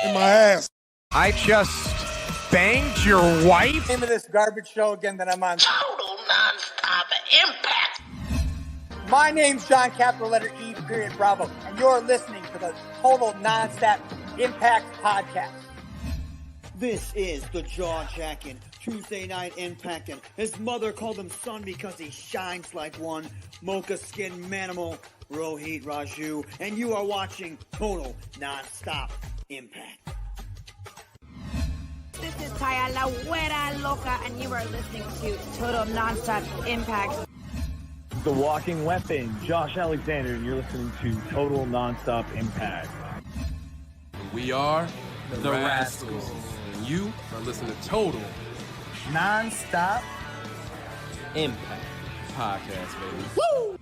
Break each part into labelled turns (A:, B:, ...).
A: in my ass.
B: I just banged your wife?
C: Name of this garbage show again that I'm on.
D: Total Nonstop Impact.
C: My name's John, capital letter E, period, Bravo, and you're listening to the Total Nonstop Impact podcast.
E: This is the jaw-jacking Tuesday Night Impact, and his mother called him son because he shines like one. Mocha Skin Manimal, Rohit Raju, and you are watching Total Nonstop Impact.
F: This is Taya La Güera Loca, and you are listening to Total Nonstop Impact.
G: The Walking Weapon, Josh Alexander, and you're listening to Total Nonstop Impact.
H: We are the Rascalz, and you are listening to Total
I: Nonstop
H: Impact podcast, baby.
D: Woo!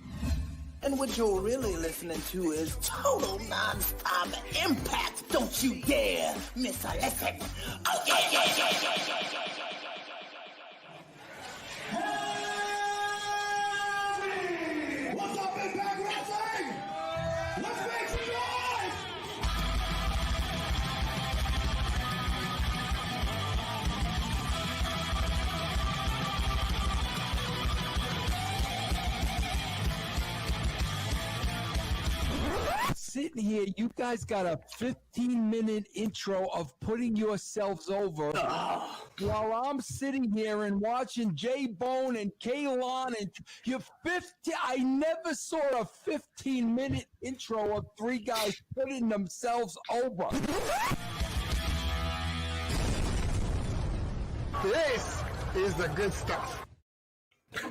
D: And what you're really listening to is Total Nonstop Impact. Don't you dare miss a lesson. Oh, yeah.
A: What's up, Impact Wrestling? Let's make some noise!
J: Sitting here, you guys got a 15-minute intro of putting yourselves over while I'm sitting here and watching Jaybone and Kaylon and you're 50. I never saw a 15-minute intro of three guys putting themselves over.
A: This is the good stuff.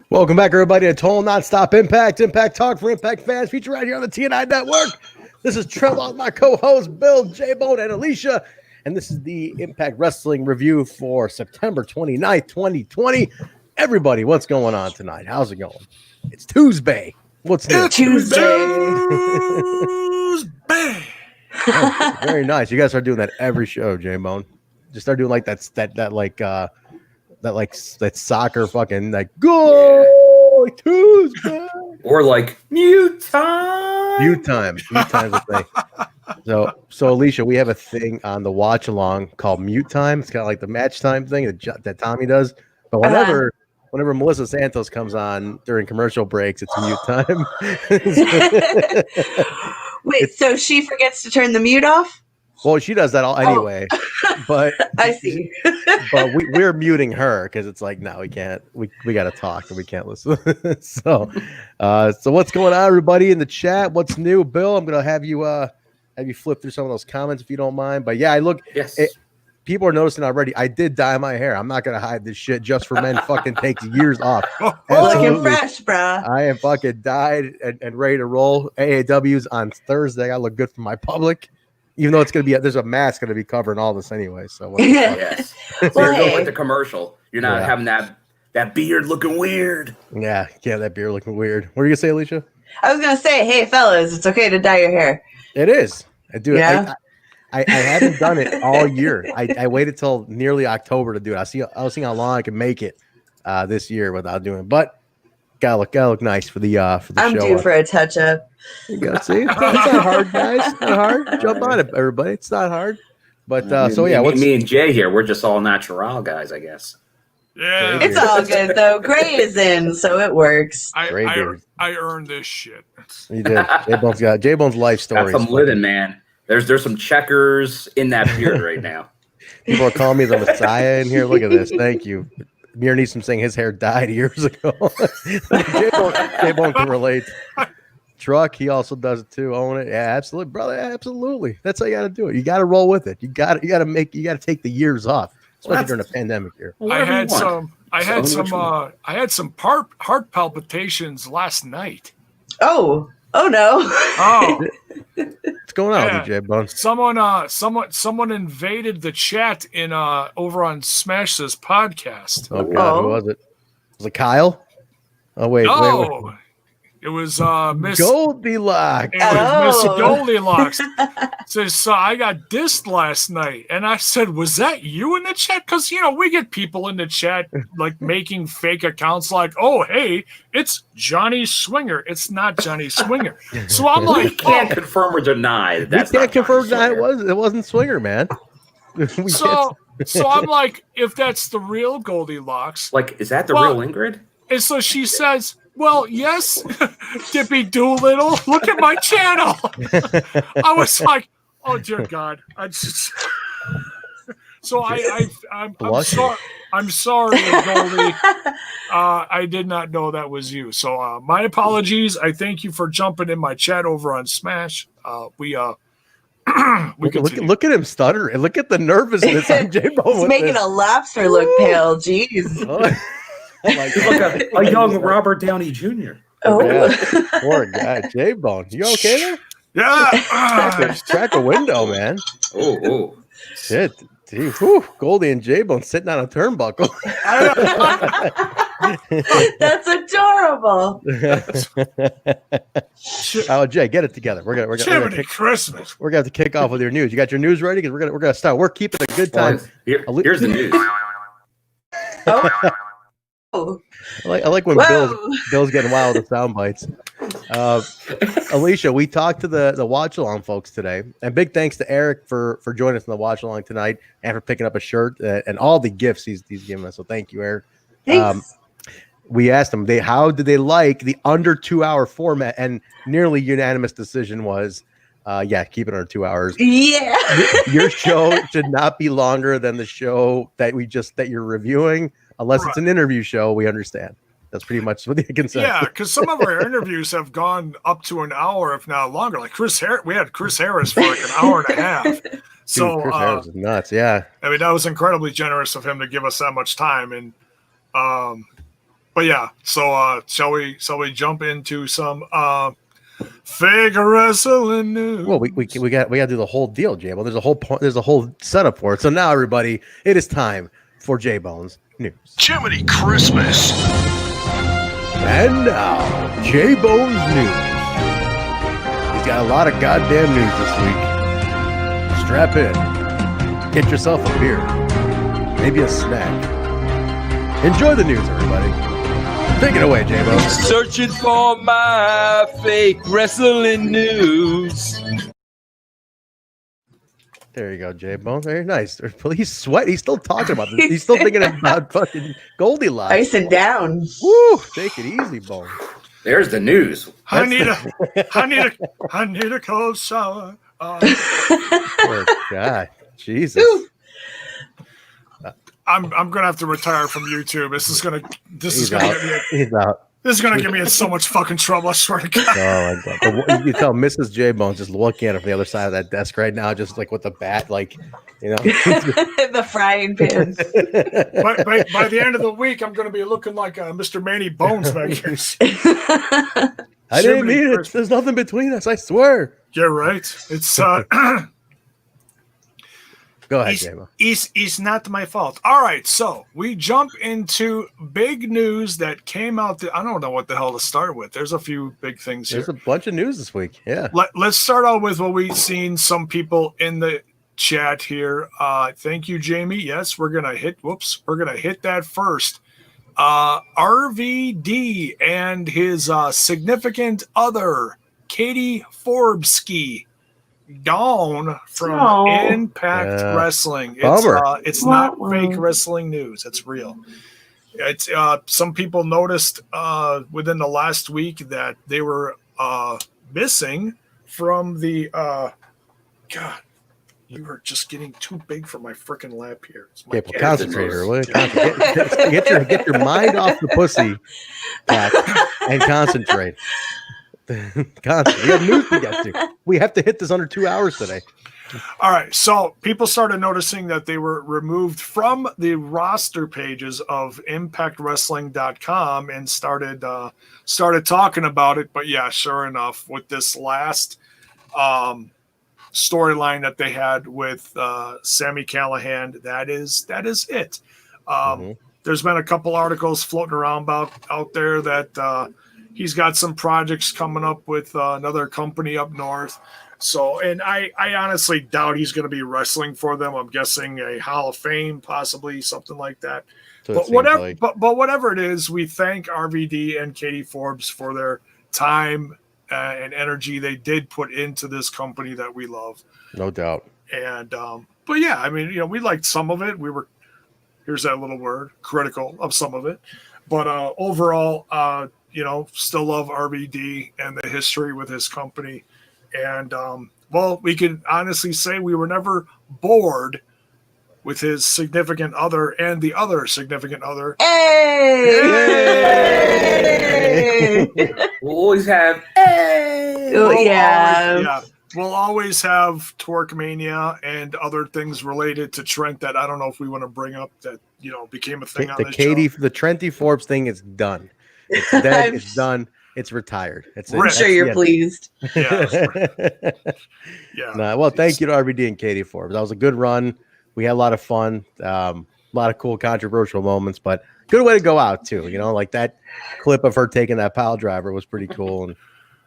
K: Welcome back, everybody, to Total Nonstop Impact. Impact Talk for Impact fans, featured right here on the TNI Network. This is Trent, my co-host, Bill, Jaybone, and Alicia. And this is the Impact Wrestling review for September 29th, 2020. Everybody, what's going on tonight? How's it going? It's Tuesday. What's new?
D: Tuesday.
K: Oh, very nice. You guys start doing that every show, Jaybone. Just start doing like that soccer fucking like go Tuesday
L: or like mute time.
K: Mute time's a thing. So Alicia, we have a thing on the watch along called mute time. It's kind of like the match time thing that Tommy does. But whenever Melissa Santos comes on during commercial breaks, it's mute time.
M: Wait, so she forgets to turn the mute off?
K: Well, she does that all anyway, but
M: I see.
K: But we're muting her because it's like, no, we can't. We got to talk and we can't listen. So what's going on, everybody in the chat? What's new, Bill? I'm gonna have you flip through some of those comments if you don't mind. But yeah, people are noticing already. I did dye my hair. I'm not gonna hide this shit. Just for Men fucking takes years off.
M: Looking fresh, bruh.
K: I am fucking dyed and ready to roll. AAW's on Thursday. I look good for my public. Even though it's going to be, there's a mask going to be covering all this anyway. So,
L: yes. So you're going with the commercial. You're not having that beard looking weird.
K: Yeah, that beard looking weird. What are you going to say, Alicia?
M: I was going to say, hey, fellas, it's okay to dye your hair.
K: It is. I do.
M: Yeah.
K: I haven't done it all year. I waited till nearly October to do it. I was seeing how long I could make it this year without doing it. But gotta look nice for the show.
M: I'm due for a touch up.
K: You gotta see. It's not hard, guys. It's not hard. Jump on it, everybody. It's not hard. But
L: me and Jay here, we're just all natural guys, I guess.
H: Yeah,
M: it's all good though. Gray is in, so it works.
H: I earned this shit.
K: You did. Jaybone's life story.
L: Got some living, man. There's some checkers in that beard right now.
K: People are calling me the Messiah in here. Look at this. Thank you. Mir needs some saying his hair died years ago. Jaybone can relate. Truck, he also does it too. Own it, yeah, absolutely, brother, absolutely. That's how you got to do it. You got to roll with it. You got to take the years off, especially during a pandemic year.
H: I had some heart palpitations last night.
M: Oh no!
H: Oh,
K: what's going on with you, Jaybone?
H: Someone invaded the chat in over on Smash This podcast.
K: Oh God, who was it? Was it Kyle? Oh wait,
H: no.
N: It was Miss
K: Goldilocks.
N: It was Miss Goldilocks. Says, I got dissed last night. And I said, was that you in the chat? Because, we get people in the chat like making fake accounts like, oh, hey, it's Johnny Swinger. It's not Johnny Swinger. So I'm like,
L: we can't confirm or deny that that's
K: we can't confirm or deny
L: Swinger.
K: it wasn't Swinger, man.
N: So I'm like, if that's the real Goldilocks.
L: Like, is that the real Ingrid?
N: And so she says, well, yes, Dippy Doolittle, look at my channel. I was like, oh, dear God. So I'm sorry. I'm sorry, Goldie. I did not know that was you. So my apologies. I thank you for jumping in my chat over on Smash.
K: Look at him stuttering. Look at the nervousness on Jaybone.
M: He's making a lobster look pale. Jeez.
L: Like a young Robert Downey Jr.
M: Oh,
K: yeah. Poor guy, Jaybone. You okay there?
N: Yeah.
K: Crack a window, man.
L: Oh,
K: shit. Dude, whew, Goldie and Jaybone sitting on a turnbuckle.
M: That's adorable.
K: Oh, Jay, get it together. We're gonna
N: Christmas.
K: We're gonna have to kick off with your news. You got your news ready? Because we're gonna start. We're keeping a good time.
L: Here's the news.
K: I like when Bill's getting wild with the sound bites. Alicia, we talked to the watch along folks today, and big thanks to Eric for joining us in the watch along tonight and for picking up a shirt and all the gifts he's given us. So thank you, Eric.
M: Thanks.
K: We asked them how did they like the under 2 hour format, and nearly unanimous decision was keep it under 2 hours.
M: Yeah.
K: Your show should not be longer than the show that you're reviewing. Unless it's an interview show, we understand. That's pretty much what they can say.
N: Yeah, because some of our interviews have gone up to an hour, if not longer. Like we had Chris Harris for like an hour and a half. So
K: Chris Harris is nuts. Yeah,
N: I mean that was incredibly generous of him to give us that much time. And but yeah, so shall we jump into some fake wrestling news?
K: Well, we got to do the whole deal, Jay. Well, there's a whole setup for it. So now, everybody, it is time for Jaybone's news.
A: Jiminy Christmas.
K: And now, Jaybone's news. He's got a lot of goddamn news this week. Strap in. Get yourself a beer. Maybe a snack. Enjoy the news, everybody. Take it away, Jaybone.
J: Searching for my fake wrestling news.
K: There you go, Jaybone. Very nice. He's sweating. He's still talking about this. He's still thinking about fucking Goldilocks.
M: Icing down.
K: Woo! Take it easy, Bone.
L: There's the news.
N: I need a cold shower.
K: Poor guy. Jesus.
N: I'm gonna have to retire from YouTube. This is gonna
K: He's out.
N: This is gonna get me in so much fucking trouble. I swear to God.
K: Oh my God! You tell Mrs. Jaybone just looking at her from the other side of that desk right now, just like with the bat, like
M: the frying pans.
N: By the end of the week, I'm gonna be looking like Mr. Manny Bones back here.
K: I didn't mean it. There's nothing between us. I swear.
N: You're right. It's
K: Go ahead, Jaybone.
N: It's not my fault. All right, so we jump into big news that came out. I don't know what the hell to start with. There's a few big things here.
K: There's a bunch of news this week. Yeah.
N: Let's start out with what we've seen some people in the chat here. Thank you, Jamie. Yes, we're gonna hit that first. RVD and his significant other, Katie Forbes, gone from Impact Wrestling. It's not fake wrestling news. It's real. It's some people noticed within the last week that they were missing from the God. You are just getting too big for my freaking lap here.
K: Okay, well, concentrate here. Get your mind off the pussy, Pat, and concentrate. We have news to get to. We have to hit this under 2 hours today.
N: All right, so people started noticing that they were removed from the roster pages of ImpactWrestling.com and started talking about it. But yeah, sure enough, with this last storyline that they had with Sami Callihan, that is it. There's been a couple articles floating around out there that he's got some projects coming up with another company up north. So, and I honestly doubt he's going to be wrestling for them. I'm guessing a Hall of Fame, possibly something like that.
K: So
N: But whatever, but whatever it is, we thank RVD and Katie Forbes for their time and energy they did put into this company that we love.
K: No doubt.
N: And but yeah, I mean, we liked some of it. We were, here's that little word, critical of some of it. But overall, still love RVD and the history with his company. And, well, we can honestly say we were never bored with his significant other and the other significant other.
M: Hey!
L: We'll always have,
N: We'll always have Twerkmania and other things related to Trent that I don't know if we want to bring up that, became a thing on this show.
K: The Trenty Forbes thing is done. It's dead. It's done. It's retired.
M: I'm sure you're pleased.
N: Yeah.
K: Well, thank you to RVD and Katie Forbes. That was a good run. We had a lot of fun, a lot of cool, controversial moments, but good way to go out too. Like that clip of her taking that pile driver was pretty cool. And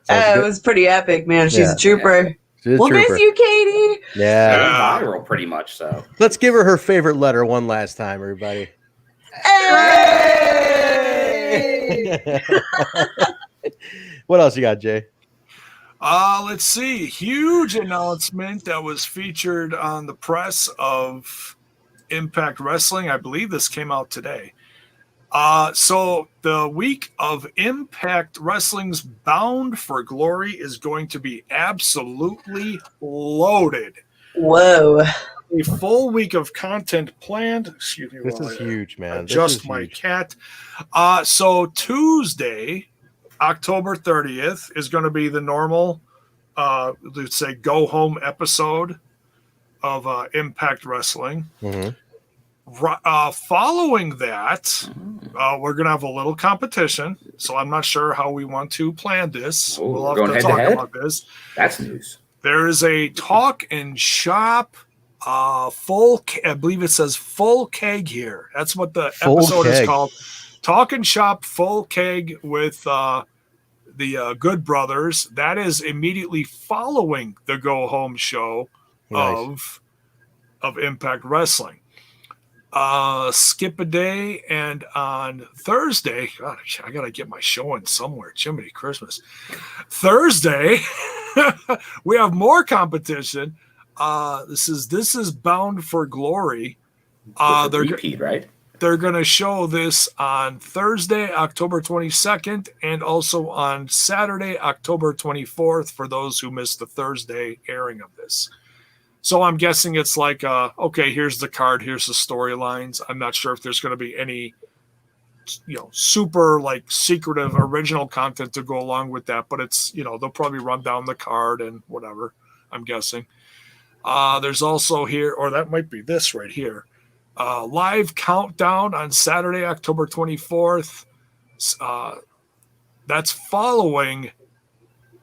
M: it was pretty epic, man. She's a trooper. We'll miss you, Katie.
K: Yeah.
L: Viral pretty much. So
K: let's give her favorite letter one last time, everybody.
M: Hey!
K: What else you got, Jay?
N: Let's see. Huge announcement that was featured on the press of Impact Wrestling. I believe this came out today. So the week of Impact Wrestling's Bound for Glory is going to be absolutely loaded.
M: Whoa.
N: A full week of content planned. Excuse me.
K: This is huge, man.
N: Adjust my cat. So Tuesday, October 30th is going to be the normal, let's say, go home episode of Impact Wrestling.
K: Mm-hmm.
N: Following that, we're going to have a little competition. So I'm not sure how we want to plan this. We'll have to talk about this.
L: That's news.
N: There is a talk and shop full, I believe it says full keg here. That's what the episode is called. Talk and Shop Full Keg with the Good Brothers. That is immediately following the Go Home show of Impact Wrestling. Skip a day, and on Thursday, God, I gotta get my show in somewhere. Jiminy Christmas. Thursday, we have more competition. This is Bound for Glory.
L: They're repeat, right?
N: They're going to show this on Thursday, October 22nd, and also on Saturday, October 24th, for those who missed the Thursday airing of this. So I'm guessing it's like, okay, here's the card, here's the storylines. I'm not sure if there's going to be any, super like secretive original content to go along with that, but it's, they'll probably run down the card and whatever, I'm guessing. There's also here, or that might be this right here. Live countdown on Saturday, October 24th. That's following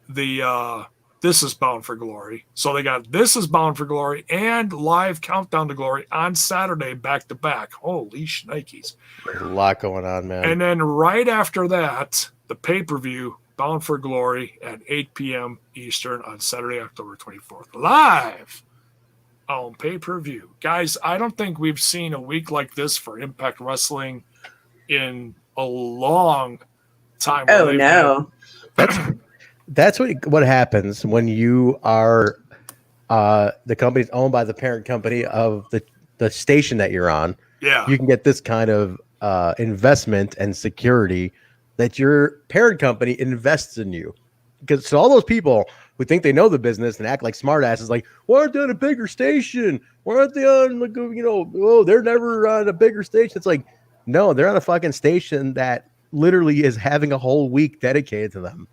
N: the This Is Bound for Glory. So they got This Is Bound for Glory and live countdown to glory on Saturday back to back. Holy shnikes.
K: There's a lot going on, man.
N: And then right after that, the pay-per-view, Bound for Glory at 8 p.m. Eastern on Saturday, October 24th. Live on pay-per-view. Guys, I don't think we've seen a week like this for Impact Wrestling in a long time.
M: Oh, no.
K: That's what happens when you are the company's owned by the parent company of the station that you're on.
N: Yeah.
K: You can get this kind of investment and security that your parent company invests in you. Because so all those people who think they know the business and act like smartasses, like, why aren't they on a bigger station? Why aren't they on, like, they're never on a bigger station? It's like, no, they're on a fucking station that literally is having a whole week dedicated to them.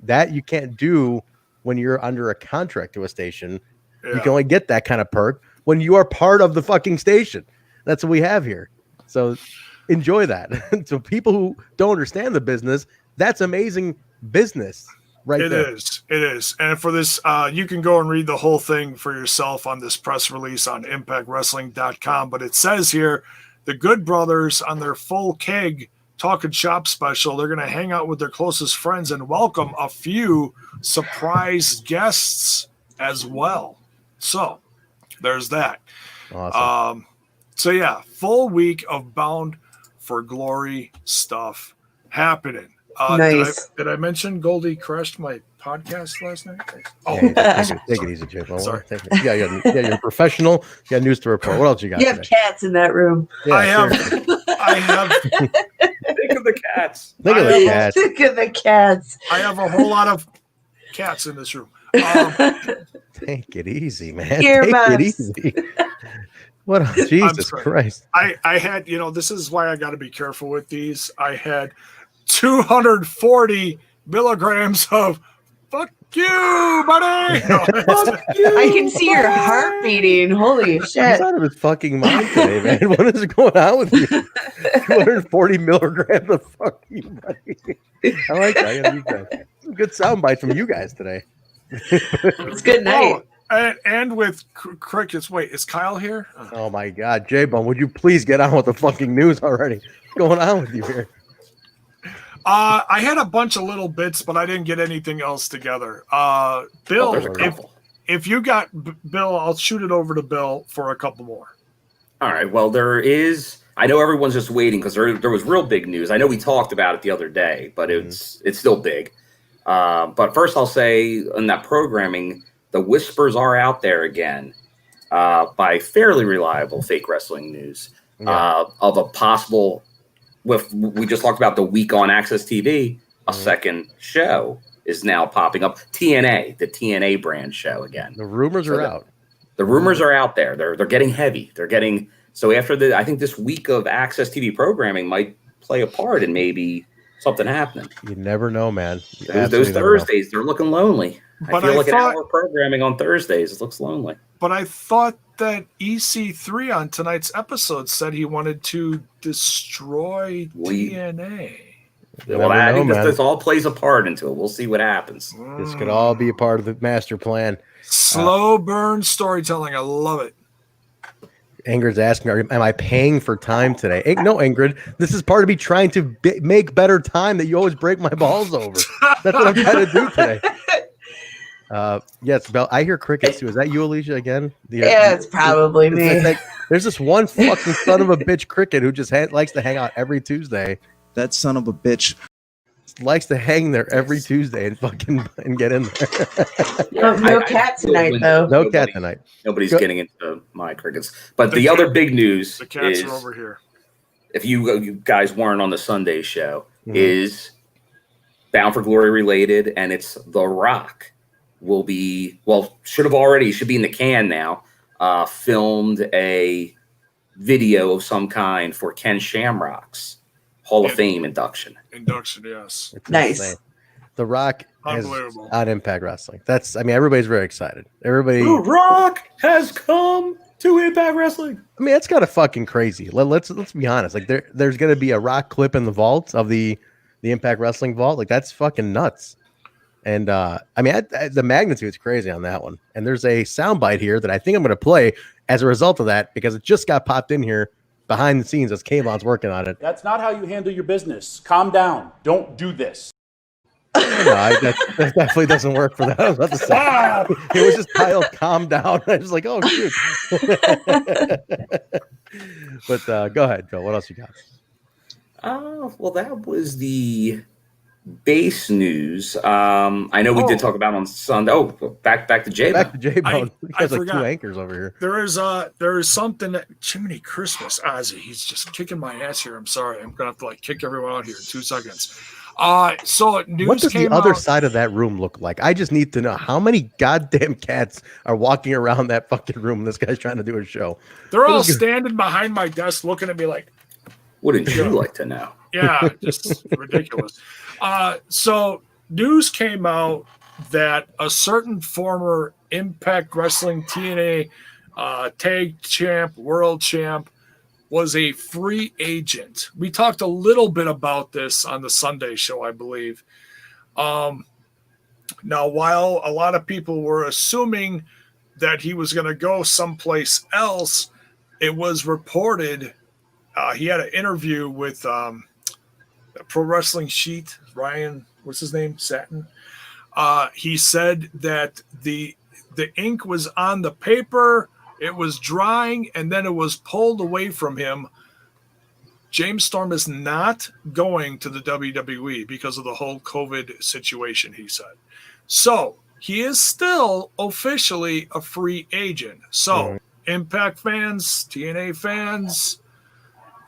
K: That you can't do when you're under a contract to a station. Yeah. You can only get that kind of perk when you are part of the fucking station. That's what we have here. So enjoy that. So people who don't understand the business, that's amazing business. Right there.
N: It is. And for this, you can go and read the whole thing for yourself on this press release on impactwrestling.com. But it says here, the Good Brothers on their Full Keg Talking Shop special. They're going to hang out with their closest friends and welcome a few surprise guests as well. So there's that.
K: Awesome.
N: So yeah, full week of Bound for Glory stuff happening.
M: Nice.
N: Did I mention Goldie crashed my podcast last night? Oh,
K: yeah, take it easy, Jaybone.
N: Sorry.
K: Yeah, you're a professional. You got news to report. What else you got?
M: You have cats in that room.
K: Yeah,
N: I have. Think of the cats.
K: Think of the cats.
M: Think of the cats.
N: I have a whole lot of cats in this room.
K: Take it easy, man.
M: Ear
K: Take
M: muffs.
K: it easy. What? Jesus Christ!
N: I had, this is why I got to be careful with these. I had 240 milligrams of "fuck you, buddy."
M: Fuck you. I can see your heart beating. Holy
K: He's
M: shit!
K: out of his fucking mind today, man. What is going on with you? 240 milligrams of "fuck you, buddy." I like that. I gotta use that. Some good sound bites from you guys today.
M: It's good night.
N: And with crickets. Wait, is Kyle here?
K: Oh my God, Jaybone, would you please get on with the fucking news already? What's going on with you here?
N: I had a bunch of little bits, but I didn't get anything else together. Bill, if you got Bill, I'll shoot it over to Bill for a couple more.
L: All right. Well, there is. I know everyone's just waiting because there was real big news. I know we talked about it the other day, but it's still big. But first, I'll say in that programming, the whispers are out there again by fairly reliable fake wrestling news of a possible. We just talked about the week on Access TV. A second show is now popping up. TNA, the TNA brand show again.
K: The rumors are out.
L: The rumors are out there. They're getting heavy. They're getting so after I think this week of Access TV programming might play a part in maybe something happening.
K: You never know, man.
L: Those Thursdays, they're looking lonely.
N: But
L: I feel
N: I
L: like
N: thought-
L: an hour programming on Thursdays. It looks lonely.
N: But I thought that EC3 on tonight's episode said he wanted to destroy TNA.
L: Well, I think this all plays a part into it. We'll see what happens.
K: This could all be a part of the master plan.
N: Slow burn storytelling. I love it.
K: Ingrid's asking, am I paying for time today? No, Ingrid. This is part of me trying to make better time that you always break my balls over. That's what I'm trying to do today. Yes, Belle. I hear crickets too. Is that you, Alicia, again?
M: Yeah, it's probably me.
K: There's this one fucking son of a bitch cricket who just likes to hang out every Tuesday.
O: That son of a bitch
K: likes to hang there every Tuesday and get in there.
M: No cat tonight, though.
K: No cat tonight.
L: Nobody's getting into my crickets. But the other big news
N: the cats
L: is,
N: are over here.
L: If you guys weren't on the Sunday show, is Bound for Glory related, and it's The Rock will be, should be in the can now, filmed a video of some kind for Ken Shamrock's Hall of Fame induction.
N: Yes.
M: Nice.
K: Insane. The Rock is
N: Unbelievable.
K: on Impact Wrestling. Everybody's very excited. Everybody.
L: The Rock has come to Impact Wrestling.
K: I mean, that's kind of fucking crazy. Let's be honest. Like there's going to be a Rock clip in the vault of the Impact Wrestling vault. Like that's fucking nuts. And the magnitude is crazy on that one. And there's a soundbite here that I think I'm going to play as a result of that because it just got popped in here behind the scenes as Kayvon's working on it.
P: That's not how you handle your business. Calm down. Don't do this.
K: That definitely doesn't work for that. I was about to say. It was just titled "Calm Down." I was like, "Oh shoot!" But go ahead, Phil. What else you got?
L: Well, that was the base news. I know we did talk about on Sunday. Oh, back to Jaybone.
K: Back to Jaybone.
N: I
K: There's like
N: forgot.
K: two anchors over here.
N: There is something that Jiminy Christmas, Ozzy. He's just kicking my ass here. I'm sorry. I'm gonna have to kick everyone out here in 2 seconds. So news
K: What does the
N: came
K: other
N: out.
K: side of that room look like? I just need to know how many goddamn cats are walking around that fucking room. This guy's trying to do a show.
N: They're all standing behind my desk, looking at me like,
L: "Wouldn't you like to know?"
N: Yeah, just ridiculous. So news came out that a certain former Impact Wrestling TNA tag champ, world champ, was a free agent. We talked a little bit about this on the Sunday show, I believe. Now, while a lot of people were assuming that he was going to go someplace else, it was reported he had an interview with Pro Wrestling Sheet, Ryan, what's his name? Satin. He said that the ink was on the paper, it was drying, and then it was pulled away from him. James Storm is not going to the WWE because of the whole COVID situation, he said. So he is still officially a free agent. So Impact fans, TNA fans,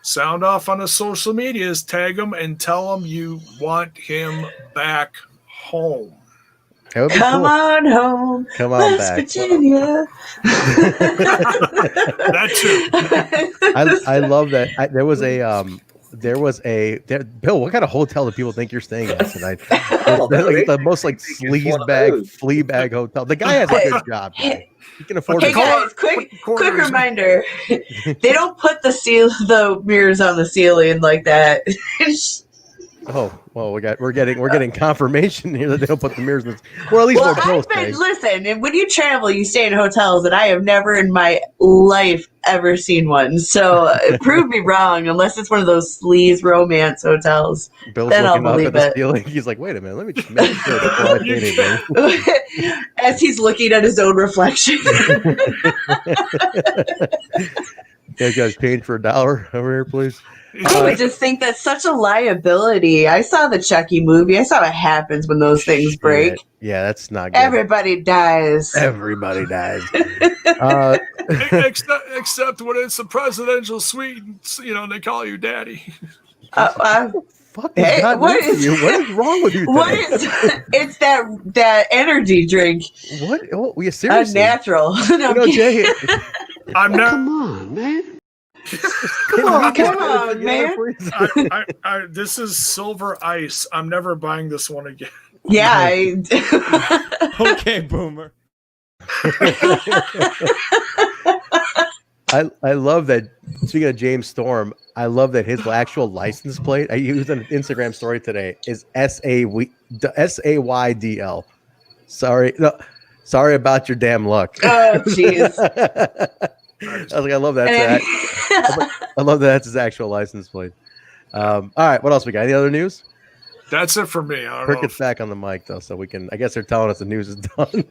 N: sound off on the social medias, tag him and tell him you want him back home.
M: Come cool. On home.
K: Come on
M: West
K: back.
M: Virginia.
N: That too.
K: I love that. There was a Bill, what kind of hotel do people think you're staying at tonight? Like the most like flea bag hotel. The guy has a good job. Guy. He can afford
M: it. Guys, quick reminder. They don't put the mirrors on the ceiling like that.
K: Oh, well, we're getting confirmation here that they don't put the mirrors in the, or at least more close.
M: Listen, and when you travel, you stay in hotels, and I have never in my life ever seen one. So prove me wrong, unless it's one of those sleaze romance hotels.
K: Bill's
M: then
K: looking
M: I'll believe
K: up at the ceiling. He's like, wait a minute, let me just make sure before I say anything.
M: As he's looking at his own reflection.
K: Yeah, you guys change for $1 over here, please.
M: I would just think that's such a liability. I saw the Chucky movie. I saw what happens when those things break.
K: Yeah, that's not good.
M: Everybody dies.
K: Everybody dies.
N: Except when it's the presidential suite, and they call you daddy.
K: Hey, what is wrong with you today?
M: It's that energy drink.
K: What? Oh, yeah, seriously.
M: Unnatural.
K: Jay,
N: I'm not.
A: Come on, man.
M: Come on, man.
N: This is silver ice. I'm never buying this one again.
M: Yeah.
B: Okay, boomer.
K: I love that. Speaking of James Storm, I love that his actual license plate, I used an Instagram story today, is SAYDL. Sorry about your damn luck.
M: Oh, jeez.
K: I was like, I love that. I love that that's his actual license plate. All right, what else we got? Any other news?
N: That's it for me.
K: Cricket's back on the mic though, so we can. I guess they're telling us the news is done.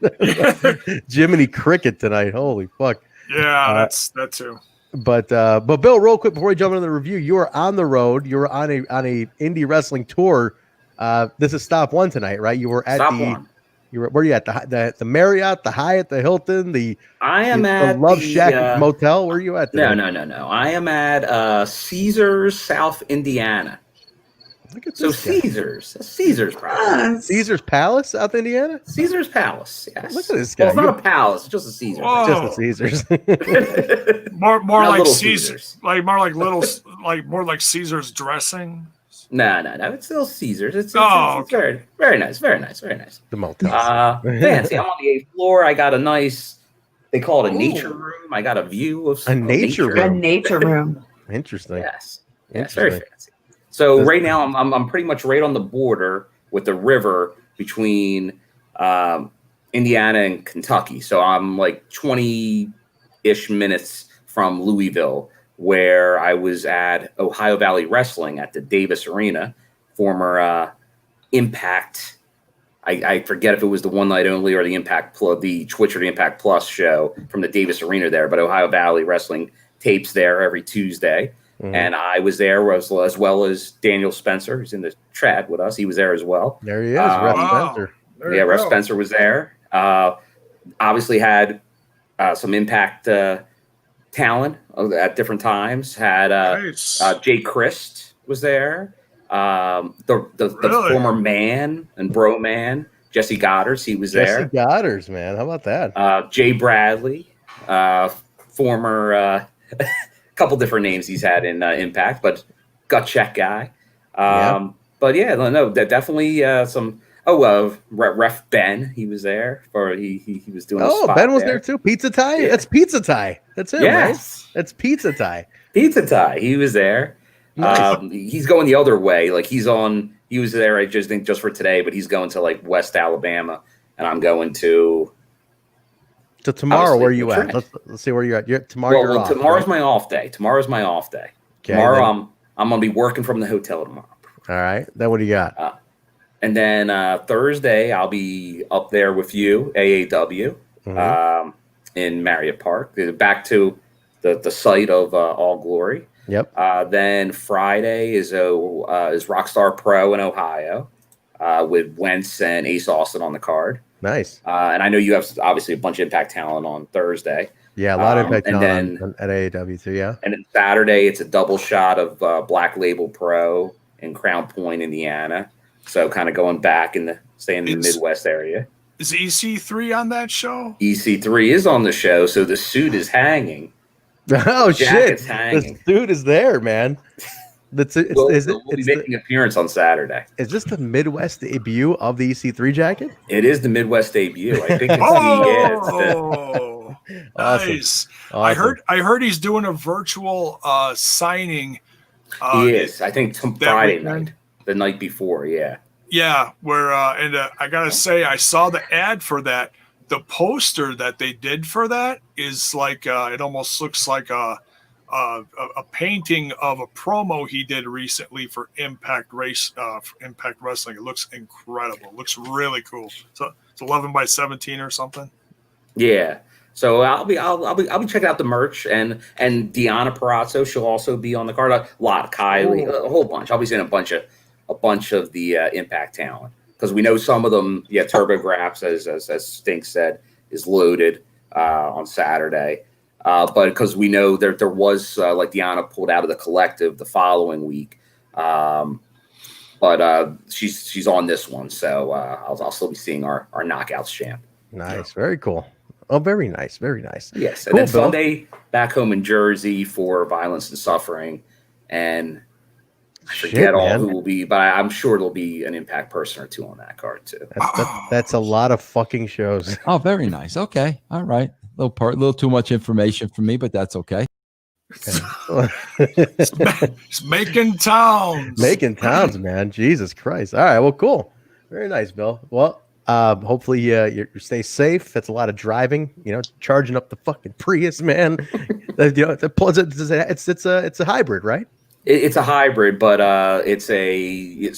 K: Jiminy Cricket tonight. Holy fuck.
N: Yeah, that's that too.
K: But Bill, real quick before we jump into the review, you are on the road. You were on a indie wrestling tour. This is stop one tonight, right? You were at where are you at? The Marriott, the Hyatt, the Hilton, the Love Shack Motel. Where are you at today?
L: No. I am at Caesars, South Indiana.
K: Look at
L: this Caesars probably.
K: Caesars Palace, South Indiana?
L: Caesars Palace, yes.
K: Look at this guy.
L: Well, it's not a palace, it's just a Caesars.
N: Whoa.
K: Just the Caesars.
N: more like
L: Caesars.
N: More like Caesars dressing.
L: No. It's still Caesars. It's very, very nice. Very nice.
K: The motel.
L: Fancy. I'm on the 8th floor. I got a nice, they call it a nature room. I got a view of
K: nature
M: A nature room.
K: Interesting.
L: Yes, very fancy. So right now I'm pretty much right on the border with the river between Indiana and Kentucky. So I'm like 20-ish minutes from Louisville, where I was at Ohio Valley Wrestling at the Davis Arena, former Impact. I forget if it was the one night only or the Impact Plus, the Twitch or the Impact Plus show from the Davis Arena there. But Ohio Valley Wrestling tapes there every Tuesday. Mm-hmm. And I was there as well as Daniel Spencer, who's in the chat with us. He was there as well.
K: There he is, Ref Spencer.
L: Ref Spencer was there. Obviously had some Impact talent at different times. Had Jay Christ was there. The former Man and Bro Man, Jesse Goddard, he was there.
K: Jesse Goddard, man. How about that?
L: Jay Bradley, former couple different names he's had in Impact, but gut check guy. But yeah, no, definitely some. Ref Ben, he was there for he was doing.
K: Ben was there too. Pizza Tie. Yeah. That's Pizza Tie. That's him.
L: Yes,
K: right? That's Pizza Tie.
L: Pizza Tie. He was there. Nice. He's going the other way. Like he was there. I just think just for today, but he's going to like West Alabama, and I'm going to.
K: So tomorrow, where are you at? Let's see where you're at. Tomorrow.
L: Tomorrow's my off day. Okay, tomorrow I'm gonna be working from the hotel tomorrow.
K: All right. Then what do you got?
L: And then Thursday, I'll be up there with you, AAW, in Marriott Park, back to the site of All Glory.
K: Yep.
L: Then Friday is Rockstar Pro in Ohio with Wentz and Ace Austin on the card.
K: Nice.
L: And I know you have obviously a bunch of Impact talent on Thursday.
K: Yeah, a lot of Impact
L: and
K: talent
L: then,
K: at AAW too, yeah.
L: And then Saturday, it's a double shot of Black Label Pro in Crown Point, Indiana. So kind of going back staying in the Midwest area.
N: Is EC3 on that show?
L: EC3 is on the show, so the suit is hanging.
K: Oh shit!
L: Hanging.
K: The suit is there, man.
L: We'll be making an appearance on Saturday.
K: Is this the Midwest debut of the EC3 jacket?
L: It is the Midwest debut. I think it's
N: awesome. Nice.
K: Awesome.
N: I heard he's doing a virtual signing.
L: He is. I think Friday night, the night before. Yeah.
N: Yeah, where I gotta say, I saw the ad for that. The poster that they did for that is like it almost looks like a painting of a promo he did recently for Impact Wrestling. It looks incredible. It looks really cool. So it's 11x17 or something.
L: Yeah. So I'll be checking out the merch and Deanna Parazzo. She'll also be on the card. A lot, Kylie, a whole bunch. I'll be seeing a bunch of the Impact talent because we know some of them. Yeah, TurboGrafx, as Stink said, is loaded on Saturday. But because we know there was like Deanna pulled out of the collective the following week, but she's on this one, so I'll still be seeing our Knockouts champ.
K: Nice, very cool. Oh, very nice, very nice.
L: Yes,
K: cool,
L: and then Sunday back home in Jersey for Violence and Suffering, and I forget who will be, but I'm sure there'll be an Impact person or two on that card too.
K: That's a lot of fucking shows.
J: Oh, very nice. Okay, all right. A little too much information for me, but that's okay.
N: It's making towns.
K: Making towns, man. Jesus Christ. All right. Well, cool. Very nice, Bill. Well, hopefully you stay safe. That's a lot of driving. Charging up the fucking Prius, man. It's a hybrid, right?
L: It's a hybrid, but it's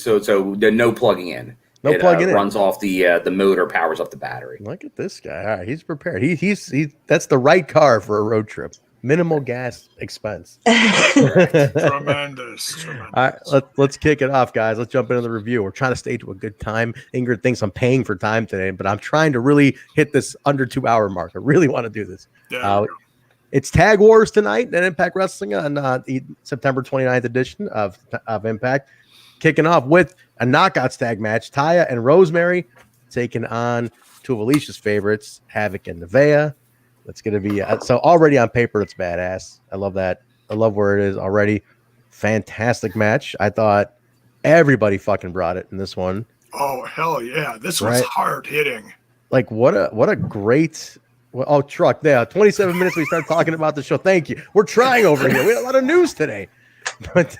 L: so no plugging in.
K: No plugging in.
L: Runs off the motor, powers up the battery.
K: Look at this guy. All right, he's prepared. He's that's the right car for a road trip. Minimal gas expense.
N: Tremendous.
K: All right, let's kick it off, guys. Let's jump into the review. We're trying to stay to a good time. Ingrid thinks I'm paying for time today, but I'm trying to really hit this under 2 hour mark. I really want to do this. It's Tag Wars tonight at Impact Wrestling on the September 29th edition of Impact. Kicking off with a Knockouts tag match. Taya and Rosemary taking on two of Alicia's favorites, Havok and Nevaeh. That's going to be so already on paper, it's badass. I love that. I love where it is already. Fantastic match. I thought everybody fucking brought it in this one.
N: Oh, hell yeah. This was hard hitting.
K: Like, what a great. Oh, truck there. 27 minutes we start talking about the show. Thank you. We're trying over here. We had a lot of news today. But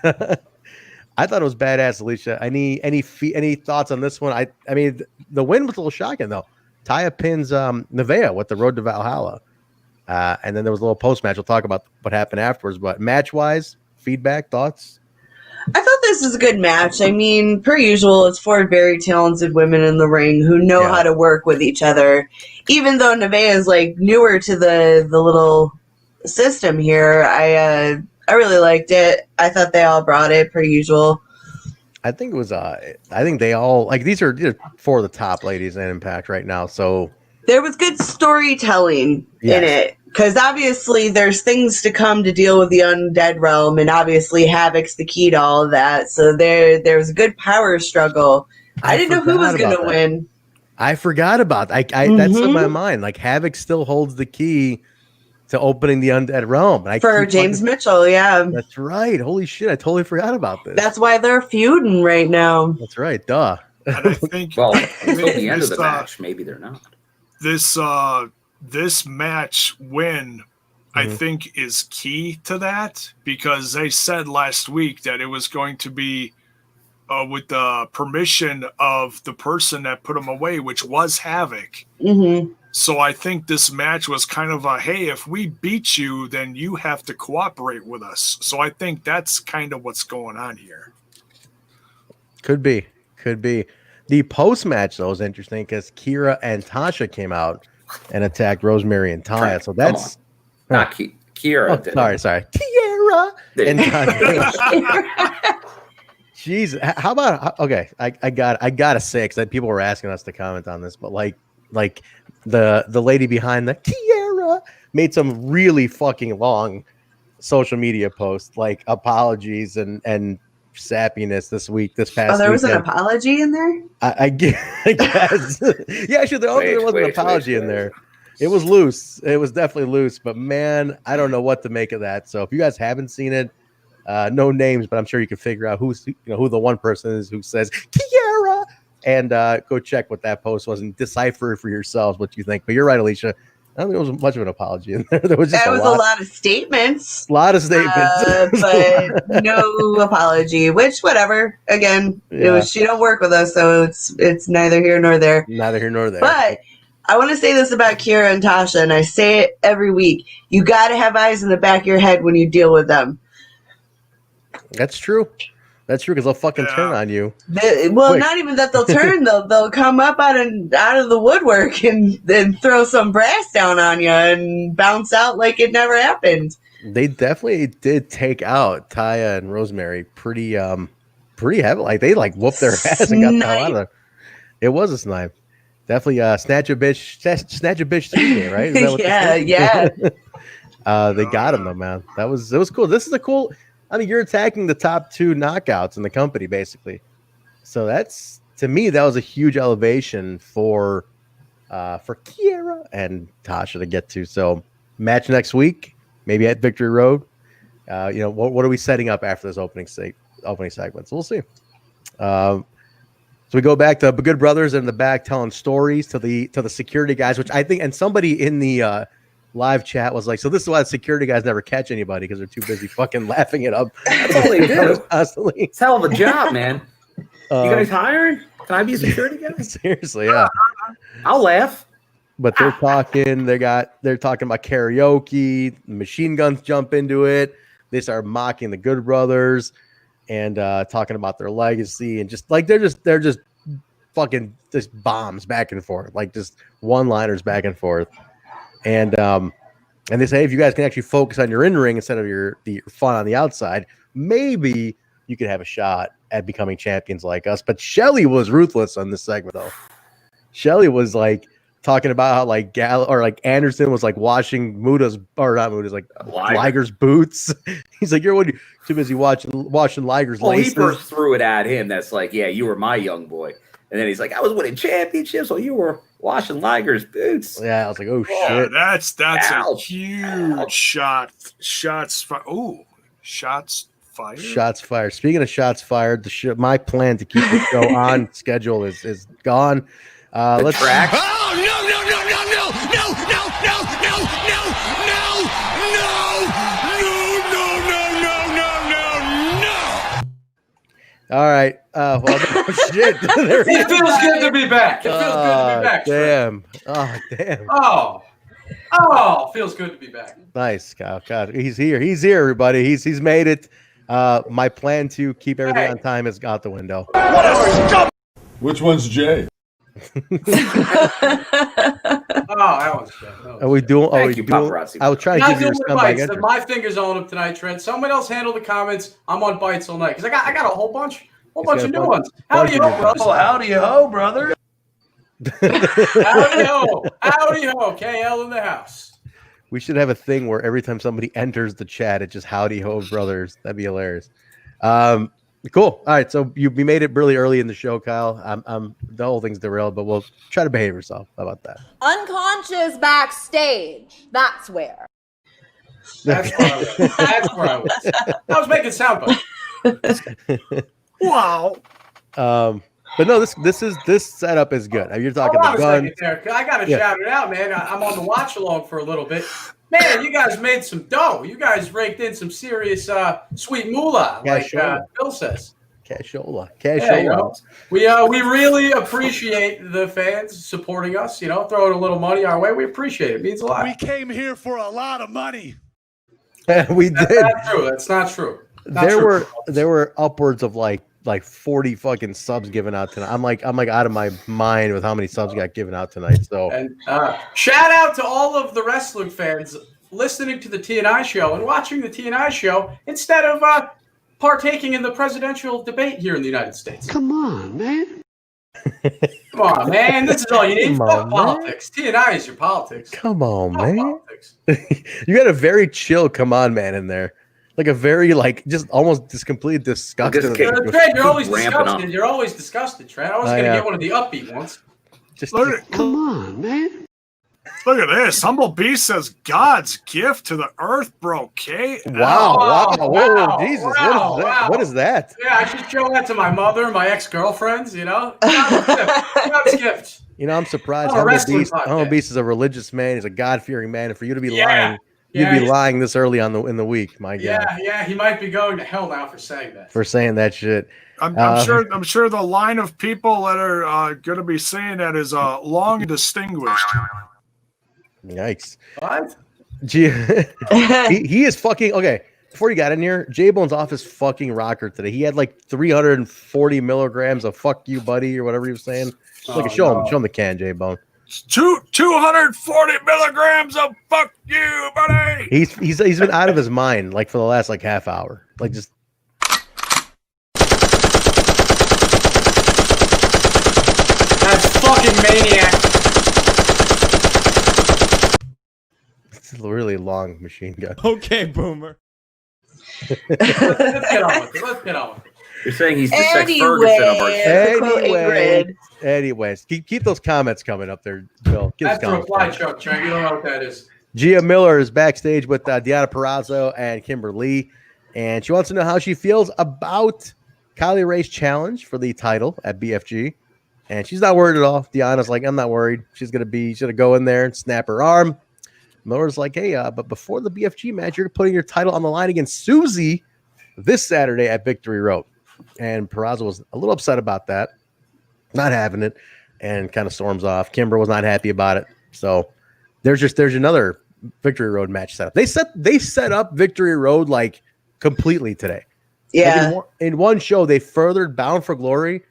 K: I thought it was badass, Alicia. Any thoughts on this one? I mean, the win was a little shocking, though. Taya pins Nevaeh with the Road to Valhalla. And then there was a little post-match. We'll talk about what happened afterwards. But match-wise, feedback, thoughts?
M: I thought this was a good match. I mean, per usual, it's four very talented women in the ring who know how to work with each other. Even though Nevaeh is like newer to the little system here, I really liked it. I thought they all brought it per usual.
K: I think it was. I think they all like these are four of the top ladies in Impact right now. So
M: there was good storytelling in it. Because obviously there's things to come to deal with the undead realm, and obviously Havok's the key to all of that. So there was a good power struggle. I didn't know who was going to win.
K: I forgot about that. That's in my mind. Like Havok still holds the key to opening the undead realm.
M: For James Mitchell, yeah.
K: That's right. Holy shit, I totally forgot about this.
M: That's why they're feuding right now.
K: That's right. Duh.
N: And I think
L: until the end of the match, maybe they're not.
N: This match win, I think, is key to that because they said last week that it was going to be with the permission of the person that put him away, which was Havok.
M: Mm-hmm.
N: So I think this match was kind of a, hey, if we beat you, then you have to cooperate with us. So I think that's kind of what's going on here.
K: Could be. The post match though is interesting because Kira and Tasha came out and attacked Rosemary and Taya. So that's
L: not Kira.
K: Oh, sorry, Kiera and Taya. Jeez, how about okay? I gotta say because people were asking us to comment on this, but like the lady behind the Kiera made some really fucking long social media posts, like apologies and sappiness this past.
M: Oh, there was
K: weekend.
M: an apology in there.
K: I guess. Yeah, actually, there wasn't an apology in there. It was loose. It was definitely loose. But man, I don't know what to make of that. So if you guys haven't seen it, no names, but I'm sure you can figure out who the one person is who says Kiara, and go check what that post was and decipher for yourselves what you think. But you're right, Alicia. I don't think there was much of an apology in there. There was just
M: a lot of statements.
K: A lot of statements.
M: But no apology, which whatever. Again, she don't work with us, so it's neither here nor there.
K: Neither here nor there.
M: But I want to say this about Kira and Tasha, and I say it every week. You got to have eyes in the back of your head when you deal with them.
K: That's true. That's true because they'll fucking turn on you.
M: Not even that they'll turn. They'll come up out of the woodwork and then throw some brass down on you and bounce out like it never happened.
K: They definitely did take out Taya and Rosemary pretty heavy. Like they whooped their ass and got the hell out of there. It was a snipe. Definitely snatch a bitch Tuesday, right? Is that what
M: yeah.
K: They got him though, man. It was cool. This is a cool. I mean, you're attacking the top 2 knockouts in the company, basically. So that's, to me, that was a huge elevation for Kiera and Tasha to get to. So match next week, maybe at Victory Road. What are we setting up after this opening segment? So we'll see. So we go back to Good Brothers in the back telling stories to the security guys, which I think, and somebody in the live chat was like, so this is why the security guys never catch anybody because they're too busy fucking laughing it up.
L: That's all they do.
K: Constantly.
L: It's hell of a job, man. You guys hiring? Can I be a security guy?
K: Seriously, yeah.
L: I'll laugh.
K: But they're talking. They're talking about karaoke. Machine guns jump into it. They start mocking the Good Brothers and talking about their legacy and just like they're just fucking just bombs back and forth, like just one-liners back and forth. And they say if you guys can actually focus on your in-ring instead of your fun on the outside, maybe you could have a shot at becoming champions like us. But Shelly was ruthless on this segment, though. Shelly was like talking about how like Anderson was like washing Liger's boots. He's like, you're too busy washing Liger's laces.
L: He first threw it at him. That's like, yeah, you were my young boy. And then he's like, I was winning championships while you were washing Liger's boots.
K: Yeah, I was like, oh shit.
N: That's a huge shot. Shots fired. Shots fired.
K: Speaking of shots fired, my plan to keep the show on schedule is gone. Let's
L: track.
A: Oh no!
K: All right. Well, shit.
O: It feels good to be back.
K: Damn. Oh, damn.
O: Oh, feels good to be back.
K: Nice, Kyle. God, he's here. He's here, everybody. He's made it. My plan to keep everything on time is out the window.
Q: Which one's Jay?
O: That was Jay.
K: Are we doing?
L: Thank you, paparazzi.
K: I was trying to give you your scumbag.
O: My fingers on them tonight, Trent. Someone else handle the comments. I'm on bites all night because I got a whole bunch of new ones. Howdy ho, brother.
I: Howdy ho, brother.
O: Howdy ho. KL in the house.
K: We should have a thing where every time somebody enters the chat, it's just howdy ho, brothers. That'd be hilarious. Cool. All right, so we made it really early in the show, Kyle. The whole thing's derailed, but we'll try to behave yourself. How about that?
R: Unconscious backstage. That's where.
O: That's where I was. I was making sound bites.
N: Wow.
K: But no, this setup is good. You're talking the gun.
O: I gotta shout it out, man. I'm on the watch along for a little bit. Man, you guys made some dough. You guys raked in some serious sweet moolah, like Bill says.
K: Cashola.
O: We really appreciate the fans supporting us. Throwing a little money our way. We appreciate it. It means a lot.
A: We came here for a lot of money.
K: We did.
O: That's not true.
K: There were upwards of like like 40 fucking subs given out tonight. I'm like out of my mind with how many subs got given out tonight. So
O: and shout out to all of the wrestling fans listening to the TNI show and watching the TNI show instead of partaking in the presidential debate here in the United States.
A: Come on, man.
O: Come on, man. This is all you need. Fuck politics. TNI is your politics.
K: Come on,
O: Fuck
K: man.
O: politics.
K: You got a very chill come on, man, in there. Like a very, like, just almost just completely disgusted.
O: Trent, you're always disgusted. You're always disgusted, Trent. I was going to get one of the upbeat ones.
A: Come on, man.
N: Look at this. Humble Beast says God's gift to the earth, bro. Kate.
K: Wow. Whoa, Jesus. What is that?
O: Yeah, I should show that to my mother, my ex-girlfriends, you know? God's gift.
K: You know, I'm surprised. Humble Beast is a religious man. He's a God-fearing man. And for you to be lying, you'd be lying this early in the week. My God.
O: Yeah, he might be going to hell now for saying that.
K: For saying that shit.
N: I'm sure the line of people that are going to be saying that is long and distinguished.
K: Yikes.
O: What?
K: Gee, he is fucking okay. Before you got in here, Jaybone's off his fucking rocker today. He had like 340 milligrams of "fuck you, buddy" or whatever he was saying. Show him the can, Jaybone.
N: 240 milligrams of "fuck you, buddy."
K: He's been out of his mind like for the last like half hour. Like just.
O: That's fucking maniac.
K: It's a really long machine gun.
B: Okay, Boomer.
O: Let's get on with it.
L: You're saying he's the Sex Ferguson of our show.
K: Anyways, keep those comments coming up there, Bill.
O: That's a reply truck, Trent. You don't know what that is.
K: Gia Miller is backstage with Deonna Purrazzo and Kimberly, and she wants to know how she feels about Kylie Ray's challenge for the title at BFG. And she's not worried at all. Deanna's like, I'm not worried. She's gonna go in there and snap her arm. Miller's like, hey, but before the BFG match, you're putting your title on the line against Susie this Saturday at Victory Road. And Purrazzo was a little upset about that, not having it, and kind of storms off. Kimber was not happy about it. So there's another Victory Road match set up. They set up Victory Road like completely today.
M: Yeah.
K: Like in one show, they furthered Bound for Glory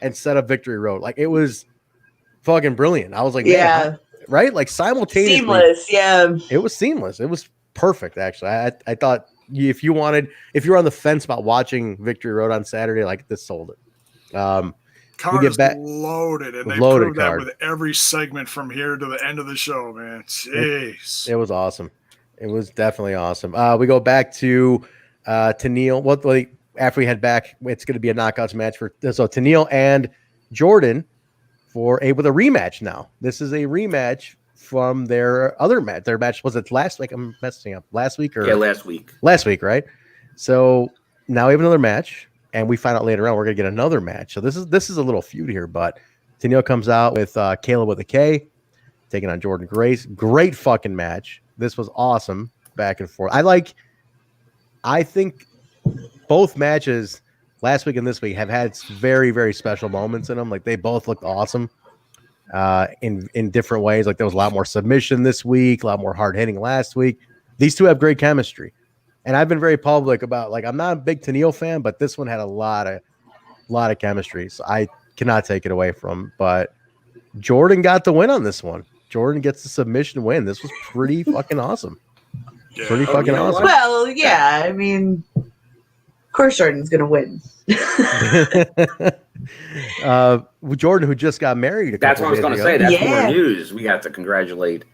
K: and set up Victory Road. Like it was fucking brilliant. I was like,
M: yeah.
K: Right? Like simultaneously.
M: Seamless, yeah.
K: It was seamless. It was perfect, actually. I thought if you were on the fence about watching Victory Road on Saturday, like this sold it.
N: Card is loaded, and they proved that with every segment from here to the end of the show, man. Jeez.
K: It was awesome. It was definitely awesome. We go back to Tenille. After we head back, it's going to be a knockouts match for Tenille and Jordynne with a rematch now. This is a rematch from their other match. Their match was it last week? I'm messing up. Last week or
L: last week.
K: Last week, right? So now we have another match, and we find out later on we're gonna get another match. So this is a little feud here, but Tenille comes out with Kayla with a K, taking on Jordynne Grace. Great fucking match. This was awesome, back and forth. I think both matches last week and this week have had very, very special moments in them. Like they both looked awesome in different ways. Like there was a lot more submission this week, a lot more hard hitting last week. These two have great chemistry, and I've been very public about I'm not a big Tenille fan, but this one had a lot of chemistry. So I cannot take it away from. But Jordynne got the win on this one. Jordynne gets the submission win. This was pretty fucking awesome. Yeah. Pretty fucking awesome.
M: Well, yeah, I mean. Of course, Jordynne's gonna win.
K: Jordynne, who just got married.
L: That's what I was going to say. That's more news. We have to congratulate.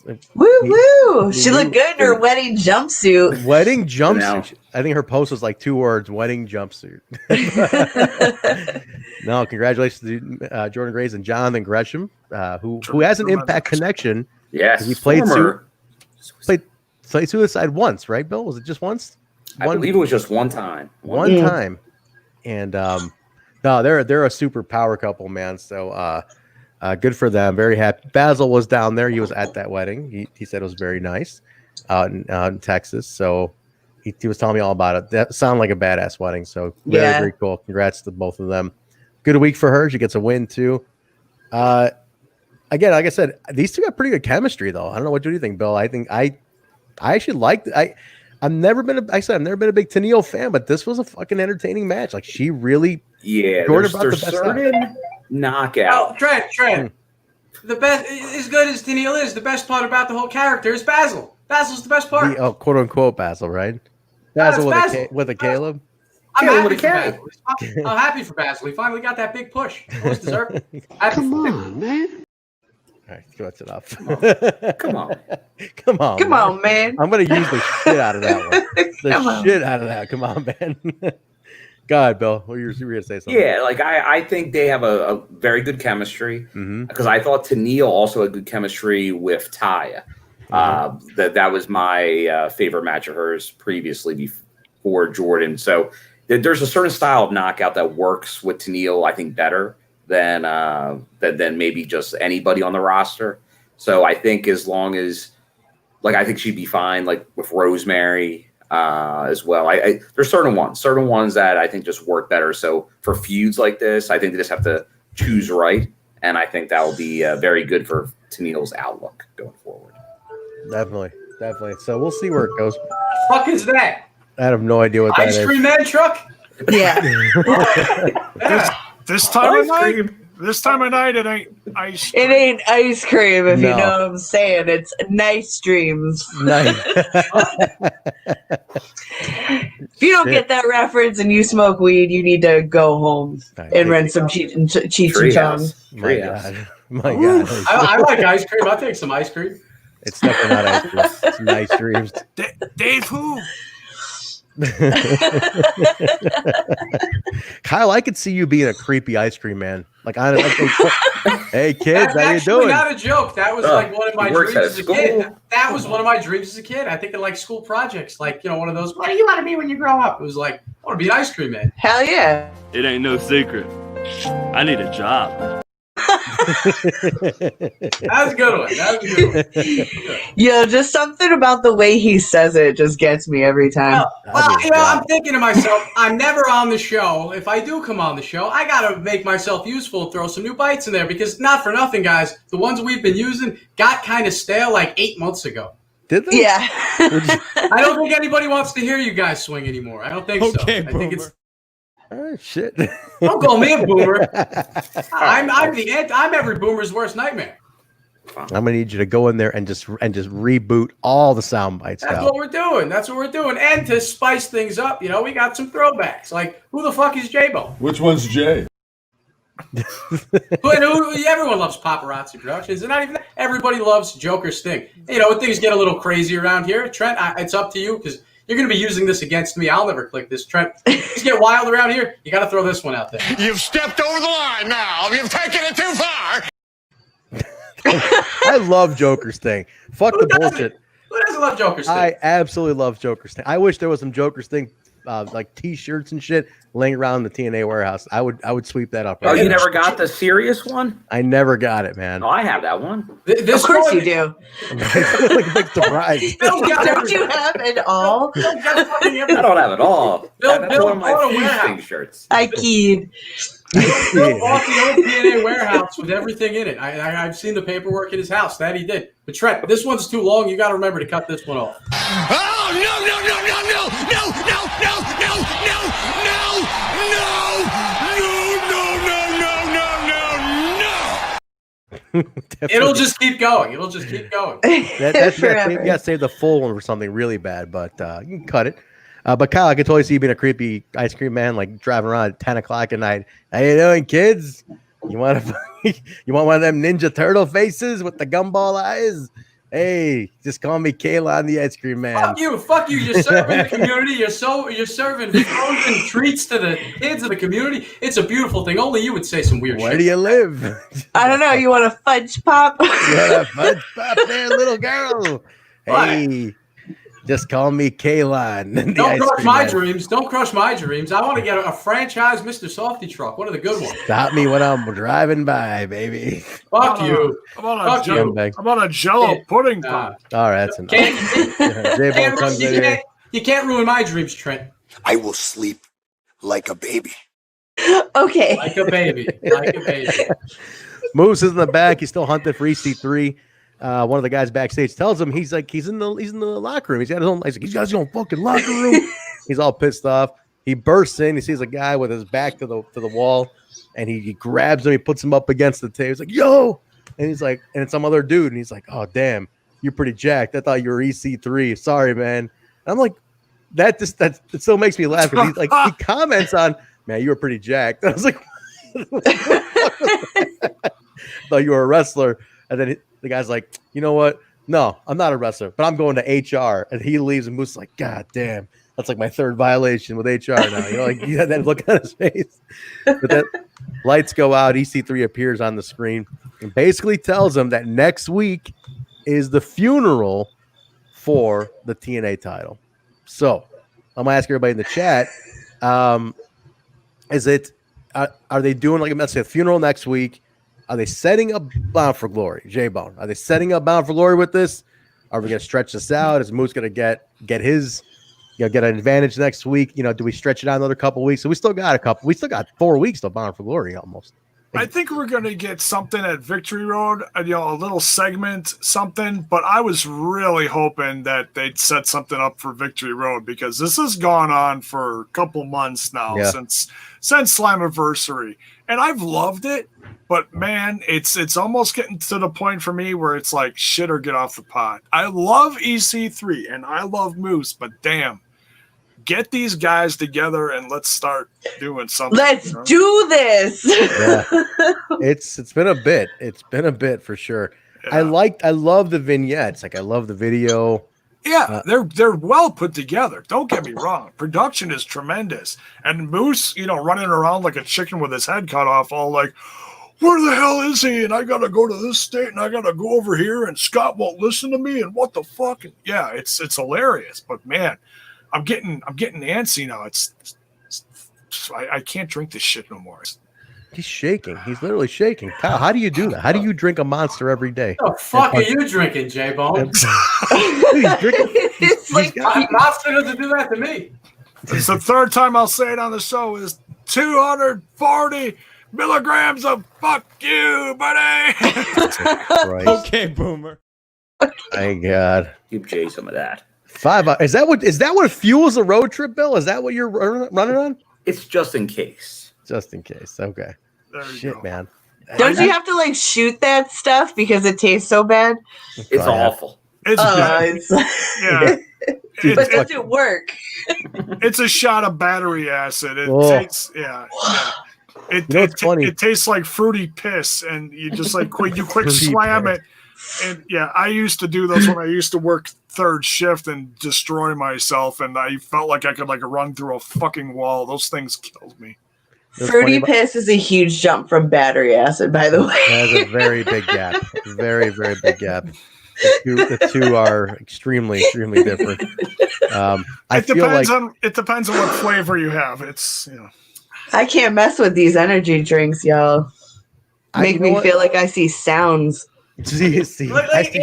M: Woo woo! She looked good in her wedding jumpsuit.
K: Wedding jumpsuit. I think her post was like 2 words: wedding jumpsuit. No, congratulations to Jordynne Grace and Jonathan Gresham, who has an Impact connection.
L: Yes,
K: he played Suicide once, right, Bill? Was it just once?
L: I believe it was just one time.
K: One time. And no, they're a super power couple, man. So good for them. Very happy. Basil was down there. He was at that wedding. He said it was very nice out in Texas. So he was telling me all about it. That sounded like a badass wedding. So very cool. Congrats to both of them. Good week for her. She gets a win too. Again, like I said, these two got pretty good chemistry though. I don't know. What do you think, Bill? I think I actually liked it. I've never been a big Tenille fan, but this was a fucking entertaining match. Like she really,
L: there's certain knockout.
O: Oh, Trent. The best, as good as Tenille is, the best part about the whole character is Basil. Basil's the best part.
K: Quote unquote Basil, right? Basil with a Caleb.
O: I'm happy for Basil. I'm happy for Basil. He finally got that big push. Always deserved. Come
K: on, man. All right, that's enough.
L: Come on.
K: Come on,
M: man.
K: I'm gonna use the shit out of that one. Shit out of that. Come on, man. Go ahead, Bill. You were gonna say something.
L: Yeah, like I think they have a very good chemistry because I thought Tenille also had good chemistry with Taya. That was my favorite match of hers previously before Jordynne. So there's a certain style of knockout that works with Tenille, I think, better than maybe just anybody on the roster. So I think as long as, like, I think she'd be fine, like with Rosemary as well. There's certain ones that I think just work better. So for feuds like this, I think they just have to choose right, and I think that will be very good for Tenille's outlook going forward.
K: Definitely. So we'll see where it goes.
O: Fuck is that?
K: I have no idea what that is.
O: Ice cream man truck?
M: Yeah.
N: This time of night, it ain't ice cream.
M: It ain't ice cream, if you know what I'm saying. It's nice dreams.
K: Nice.
M: If you don't get that reference and you smoke weed, you need to go home and rent some Cheech and Chong.
K: My God.
O: I like ice cream. I'll take some ice cream.
K: It's definitely not ice cream. It's nice dreams.
N: Dave who?
K: Kyle, I could see you being a creepy ice cream man. Like, hey kids, how you doing?
O: Not a joke. That was like one of my dreams as a kid. That was one of my dreams as a kid. I think of like school projects, like one of those. What do you want to be when you grow up? It was like, I want to be an ice cream man.
M: Hell yeah!
S: It ain't no secret. I need a job.
O: That was a good one.
M: Yeah, just something about the way he says it just gets me every time.
O: Well, I'm thinking to myself, I'm never on the show. If I do come on the show, I gotta make myself useful and throw some new bites in there, because not for nothing, guys, the ones we've been using got kind of stale like 8 months ago.
K: Did they?
M: Yeah.
O: I don't think anybody wants to hear you guys swing anymore. I don't think so. I think it's.
K: Oh shit!
O: Don't call me a boomer. I'm every boomer's worst nightmare.
K: I'm gonna need you to go in there and just reboot all the sound bites.
O: That's what we're doing. And to spice things up, we got some throwbacks. Like, who the fuck is Jaybone?
Q: Which one's Jay?
O: Everyone loves paparazzi productions, and not even that. Everybody loves Joker Sting. When things get a little crazy around here, Trent, it's up to you, because you're going to be using this against me. I'll never click this. Trent, things get wild around here. You got to throw this one out there.
A: You've stepped over the line now. You've taken it too far.
K: I love Joker Sting. Fuck the bullshit.
O: Who doesn't love Joker Sting?
K: I absolutely love Joker Sting. I wish there was some Joker Sting like T-shirts and shit laying around the TNA warehouse. I would sweep that up.
L: Right. You never got the serious one?
K: I never got it, man.
L: Oh, I have that one.
M: Of course you do.
K: Like a big surprise.
M: Don't you have it all?
L: I don't have it all. That's one of my few shirts.
M: I keyed.
O: Bill bought the old TNA warehouse with everything in it. I've seen the paperwork in his house. That he did. But Trent, this one's too long. You got to remember to cut this one off.
A: Oh, no.
O: It'll just keep going.
K: That's you got to save the full one for something really bad, but you can cut it. But Kyle, I could totally see you being a creepy ice cream man, like driving around at 10 o'clock at night. How you doing, kids? You want one of them Ninja Turtle faces with the gumball eyes? Hey, just call me Kayla, the ice cream man.
O: Fuck you. You're serving the community. You're serving frozen treats to the kids of the community. It's a beautiful thing. Only you would say some weird shit.
K: Where do you live?
M: I don't know. You want a fudge pop?
K: You want a fudge pop there, little girl? Hey, just call me Kaylon.
O: Don't crush my dreams. Don't crush my dreams. I want to get a franchise Mr. Softy truck. One of the good ones.
K: Stop me when I'm driving by, baby.
O: Fuck you.
N: I'm on a Jello pudding pop.
K: All right, that's enough.
O: You can't ruin my dreams, Trent.
A: I will sleep like a baby.
M: Okay.
O: Like a baby.
K: Moose is in the back. He's still hunting for EC3. one of the guys backstage tells him he's in the locker room. He's got his own. He's like, he's got his own fucking locker room. He's all pissed off. He bursts in. He sees a guy with his back to the wall, and he grabs him. He puts him up against the table. He's like, "Yo!" And he's like, and it's some other dude, and he's like, "Oh damn, you're pretty jacked. I thought you were EC3. Sorry, man." And I'm like, that it still makes me laugh because he's like, he comments on, "Man, you were pretty jacked." And I was like, "Thought you were a wrestler." And then the guy's like, "You know what? No, I'm not a wrestler, but I'm going to HR." And he leaves, and Moose is like, "God damn, that's like my third violation with HR now." You know, like you had that look on his face. But then lights go out. EC3 appears on the screen and basically tells him that next week is the funeral for the TNA title. So I'm gonna ask everybody in the chat: is it? Are they doing like let's say a funeral next week? Are they setting up Bound for Glory, Jaybone? Are they setting up Bound for Glory with this? Are we going to stretch this out? Is Moose going to get his, get an advantage next week? Do we stretch it out another couple weeks? So we still got 4 weeks till Bound for Glory almost.
N: I think we're going to get something at Victory Road, a little segment, something. But I was really hoping that they'd set something up for Victory Road because this has gone on for a couple months now since Slammiversary, and I've loved it. But man, it's almost getting to the point for me where it's like shit or get off the pot. I love EC3 and I love Moose, but damn. Get these guys together and let's start doing something.
M: Let's do this.
K: Yeah. It's been a bit. It's been a bit for sure. Yeah. I love the vignettes. Like I love the video.
N: Yeah, they're well put together. Don't get me wrong. Production is tremendous. And Moose, running around like a chicken with his head cut off, all like, where the hell is he? And I gotta go to this state and I gotta go over here and Scott won't listen to me and what the fuck? And yeah, it's hilarious. But man, I'm getting antsy now. I can't drink this shit no more.
K: He's shaking. He's literally shaking. Kyle, how do you do that? How do you drink a Monster every day?
O: What the fuck are you drinking, Jaybone?
K: He's drinking.
O: Monster doesn't do that to me.
N: It's the third time I'll say it on the show. Is 240 milligrams of fuck you, buddy.
B: Okay, Boomer.
K: My God.
L: Give Jay some of that.
K: 5 hours. Is that what fuels a road trip, Bill? Is that what you're running on?
L: It's just in case.
K: Just in case. Okay. Shit, man.
M: Don't you have to shoot that stuff because it tastes so bad?
L: It's awful.
N: It's
M: yeah. But does it work?
N: It's a shot of battery acid. It tastes
K: funny?
N: It tastes like fruity piss, and you just quick slam it. And yeah, I used to do those when I used to work third shift and destroy myself, and I felt like I could run through a fucking wall. Those things killed me.
M: Fruity piss is a huge jump from battery acid, by the way.
K: That's a very big gap. Very, very big gap. The two are extremely, extremely different.
N: It depends on what flavor you have. It's
M: I can't mess with these energy drinks, y'all. Make me feel like I see sounds.
O: Like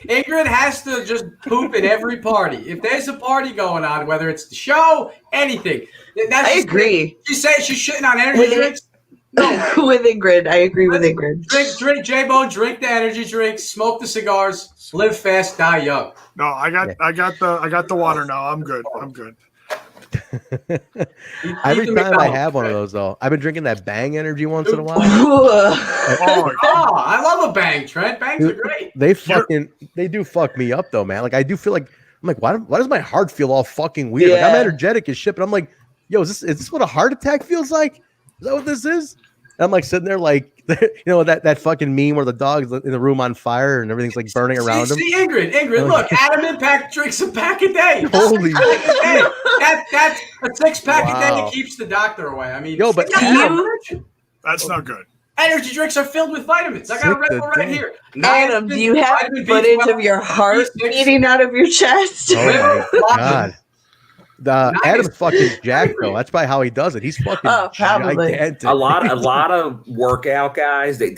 O: Ingrid has to just poop at every party. If there's a party going on, whether it's the show, anything.
M: I agree.
O: She says she's shitting on energy drinks.
M: No, with Ingrid, I agree with Ingrid.
O: Drink Jaybone, drink the energy drinks, smoke the cigars, live fast, die young.
N: No, I got the water now. I'm good.
K: Every time I have one of those, though, I've been drinking that Bang energy once in a while.
O: I love a Bang, Trent. Bangs are great.
K: They do fuck me up, though, man. I do feel like why does my heart feel all fucking weird? I'm energetic as shit, but I'm like, yo, is this what a heart attack feels like? Is that what this is? And I'm sitting there that fucking meme where the dog's in the room on fire and everything's burning around him.
O: See, Ingrid, look, Adam Impact drinks a pack a day.
K: Holy shit.
O: That's a 6-pack a day that keeps the doctor away. I mean,
N: that's not good.
O: Energy drinks are filled with vitamins. I got a Red Bull right here.
M: Adam, do you have footage of your heart beating out of your chest?
K: Oh my God. Adam's fucking jacked though. That's probably how he does it. He's fucking gigantic.
L: A lot of workout guys. They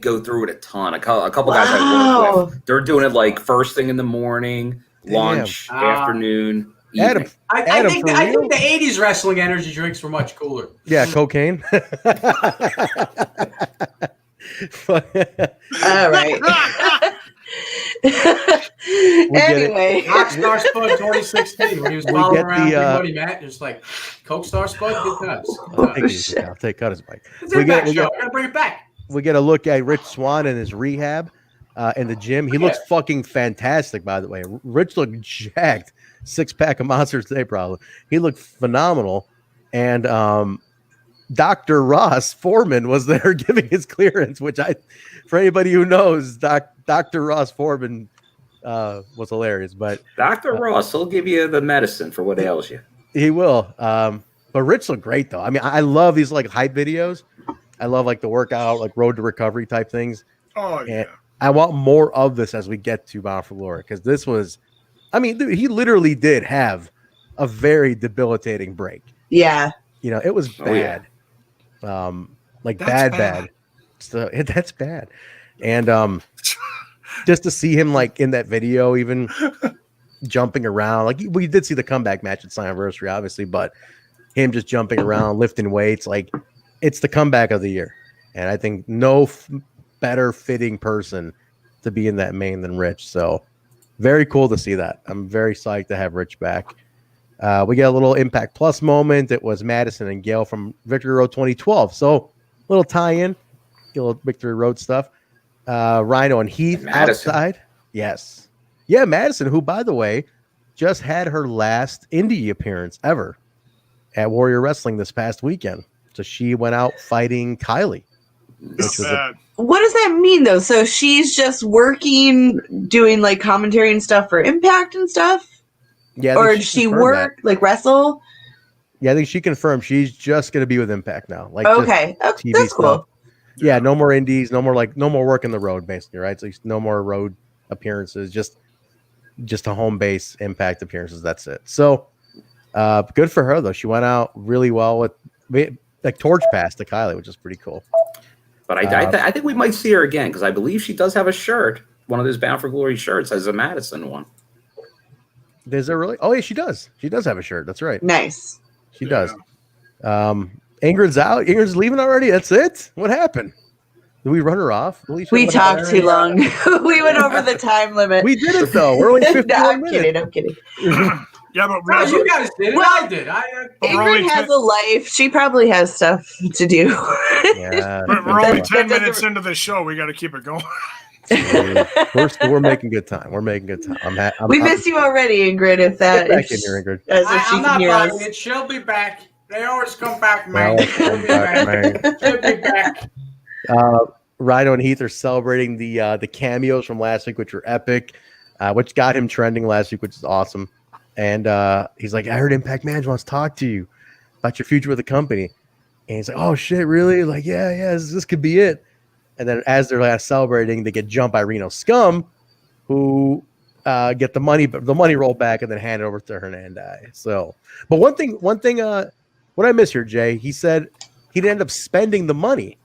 L: go through it a ton. A couple guys I work with. They're doing it first thing in the morning, lunch, afternoon.
K: Adam,
O: I think the 80s wrestling energy drinks were much cooler.
K: Yeah, cocaine.
M: All right. Anyway,
O: Rockstar Spud 2016 when he was following around Big Money Matt, just like Coke Star Spud. Good times.
K: I'll take cut his mic.
O: It's an Impact show. I gotta bring it back.
K: We get a look at Rich Swann in his rehab in the gym. He looks fucking fantastic, by the way. Rich looked jacked. 6-pack of monsters today, probably. He looked phenomenal. And Dr. Ross Foreman was there giving his clearance, which for anybody who knows, Dr. Ross Foreman was hilarious. But
L: Dr. Ross, he'll give you the medicine for what ails you.
K: He will. But Rich looked great, though. I mean, I love these like hype videos. I love like the workout, like road to recovery type things.
N: Oh, yeah.
K: And I want more of this as we get to Bound for Glory, because this was, I mean, dude, he literally did have a very debilitating break.
M: Yeah.
K: You know, it was bad. Like bad. So that's bad. And just to see him like in that video, even jumping around, like we did see the comeback match at Slammiversary, obviously, but him just jumping around, lifting weights, like it's the comeback of the year. And I think no better fitting person to be in that main than Rich. So very cool to see that. I'm very psyched to have Rich back. We get a little Impact Plus moment. It was Madison and Gail from Victory Road 2012. So a little tie-in, a little Victory Road stuff. Rhino and Heath outside. Yes. Yeah, Madison, who, by the way, just had her last indie appearance ever at Warrior Wrestling this past weekend. So she went out fighting Kylie. Which was
M: what does that mean, though? So she's just working, doing like commentary and stuff for Impact and stuff?
K: Yeah.
M: Or does she work, like wrestle?
K: Yeah, I think she confirmed she's just going to be with Impact now. Like,
M: okay. TV that's
K: stuff.
M: Cool.
K: Yeah, no more indies, no more work in the road, basically, right? So no more road appearances, just a home base Impact appearances. That's it. So good for her, though. She went out really well with like torch pass to Kylie, which is pretty cool.
L: But I think we might see her again, because I believe she does have a shirt, one of those Bound for Glory shirts, has a Madison one.
K: Does it really? Oh, yeah, she does. She does have a shirt. That's right.
M: Nice.
K: She does. Ingrid's out. Ingrid's leaving already. That's it. What happened? Did we run her off?
M: We talked too long. We went over the time limit.
K: We did it though. We're only 51 minutes.
M: I'm kidding.
N: Yeah, but
O: no, you guys did it. I did.
M: Ingrid has a life. She probably has stuff to do.
K: Yeah,
N: we're only 10 minutes into the show. We got to keep it going.
K: We're making good time. We're making good time.
M: We miss you already, Ingrid. If that,
K: back in here, Ingrid.
O: I'm not buying it. She'll be back. They always come back, man. She'll be back.
K: Rhino and Heath are celebrating the cameos from last week, which were epic, which got him trending last week, which is awesome. And he's like, I heard Impact Management wants to talk to you about your future with the company. And he's like, oh shit, really? Like, yeah, this could be it. And then as they're celebrating, they get jumped by Reno Scum, who get the money rolled back and then hand it over to Hernandez. So, but one thing, what I miss here, Jay, he said he didn't end up spending the money,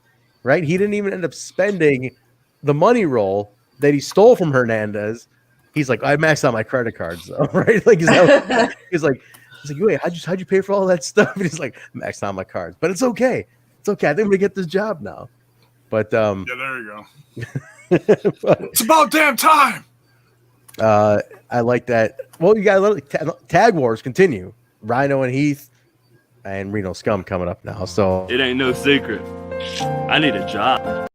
K: right? He didn't even end up spending the money roll that he stole from Hernandez. He's like, I maxed out my credit cards, though, right? Like, he's like, wait, how'd you pay for all that stuff? And he's like, maxed out my cards, but it's okay. It's okay. I think I'm gonna get this job now. But
N: yeah, there you go. It's about damn time.
K: I like that. Well, you got tag wars continue. Rhino and Heath and Reno Scum coming up now. So
S: it ain't no secret. I need a job.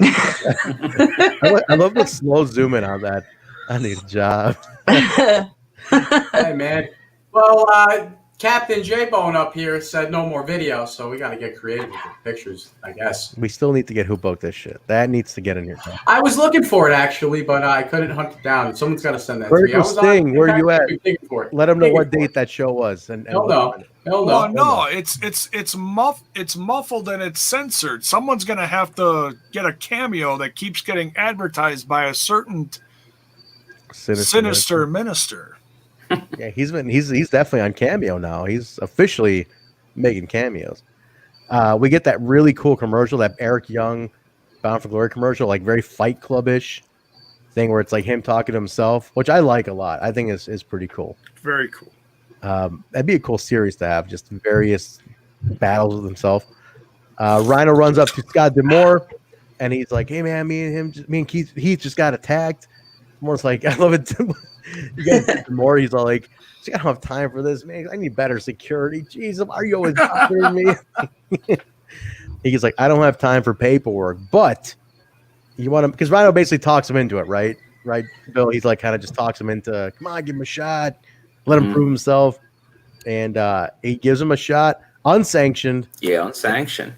K: I love the slow zoom in on that. I need a job.
O: Hey, man. Well, Captain Jaybone up here said no more video, so we got to get creative with the pictures, I guess.
K: We still need to get Who Booked This Shit. That needs to get in here.
O: I was looking for it, actually, but I couldn't hunt it down. Someone's got to send that
K: Vertical
O: to me.
K: Sting, where you at? Let them know what date that show was.
O: Hell no.
N: It's muffled and it's censored. Someone's gonna have to get a cameo that keeps getting advertised by a certain sinister minister.
K: Yeah, he's definitely on Cameo now. He's officially making cameos. We get that really cool commercial, that Eric Young Bound for Glory commercial, like very Fight Club-ish thing where it's like him talking to himself, which I like a lot. I think is pretty cool.
N: Very cool.
K: That'd be a cool series to have, just various battles with himself. Rhino runs up to Scott D'Amore and he's like, "Hey man, me and Heath just got attacked." Moore's like, "I love it." You guys more. He's all like, "I don't have time for this, man. I need better security." Jeez, why are you always bothering me? He's like, "I don't have time for paperwork, but you want to," because Rhino basically talks him into it, right? Right, Bill. He's like, kind of just talks him into, "Come on, give him a shot, let him prove himself," and he gives him a shot, unsanctioned.
L: Yeah, unsanctioned.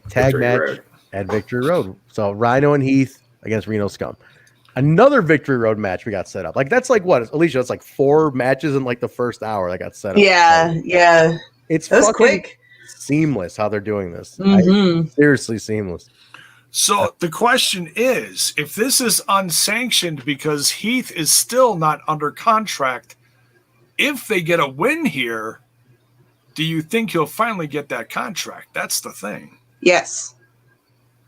K: Tag
L: Victory
K: match
L: Road.
K: At Victory Road. So Rhino and Heath against Reno Scum. Another Victory Road match we got set up. Like that's like what, Alicia? It's like 4 matches in like the first hour that got set up.
M: Yeah.
K: It's
M: that was
K: fucking
M: quick.
K: Seamless how they're doing this.
M: Mm-hmm.
K: Seriously seamless.
N: So the question is, if this is unsanctioned because Heath is still not under contract, if they get a win here, do you think he'll finally get that contract? That's the thing.
M: Yes.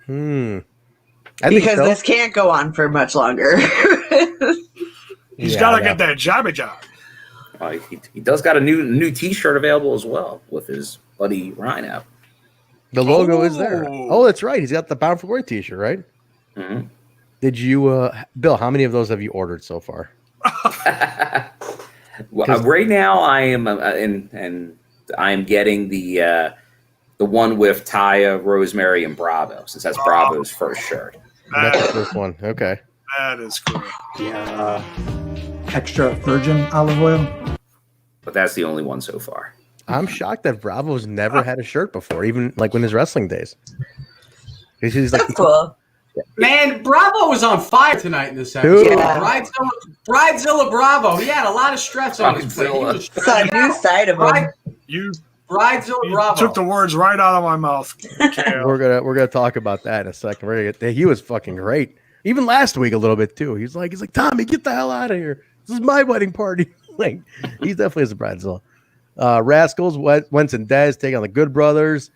K: Because
M: this can't go on for much longer.
N: He's got to get that job.
L: He does got a new T-shirt available as well with his buddy Rhino.
K: The logo is there. Oh, that's right. He's got the Bound for Glory T-shirt, right?
L: Mm-hmm.
K: Did you, Bill? How many of those have you ordered so far?
L: Well, right now I am, and I am getting the one with Taya, Rosemary, and Bravo, since that's Bravo's first shirt.
K: That's the first one. Okay.
N: That is cool.
I: Yeah. Extra virgin olive oil.
L: But that's the only one so far.
K: I'm shocked that Bravo's never had a shirt before, even like when his wrestling days. He's like,
M: that's cool.
O: Man, Bravo was on fire tonight in this episode.
M: Yeah.
O: Bridezilla Bravo. He had a lot of stress on his plate.
M: It's a new side of him.
O: Bridezilla Bravo.
N: Took the words right out of my mouth.
K: We're gonna talk about that in a second. He was fucking great. Even last week a little bit too. He's like, Tommy, get the hell out of here. This is my wedding party. Like, he's definitely is a Bridezilla. Rascalz, Wentz and Dez taking on the Good Brothers.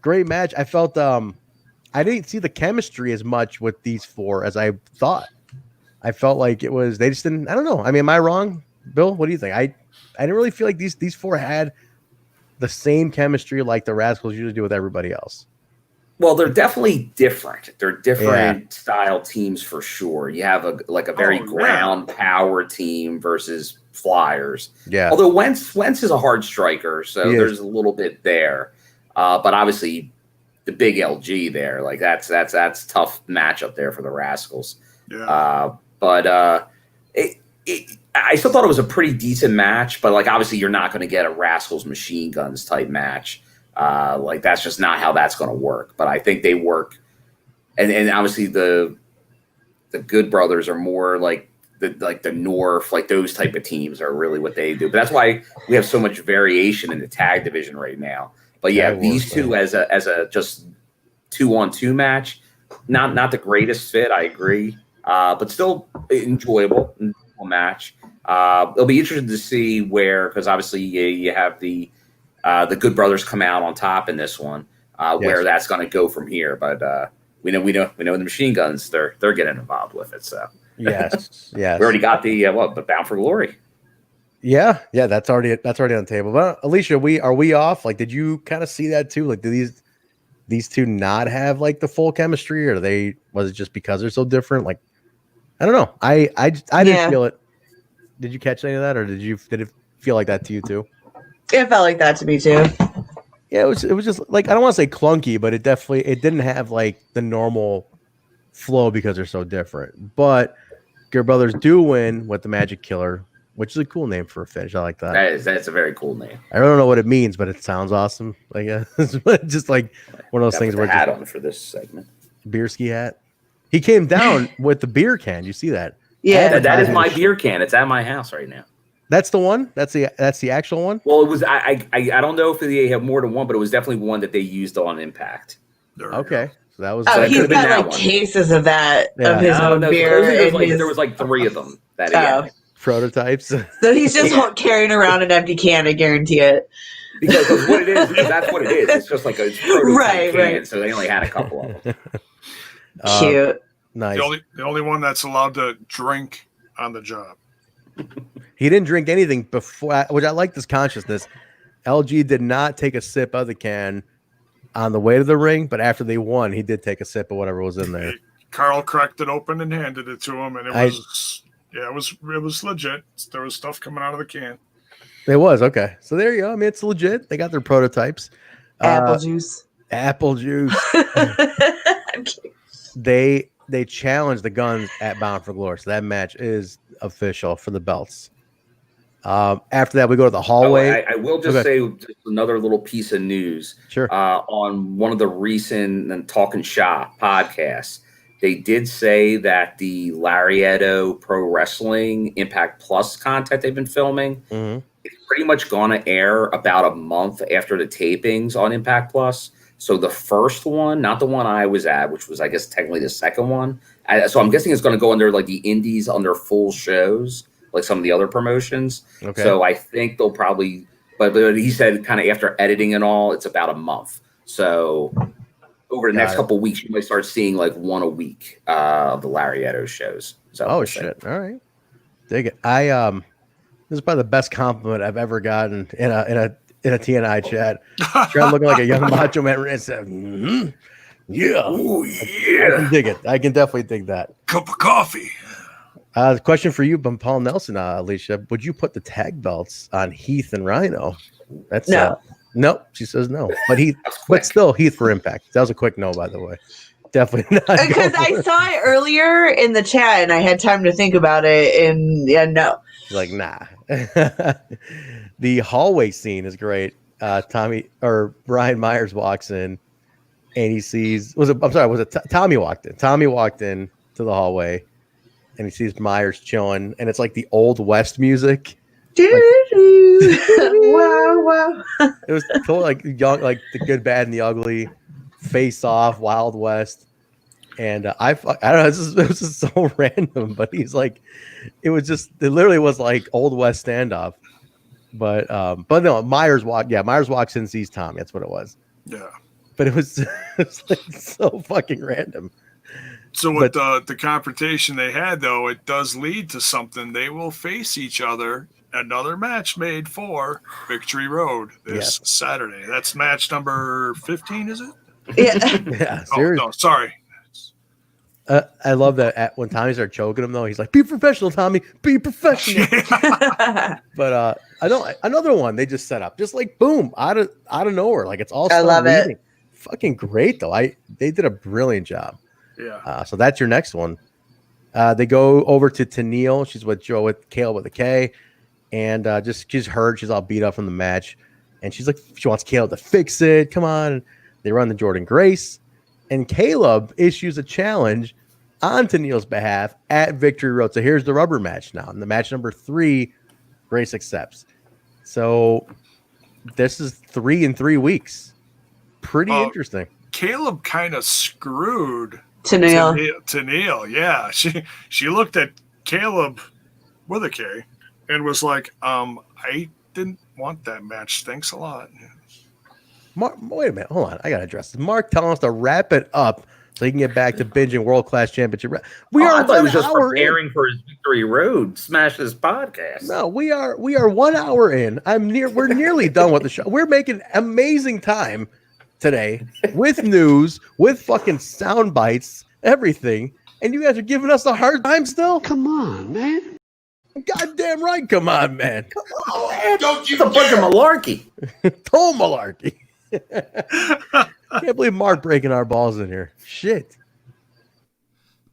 K: Great match. I felt I didn't see the chemistry as much with these 4 as I thought. I felt like they just didn't. I don't know. I mean, am I wrong, Bill? What do you think? I didn't really feel like these 4 had the same chemistry like the Rascalz usually do with everybody else.
L: Well, they're definitely different. They're different style teams for sure. You have a very ground power team versus Flyers.
K: Yeah.
L: Although Wentz is a hard striker, so there's a little bit there. But obviously the big LG there, like that's tough matchup there for the Rascalz.
N: Yeah.
L: I still thought it was a pretty decent match, but like obviously you're not going to get a Rascalz machine guns type match. Like that's just not how that's going to work. But I think they work, and obviously the Good Brothers are more like the North, like those type of teams are really what they do. But that's why we have so much variation in the tag division right now. But yeah, these two as a just 2-on-2 match, not the greatest fit. I agree, but still enjoyable match. It'll be interesting to see because obviously you have the Good Brothers come out on top in this one, where that's going to go from here. But we know the machine guns they're getting involved with it. So
K: yes,
L: we already got the Bound for Glory.
K: Yeah, that's already on the table. But Alicia, are we off? Like, did you kind of see that too? Like, do these 2 not have like the full chemistry, or was it just because they're so different? Like, I don't know. I didn't feel it. Did you catch any of that, or did it feel like that to you too?
M: It felt like that to me too.
K: Yeah, it was just like, I don't want to say clunky, but it didn't have like the normal flow because they're so different. But Good Brothers do win with the Magic Killer, which is a cool name for a finish. I like that.
L: That's a very cool name.
K: I don't know what it means, but it sounds awesome. Like just like one of those things where
L: hat on for this segment.
K: Beer ski hat. He came down with the beer can. You see that?
M: Yeah,
L: that is my beer can. It's at my house right now.
K: That's the one. That's the actual one.
L: Well, it was. I don't know if they have more than one, but it was definitely one that they used on Impact.
K: Okay, so that was.
M: Oh, he's got like cases of that of his own beer.
L: There was like 3 of them that he had.
K: Prototypes.
M: So he's just carrying around an empty can. I guarantee it.
L: Because what it is, that's what it is. It's just like a prototype can.
M: Right.
L: So they only had a couple of them.
M: Cute.
K: Nice.
N: The only one that's allowed to drink on the job.
K: He didn't drink anything before, which I like this consciousness. LG did not take a sip of the can on the way to the ring, but after they won, he did take a sip of whatever was in there.
N: Karl cracked it open and handed it to him, and it was legit. There was stuff coming out of the can.
K: It was okay. So there you go. I mean, it's legit. They got their prototypes.
M: Apple juice.
K: Apple juice.
M: I'm kidding.
K: They challenged the Guns at Bound for Glory, so that match is official for the belts. After that, we go to the hallway.
L: I will just say just another little piece of news.
K: Sure.
L: On one of the recent Talking Shop podcasts, they did say that the Larietto Pro Wrestling Impact Plus content they've been filming is pretty much going to air about a month after the tapings on Impact Plus. So the first one, not the one I was at, which was, I guess, technically the second one. So I'm guessing it's going to go under like the indies under full shows, like some of the other promotions.
K: Okay.
L: So I think they'll probably, but he said kind of after editing and all, it's about a month. So over the next couple of weeks, you might start seeing like one a week of the Larietto shows. So
K: shit! All right, dig it. This is probably the best compliment I've ever gotten in a TNI chat. Trent looking like a young macho man and said, yeah.
N: Oh,
K: I can dig it. I can definitely dig that.
N: Cup of coffee.
K: The question for you, from Paul Nelson, Alicia, would you put the tag belts on Heath and Rhino? That's
M: no.
K: Nope. She says no. But still Heath for Impact. That was a quick no, by the way. Definitely not.
M: Because I saw it earlier in the chat and I had time to think about it, and no.
K: Like, nah. The hallway scene is great. Brian Myers walks in and he sees Tommy walked in. Tommy walked in to the hallway and he sees Myers chilling, and it's like the old West music.
M: Wow.
K: It was totally like young, like the Good, Bad, and the Ugly, Face Off, Wild West. And I don't know, it was just so random, but he's like, it literally was like Old West standoff. But no, Myers walks in, sees Tommy. That's what it was.
N: Yeah.
K: But it was like so fucking random.
N: So with the confrontation they had, though, it does lead to something. They will face each other. Another match made for Victory Road this Saturday. That's match number 15, is it?
M: Yeah.
K: Yeah.
N: Oh, no, sorry.
K: I love that when Tommy started choking him, though, he's like, "Be professional, Tommy. Be professional." But another one they just set up, just like boom, out of nowhere, like it's all.
M: I love it.
K: Fucking great though. They did a brilliant job.
N: Yeah.
K: So that's your next one. They go over to Tenille. She's with Caleb with a K, and she's hurt. She's all beat up from the match, and she's like, she wants Caleb to fix it. Come on. They run the Jordynne Grace, and Caleb issues a challenge on Tenille's behalf at Victory Road. So here's the rubber match now. And the match number 3, Grace accepts. So this is 3 in 3 weeks. Pretty interesting.
N: Caleb kind of screwed
M: Tenille.
N: Yeah. She looked at Caleb with a K and was like, I didn't want that match. Thanks a lot.
K: Mark, wait a minute. Hold on. I got to address this. Mark telling us to wrap it up so he can get back to binging World Class Championship.
L: I thought he was just preparing for his Victory Road Smash This podcast.
K: No, we are 1 hour in. We're nearly done with the show. We're making amazing time today with news, with fucking sound bites, everything. And you guys are giving us a hard time still? Come on, man. Goddamn right. Come on, man. Come on, man.
L: Don't you? It's a bunch of malarkey.
K: Total malarkey. Can't believe Mark breaking our balls in here. Shit.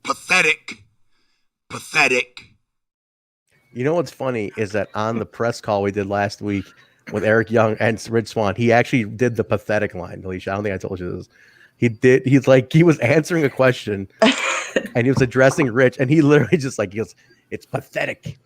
A: Pathetic.
K: You know what's funny is that on the press call we did last week with Eric Young and Rich Swann, he actually did the pathetic line, Alicia. I don't think I told you this. He was answering a question and he was addressing Rich, and he literally just like, he goes, "It's pathetic."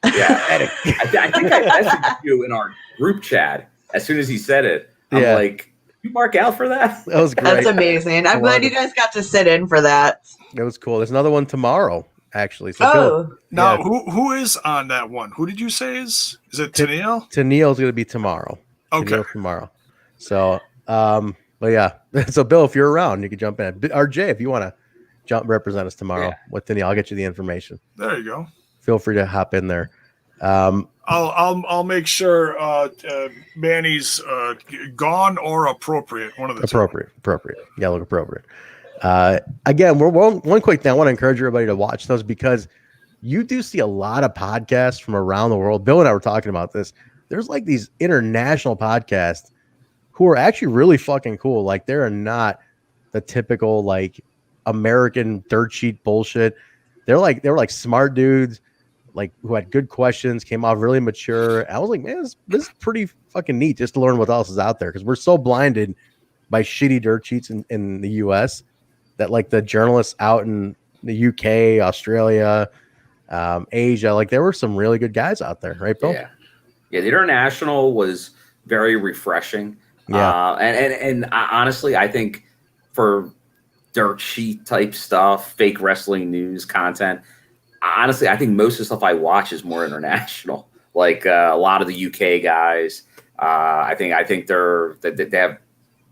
L: Yeah. Pathetic. I think I messaged you in our group chat as soon as he said it. I'm like, you mark out for that?
K: That was great.
M: That's amazing. I'm glad you guys got to sit in for that.
K: It was cool. There's another one tomorrow, actually. So
N: now who is on that one? Who did you say is it Tenille?
K: Tenille's going to be tomorrow.
N: Okay.
K: Tenille tomorrow. So, but yeah. So Bill, if you're around, you can jump in. Or Jay, if you want to represent us tomorrow with Tenille, I'll get you the information.
N: There you go.
K: Feel free to hop in there.
N: I'll make sure Manny's gone or appropriate. One of the
K: appropriate. Yeah, look appropriate. Again, we're one quick thing. I want to encourage everybody to watch those because you do see a lot of podcasts from around the world. Bill and I were talking about this. There's like these international podcasts who are actually really fucking cool. Like they are not the typical like American dirt sheet bullshit. They were like smart dudes, like who had good questions, came off really mature. I was like, man, this is pretty fucking neat just to learn what else is out there because we're so blinded by shitty dirt sheets in the US that like the journalists out in the UK, Australia, Asia, like there were some really good guys out there, right, Bill?
L: Yeah, the international was very refreshing.
K: Yeah.
L: And honestly, I think for dirt sheet type stuff, fake wrestling news content, honestly, I think most of the stuff I watch is more international. Like a lot of the UK guys, I think they have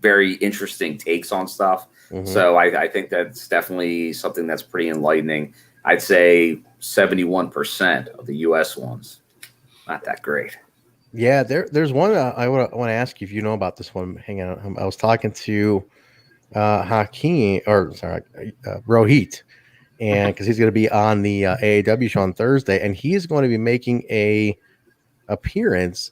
L: very interesting takes on stuff.
K: Mm-hmm.
L: So I think that's definitely something that's pretty enlightening. I'd say 71% of the US ones, not that great.
K: Yeah, there's one I want to ask you if you know about this one. Hang on, I was talking to Rohit, and because he's going to be on the AAW show on Thursday, and he's going to be making a appearance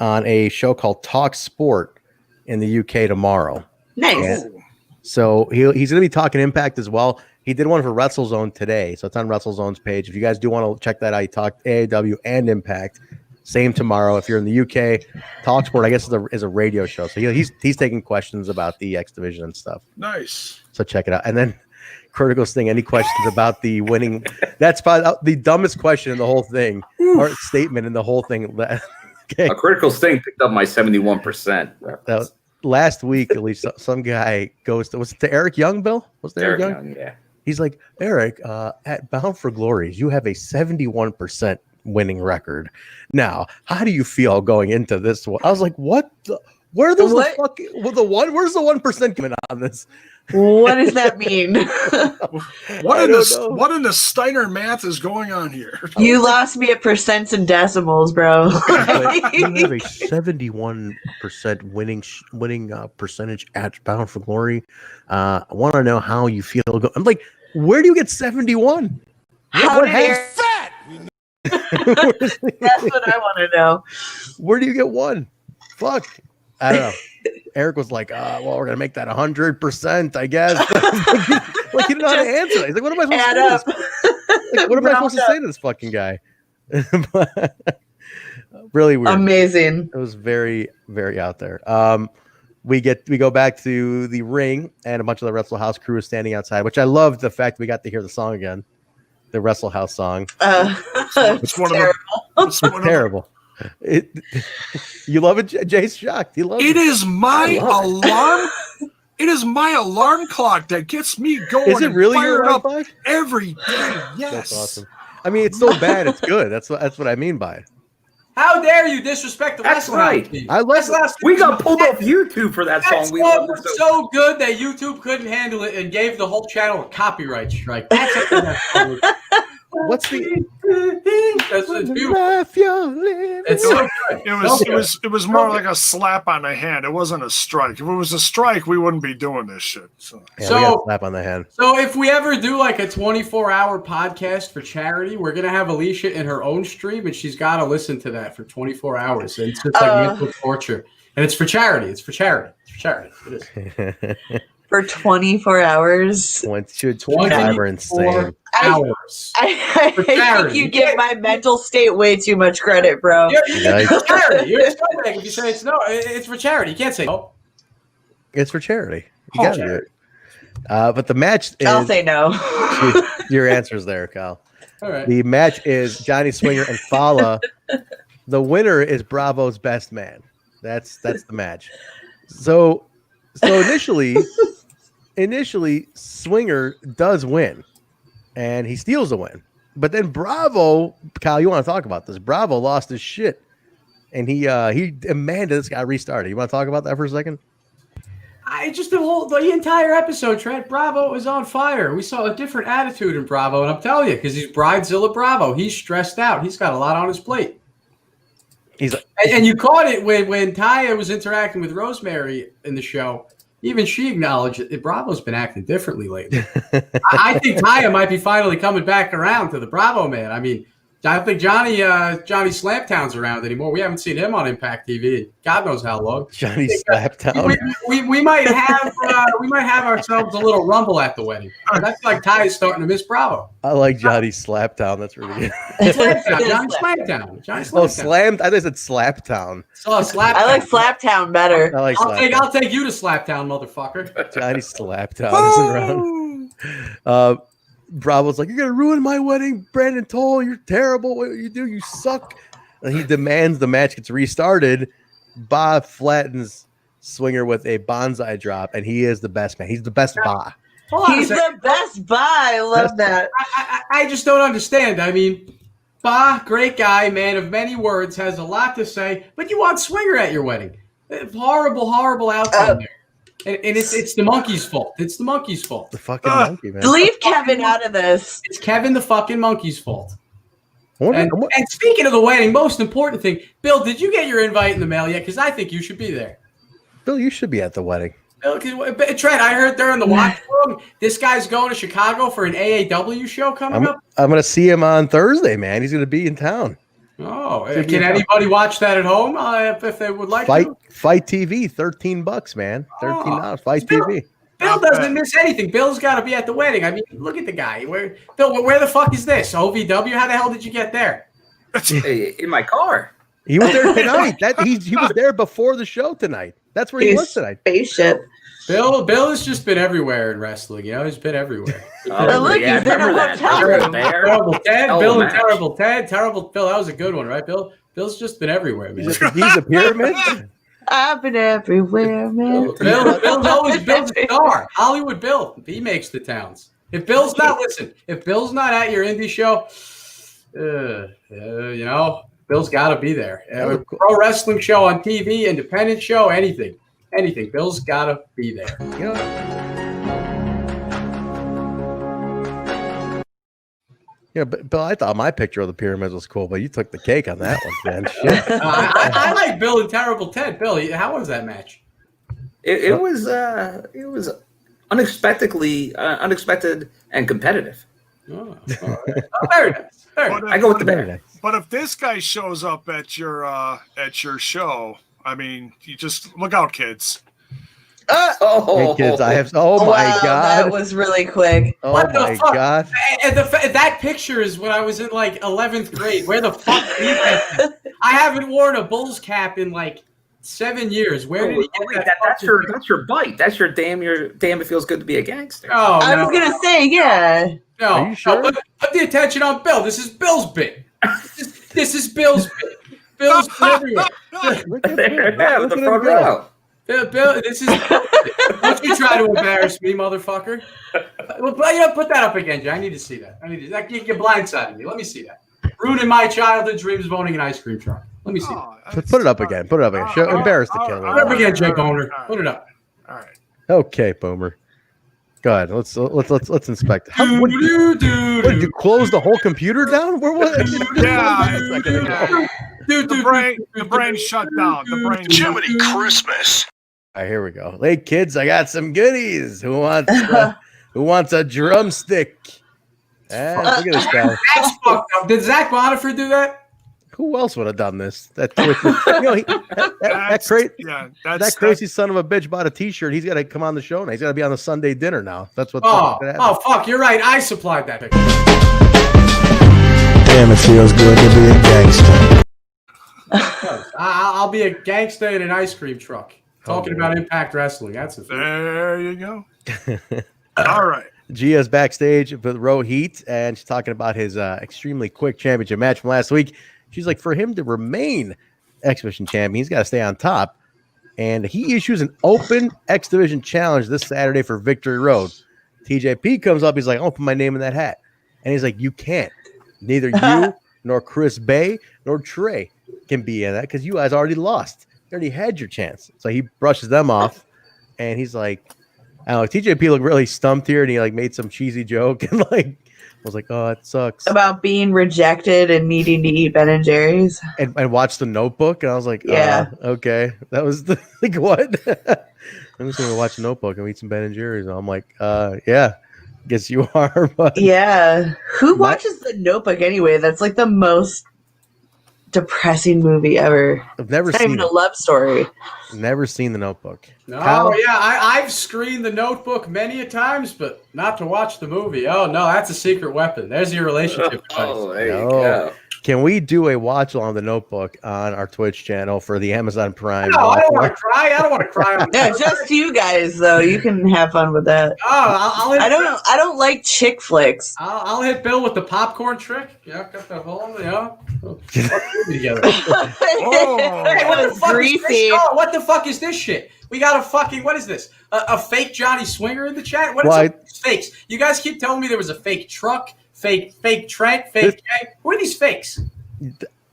K: on a show called Talk Sport in the UK tomorrow.
M: Nice.
K: And so he's going to be talking Impact as well. He did one for WrestleZone today, so it's on WrestleZone's page. If you guys do want to check that out, he talked AAW and Impact. Same tomorrow. If you're in the UK, Talk Sport, I guess, is a radio show. So he's taking questions about the X Division and stuff.
N: Nice.
K: So check it out. And then Critical Sting, any questions about the winning? That's probably the dumbest question in the whole thing, or statement in the whole thing. Okay.
L: A Critical Sting picked up my 71%.
K: Last week, at least, some guy goes to, was it to Eric Young, Bill? Was it Eric Young?
L: Yeah.
K: He's like, Eric, at Bound for Glory, you have a 71% winning record. Now, how do you feel going into this one? I was like, what? Where's the 1% coming on this?
M: What does that mean?
N: What in the Steiner math is going on here?
M: You lost me at percents and decimals, bro.
K: You have a 71% winning percentage at Bound for Glory. I want to know how you feel. I'm like, where do you get 71?
M: How fat? That's what I want to know.
K: Where do you get one? Fuck. I don't know. Eric was like, well, we're going to make that 100%, I guess. Like, he didn't know how to answer that. He's like, what am I supposed to say? Like, what am I supposed to say to this fucking guy? Really weird.
M: Amazing.
K: It was very, very out there. We go back to the ring, and a bunch of the Wrestle House crew is standing outside, which I love the fact we got to hear the song again, the Wrestle House song.
M: It's terrible.
K: It's terrible. You love it, Jay's shocked. He loves it.
N: It is my alarm. It is my alarm clock that gets me going.
K: Is it really your alarm
N: up
K: clock?
N: Every day? Yes.
K: That's awesome. I mean, it's so bad, it's good. That's what I mean by it.
O: How dare you disrespect the
L: That's
O: wrestling?
L: right.
K: I love
L: We got pulled off YouTube for that song.
O: We was so good that YouTube couldn't handle it and gave the whole channel a copyright strike. That's
K: what's the?
O: It's beautiful. It's so good.
N: It was more like a slap on the hand. It wasn't a strike. If it was a strike, we wouldn't be doing this shit. So
K: we got a slap on the hand.
O: So if we ever do like a 24-hour podcast for charity, we're gonna have Alicia in her own stream, and she's got to listen to that for 24 hours. And it's like mental torture. And it's for charity. It's for charity. It's for charity. It is.
M: For 24 hours.
K: 24 insane.
M: Hours. I think you give my mental state way too much credit, bro.
O: It's for charity. You're a scumbag if you say it's no. It's for charity. You can't say no.
K: It's for charity. You gotta do it. But the match is.
M: I'll say no.
K: Your answer's there, Kyle.
O: All right.
K: The match is Johnny Swinger and Fallah. The winner is Bravo's best man. That's the match. So initially Swinger does win, and he steals the win. But then Bravo, Kyle, you want to talk about this? Bravo lost his shit, and he demanded this guy restart. You want to talk about that for a second?
O: The entire episode, Trent, Bravo was on fire. We saw a different attitude in Bravo, and I'm telling you, because he's Bridezilla Bravo. He's stressed out. He's got a lot on his plate.
K: He's like,
O: and you caught it when Taya was interacting with Rosemary in the show. Even she acknowledged that Bravo's been acting differently lately. I think Taya might be finally coming back around to the Bravo man. I mean, I don't think Johnny Slaptown's around anymore. We haven't seen him on Impact TV. God knows how long.
K: Johnny Slaptown.
O: We might have ourselves a little rumble at the wedding. That's like Taya's starting to miss Bravo.
K: I like Johnny Slaptown. That's really good.
O: Johnny Slaptown.
K: Oh, slammed. I think it's Slaptown.
O: Slaptown.
M: I like Slaptown better.
O: I'll take you to Slaptown, motherfucker.
K: Johnny Slaptown isn't around. Bravo's like, you're gonna ruin my wedding, Brandon Toll. You're terrible. What you do, you suck. And he demands the match gets restarted. Bahh flattens Swinger with a bonsai drop, and he is the best man. He's the best Bahh.
M: He's the best Bahh. I love that.
O: I just don't understand. I mean, Bahh, great guy, man of many words, has a lot to say, but you want Swinger at your wedding. Horrible outcome there. And it's the monkey's fault. It's the monkey's fault.
K: The fucking monkey, man.
M: Leave Kevin out of this.
O: It's Kevin the fucking monkey's fault. And speaking of the wedding, most important thing, Bill, did you get your invite in the mail yet? Because I think you should be there.
K: Bill, you should be at the wedding.
O: Bill, Trent, I heard they're in the watch room. This guy's going to Chicago for an AAW show coming up.
K: I'm going to see him on Thursday, man. He's going to be in town.
O: Oh, can anybody watch that at home if they would like to?
K: Fight TV, $13, man. $13. Fight TV.
O: Bill doesn't miss anything. Bill's got to be at the wedding. I mean, look at the guy. Where the fuck is this? OVW? How the hell did you get there?
L: In my car.
K: He was there tonight. He was there before the show tonight. That's where he was tonight.
M: Spaceship.
O: Bill has just been everywhere in wrestling. You know, he's been everywhere.
M: Look, he's in a hotel room.
O: Terrible Ted, Bill, and terrible Ted, terrible Bill. That was a good one, right, Bill? Bill's just been everywhere, man.
K: He's a pyramid.
M: I've been everywhere, man.
O: Bill's always Bill's a star. Hollywood Bill. He makes the towns. If Bill's not at your indie show, you know, Bill's got to be there. Pro wrestling show on TV, independent show, anything. Bill's got to be there.
K: You know. Yeah, but Bill, I thought my picture of the pyramids was cool, but you took the cake on that one, man. Shit.
O: I like Bill and Terrible Ted. Bill, how was that match?
L: It was unexpected and competitive.
O: Oh, very nice.
L: I go with the bear.
N: But if this guy shows up at your show, I mean, you just look out, kids.
K: Hey kids, I have. Oh my god,
M: that was really quick.
K: Oh my god!
O: And that picture is when I was in like 11th grade. Where the fuck? I haven't worn a Bulls cap in like 7 years. Where did he get that?
L: That's your bite. That's your damn it feels good to be a gangster.
O: Oh,
M: I was gonna say, yeah.
O: No,
K: are you sure?
O: Put the attention on Bill. This is Bill's bit. This is Bill's bit. Bill's bit everywhere.
K: Look at
L: the front row.
O: Bill, this is. Don't you try to embarrass me, motherfucker. Well, put that up again, Jay. I need to see that. You're blindsiding me. Let me see that. Ruining my childhood dreams of owning an ice cream truck. Let me see.
K: Put it up again. Put it up again. Embarrass the killer.
O: Put it up again, Jay Boner. Put it up.
N: All right.
K: Okay, Boomer. Go ahead. Let's inspect. What did you close the whole computer down? Where was it?
N: The brain shut down.
A: Jiminy Christmas.
K: All right, here we go. Hey kids, I got some goodies. Who wants a drumstick? Look at this guy.
O: That's fucked up. Did Zach Boniford do that?
K: Who else would have done this? That crazy son of a bitch bought a T-shirt. He's got to come on the show now. He's got to be on the Sunday dinner now. That's what.
O: Oh, fuck! You're right. I supplied that picture.
I: Damn, it feels good to be a gangster.
O: I'll be a gangster in an ice cream truck. Talking about Impact Wrestling. That's a thing.
N: There you go. All right.
K: Gia's backstage with Heath, and she's talking about his extremely quick championship match from last week. She's like, for him to remain X Division champion, he's got to stay on top. And he issues an open X Division challenge this Saturday for Victory Road. TJP comes up. He's like, I'll put my name in that hat. And he's like, you can't. Neither you nor Chris Bay nor Trey can be in that because you guys already lost. You already had your chance. So he brushes them off. And he's like, I don't know, TJP looked really stumped here. And he like made some cheesy joke. And like was like, oh, it sucks.
M: About being rejected and needing to eat Ben and Jerry's.
K: And watched The Notebook, and I was like,
M: Yeah.
K: Okay. That was like, what? I'm just gonna watch The Notebook and eat some Ben and Jerry's. And I'm like, yeah, guess you are. But
M: yeah. Who watches The Notebook anyway? That's like the most depressing movie ever.
K: I've never
M: it's
K: seen
M: not even
K: it.
M: a love story.
K: Never seen The Notebook.
O: No, I've screened The Notebook many a times, but not to watch the movie. Oh no, that's a secret weapon. There's your relationship.
L: There you go.
K: Can we do a watch along The Notebook on our Twitch channel for the Amazon Prime?
O: No, I don't want to cry. I don't want to cry. On
M: Yeah, just you guys though. You can have fun with that.
O: Oh,
M: I don't like chick flicks.
O: I'll hit Bill with the popcorn trick. Yeah, got the whole together. Hey, what the fuck is this? Oh, what the fuck is this shit? We got a fucking, what is this? A fake Johnny Swinger in the chat? What is all these fakes? You guys keep telling me there was a fake truck, fake Trent, fake Jay. Who are these fakes?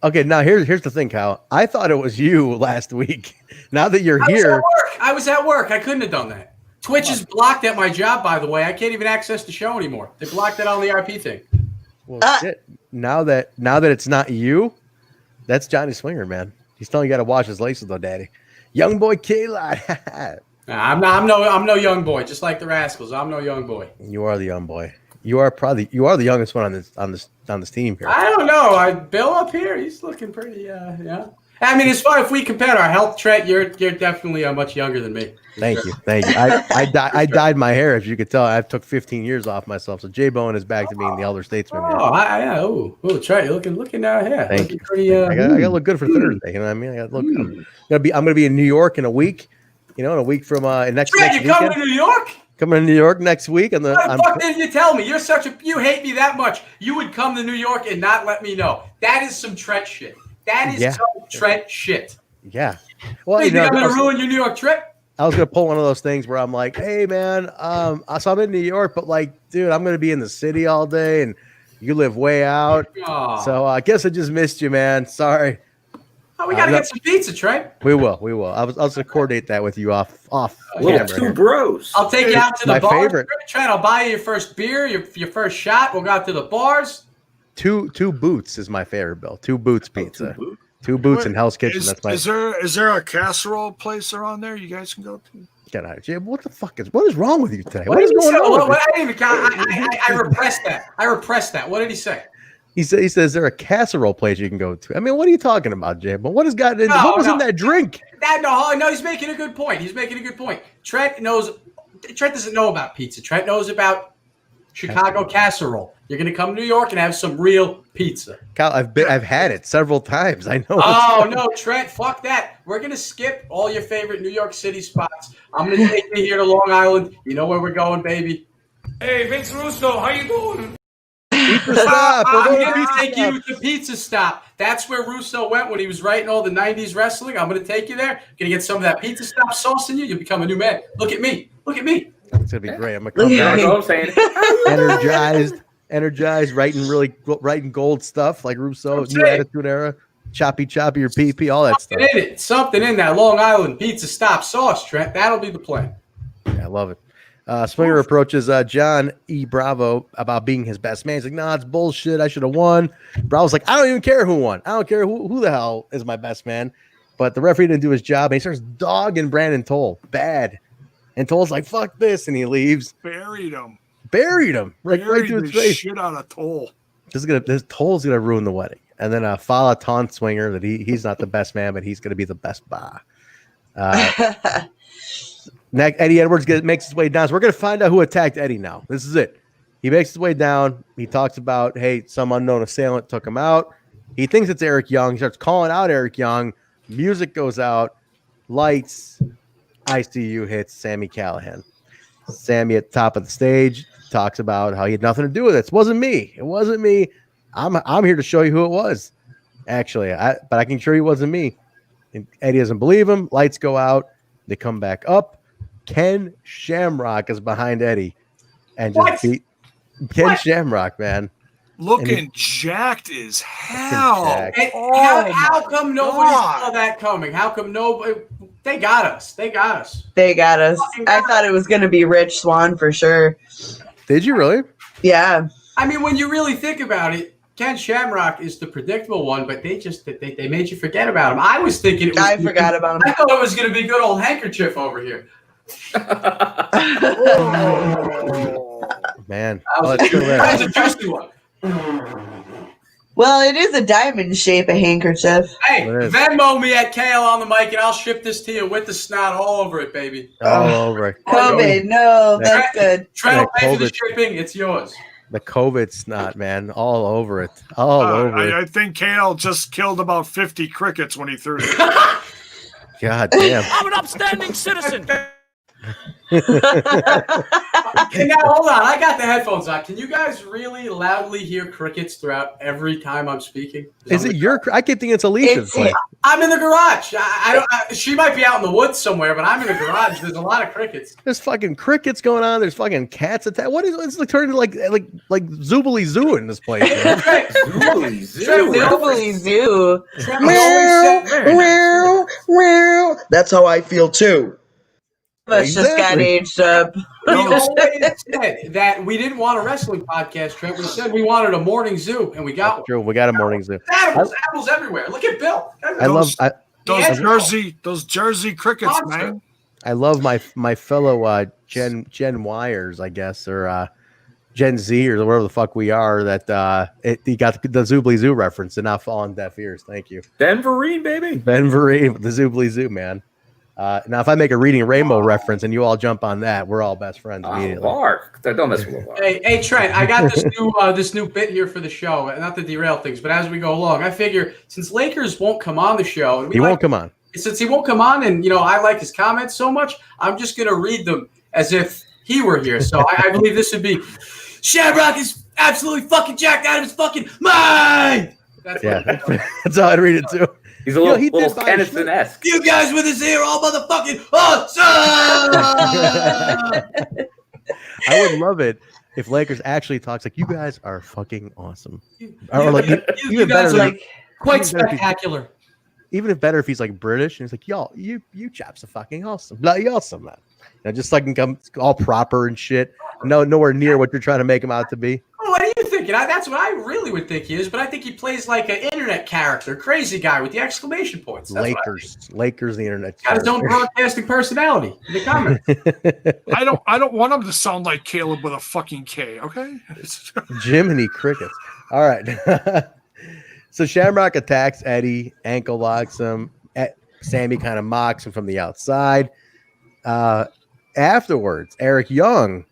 K: Okay, now here's the thing, Kyle. I thought it was you last week. Now that you're here.
O: I was at work. I couldn't have done that. Twitch is blocked at my job, by the way. I can't even access the show anymore. They blocked it on the RP thing.
K: Well, shit. Now that it's not you, that's Johnny Swinger, man. He's telling you got to wash his laces, though, Daddy. Young boy Kayla.
O: I'm no young boy. Just like the Rascalz, I'm no young boy.
K: You are the young boy. You are the youngest one on this team here.
O: I don't know. Bill up here, he's looking pretty. Yeah. I mean, as far if we compare our health, Trent, you're definitely much younger than me.
K: Thank you. I dyed my hair, as you could tell. I took 15 years off myself. So Jaybone is back to being the elder statesman.
O: Oh, Trent, you're looking out here.
K: Thank you.
O: Pretty,
K: I gotta look good for Thursday. You know what I mean? I'm gonna be in New York in a week. You know, in a week from next.
O: Trent,
K: next
O: you coming
K: weekend.
O: to New York?
K: Coming to New York next week.
O: What the fuck did you tell me? You hate me that much. You would come to New York and not let me know. That is some Trent shit. That is some Trent shit.
K: Yeah. Well,
O: you think I'm gonna ruin your New York trip?
K: I was gonna pull one of those things where I'm like, hey man, so I'm in New York, but like, dude, I'm gonna be in the city all day and you live way out.
O: Oh.
K: So I guess I just missed you, man. Sorry.
O: Oh, we gotta get some pizza, Trent.
K: We will. I was gonna coordinate that with you off
L: little two bros.
O: I'll take you out to the
K: my
O: bars.
K: favorite.
O: Trent, I'll buy you your first beer, your first shot. We'll go out to the bars.
K: Two boots is my favorite, Bill. Two boots pizza. Two boots in Hell's Kitchen. That's my.
N: Is there a casserole place around there you guys can go to?
K: Get out of here. What is wrong with you today? What is going on?
O: I repressed that. I repressed that. What did he say?
K: He says, "Is there a casserole place you can go to?" I mean, what are you talking about, Jay? But what has gotten into? What was in that drink?
O: No, he's making a good point. Trent doesn't know about pizza. Trent knows about Chicago casserole. You're gonna come to New York and have some real pizza.
K: Kyle, I've had it several times. I know.
O: Oh no, Trent, fuck that. We're gonna skip all your favorite New York City spots. I'm gonna take you here to Long Island. You know where we're going, baby.
A: Hey, Vince Russo, how you doing?
O: I'm gonna take you to Pizza Stop. That's where Russo went when he was writing all the '90s wrestling. I'm gonna take you there. Gonna get some of that Pizza Stop sauce in you. You'll become a new man. Look at me.
K: It's gonna be great. I'm gonna come back energized, writing gold stuff like Russo, New Attitude Era, choppy or PP, all that stuff.
O: Something in that Long Island Pizza Stop sauce, Trent. That'll be the plan.
K: Yeah, I love it. Swinger approaches John E. Bravo about being his best man. He's like, nah, it's bullshit. I should have won. Bravo's like, I don't even care who won. I don't care who the hell is my best man. But the referee didn't do his job. And he starts dogging Brandon Toll. Bad. And Toll's like, fuck this. And he leaves.
N: Buried him.
K: Right through his face.
N: Shit on a Toll.
K: This Toll's gonna ruin the wedding. And then Fallah taunts Swinger that he's not the best man, but he's gonna be the best Bahh. Next, Eddie Edwards makes his way down. So we're gonna find out who attacked Eddie now. This is it. He makes his way down. He talks about, hey, some unknown assailant took him out. He thinks it's Eric Young. He starts calling out Eric Young. Music goes out. Lights. ICU hits Sami Callihan. Sami at the top of the stage talks about how he had nothing to do with it. It wasn't me. I'm here to show you who it was. Actually, but I can assure you it wasn't me. And Eddie doesn't believe him. Lights go out. They come back up. Ken Shamrock is behind Eddie and just beat Ken Shamrock, man.
N: Looking jacked as hell.
O: How come nobody saw that coming? How come nobody? They got us.
M: I thought it was going to be Rich Swann for sure.
K: Did you really?
M: Yeah.
O: I mean, when you really think about it, Ken Shamrock is the predictable one, but they made you forget about him. I was thinking it was.
M: I forgot about him.
O: I thought it was going to be good old handkerchief over here.
K: Man,
O: That was a juicy one.
M: Well, it is a diamond shape, a handkerchief.
O: Hey, Venmo me at KL on the mic, and I'll ship this to you with the snot all over it, baby.
K: All over it.
M: COVID, no, that's good.
O: Trent will pay for the shipping. It's yours.
K: The COVID snot, man, all over it. All over it.
N: I think KL just killed about 50 crickets when he threw it.
K: God damn.
A: I'm an upstanding citizen.
O: Okay, now hold on. I got the headphones on. Can you guys really loudly hear crickets throughout every time I'm speaking?
K: Is it your? I keep thinking it's Alicia's.
O: I'm in the garage. She might be out in the woods somewhere, but I'm in the garage. There's a lot of crickets.
K: There's fucking crickets going on. There's fucking cats attack. What is it's like turning like Zoobly Zoo in this place?
M: Zoobly Zoo.
T: That's how I feel too.
M: Us just got aged up.
O: We always said that we didn't want a wrestling podcast, Trent. We said we wanted a morning zoo, and we got one.
K: True, we got a morning zoo.
O: Animals everywhere. Look at Bill.
N: Those Jersey crickets, man.
K: I love my fellow Gen Yers, I guess, or Gen Z, or whatever the fuck we are. That he got the Zoobly Zoo reference and not fall on deaf ears. Thank you,
L: Ben Vereen, baby.
K: Ben Vereen, the Zoobly Zoo, man. Now, if I make a Reading Rainbow reference and you all jump on that, we're all best friends immediately.
L: Mark, don't mess with Mark.
O: Hey, Trent, I got this new bit here for the show. Not to derail things, but as we go along, I figure since Lakers won't come on the show, and
K: he won't come on.
O: Since he won't come on, and I like his comments so much, I'm just gonna read them as if he were here. So I believe this would be Shamrock is absolutely fucking jacked out of his fucking mind.
K: That's how I'd read it too.
L: He's a little Kennison-esque.
O: You guys with his ear all motherfucking awesome!
K: I would love it if Lakers actually talks like, you guys are fucking awesome. Or like,
O: you guys are like quite spectacular.
K: Even if better if he's like British and he's like, y'all, you chaps are fucking awesome. Bloody awesome, man. Just like come all proper and shit. Nowhere near what you're trying to make him out to be.
O: What are you thinking? That's what I really would think he is, but I think he plays like an internet character, crazy guy with the exclamation points. That's
K: Lakers, the internet.
O: Got his own broadcasting personality in the comments.
N: I don't want him to sound like Caleb with a fucking K. Okay,
K: Jiminy Crickets. All right. So Shamrock attacks Eddie, ankle locks him. Sammy kind of mocks him from the outside. Afterwards, Eric Young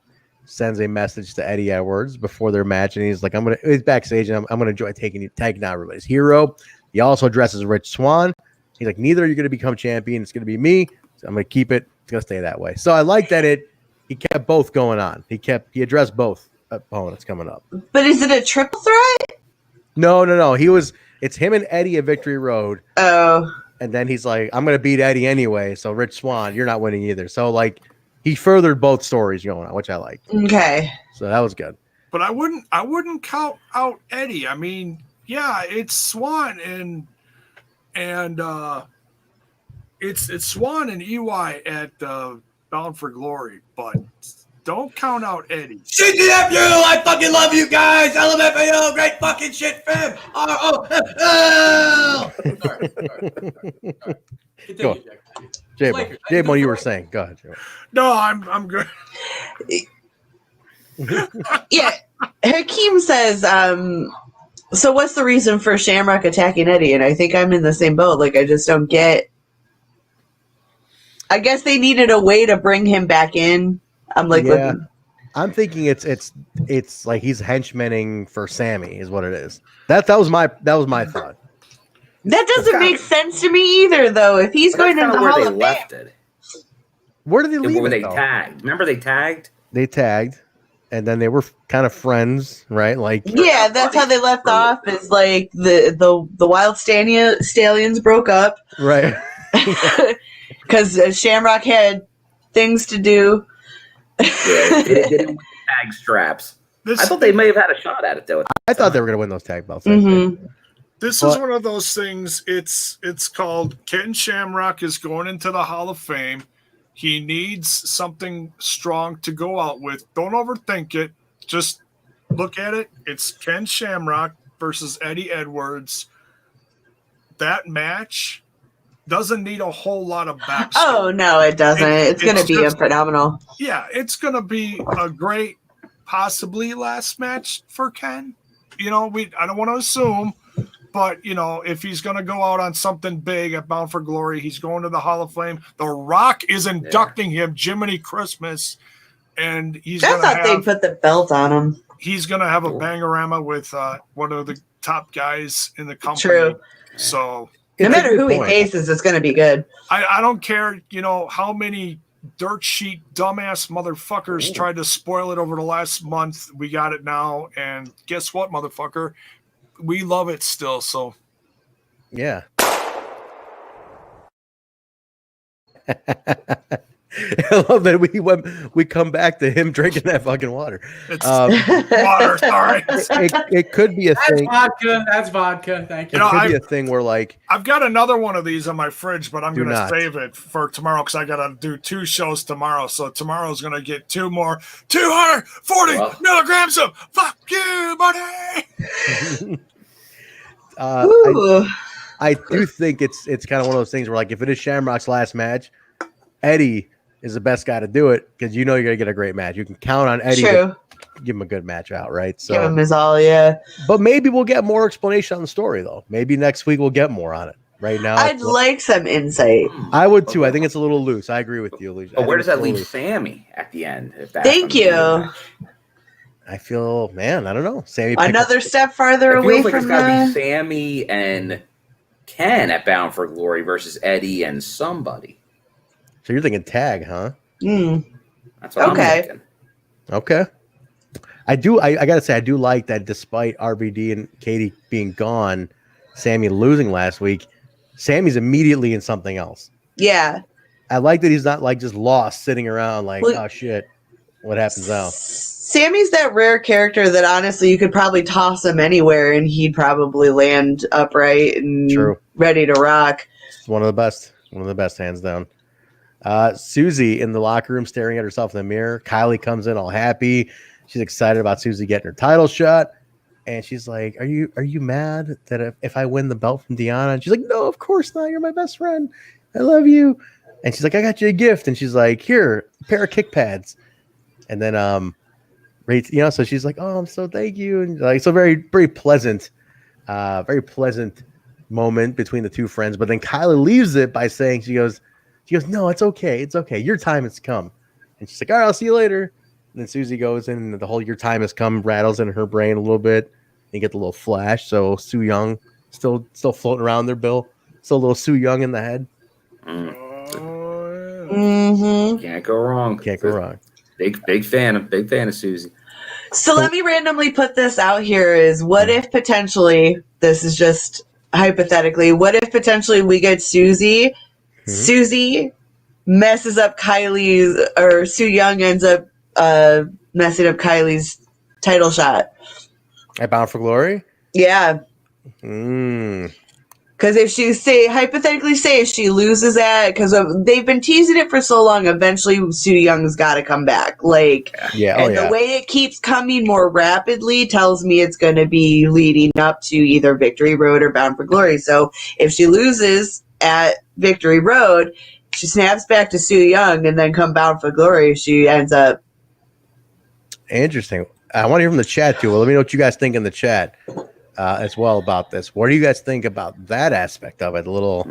K: sends a message to Eddie Edwards before their match, and he's like, he's backstage, and I'm gonna enjoy taking down everybody's hero. He also addresses Rich Swann. He's like, neither are you gonna become champion, it's gonna be me. So I'm gonna keep it, it's gonna stay that way. So I like that he kept both going on. He addressed both opponents coming up.
M: But is it a triple threat?
K: No. It's him and Eddie at Victory Road.
M: Oh.
K: And then he's like, I'm gonna beat Eddie anyway, so Rich Swann, you're not winning either. So like he furthered both stories going on, which I liked.
M: Okay.
K: So that was good.
N: But I wouldn't count out Eddie. I mean, yeah, it's Swann and it's Swann and EY at Bound for Glory, but don't count out Eddie.
O: CTFU, I fucking love you guys. LMFAO, great fucking shit, fam. ROFL.
K: Go on. Jaybone, you were saying. Go ahead, Jaybone.
N: No, I'm good.
M: Yeah. Hakeem says, so what's the reason for Shamrock attacking Eddie? And I think I'm in the same boat. Like, I just don't get. I guess they needed a way to bring him back in. I'm like,
K: I'm thinking it's like he's henchmaning for Sammy, is what it is. That was my thought.
M: That doesn't make sense to me either, though. If he's going into the Hall of Fame,
K: where did they leave
L: when
K: it?
L: They tagged. Remember they tagged?
K: They tagged, and then they were kind of friends, right? Like,
M: yeah, that's how they left off. Is like the Wild Stallions broke up,
K: right?
M: Because Shamrock had things to do.
L: Yeah, they didn't win tag straps. I thought they may have had a shot at it though.
K: I thought they were going to win those tag belts.
M: Mm-hmm.
N: This is one of those things. It's called Ken Shamrock is going into the Hall of Fame. He needs something strong to go out with. Don't overthink it. Just look at it, it's Ken Shamrock versus Eddie Edwards. That match doesn't need a whole lot of backstory.
M: Oh, no, it doesn't. It's going to be phenomenal.
N: Yeah, it's going to be a great, possibly last match for Ken. You know, I don't want to assume, but, you know, if he's going to go out on something big at Bound for Glory, he's going to the Hall of Fame. The Rock is inducting him, Jiminy Christmas, and he's going to have...
M: they put the belt on him.
N: He's going to have a bangorama with one of the top guys in the company.
M: True.
N: So...
M: no matter who he faces, it's going to be good.
N: I don't care, you know, how many dirt sheet dumbass motherfuckers tried to spoil it over the last month. We got it now, and guess what, motherfucker? We love it still. So,
K: yeah. I love that we come back to him drinking that fucking water.
N: It's water, sorry.
K: It could be a thing.
O: That's vodka. Thank you.
K: It could be a thing where, like,
N: I've got another one of these on my fridge, but I'm going to
K: not.
N: save it for tomorrow because I got to do 2 shows tomorrow. So tomorrow's going to get 2 more 240 milligrams of fuck you, buddy.
K: I do think it's kind of one of those things where, like, if it is Shamrock's last match, Eddie is the best guy to do it because you know you're gonna get a great match. You can count on Eddie to give him a good match out, right? So
M: give him his all, yeah.
K: But maybe we'll get more explanation on the story, though. Maybe next week we'll get more on it. Right now,
M: I'd like some insight.
K: I would too. I think it's a little loose. I agree with you, Alicia.
L: But where does that leave Sammy at the end? If that
M: Thank you.
K: I feel, man, I don't know. Sammy
M: another step farther away from
L: it's got to be Sammy and Ken at Bound for Glory versus Eddie and somebody.
K: So you're thinking tag, huh?
L: That's what I'm thinking.
K: Okay. I gotta say, I do like that despite RVD and Katie being gone, Sammy losing last week, Sammy's immediately in something else.
M: Yeah.
K: I like that he's not like just lost sitting around like, oh shit, what happens now?
M: Sammy's that rare character that honestly you could probably toss him anywhere and he'd probably land upright and ready to rock.
K: It's one of the best, hands down. Susie in the locker room staring at herself in the mirror. Kylie comes in all happy. She's excited about Susie getting her title shot. And she's like, are you mad that if I win the belt from Deanna? And she's like, no, of course not. You're my best friend. I love you. And she's like, I got you a gift. And she's like, here, a pair of kick pads. And then, so she's like, oh, so thank you. And like, so very, very pleasant moment between the two friends. But then Kylie leaves it by saying, she goes, no, it's okay. It's okay. Your time has come. And she's like, all right, I'll see you later. And then Susie goes in and the whole your time has come rattles in her brain a little bit. You get the little flash. So Su Yung still floating around there, Bill. Still a little Su Yung in the head.
L: Can't go wrong.
K: Can't go wrong.
L: Big fan of Susie.
M: So let me randomly put this out here is what if potentially, this is just hypothetically, what if potentially we get Susie messes up Kylie's, or Su Yung ends up messing up Kylie's title shot.
K: At Bound for Glory?
M: Yeah. Because if hypothetically if she loses that, because they've been teasing it for so long, eventually Su Young's got to come back. The way it keeps coming more rapidly tells me it's going to be leading up to either Victory Road or Bound for Glory. So if she loses at Victory Road, she snaps back to Su Yung, and then come Bound for Glory, she ends up.
K: Interesting. I want to hear from the chat too. Well, let me know what you guys think in the chat as well about this. What do you guys think about that aspect of it? A little,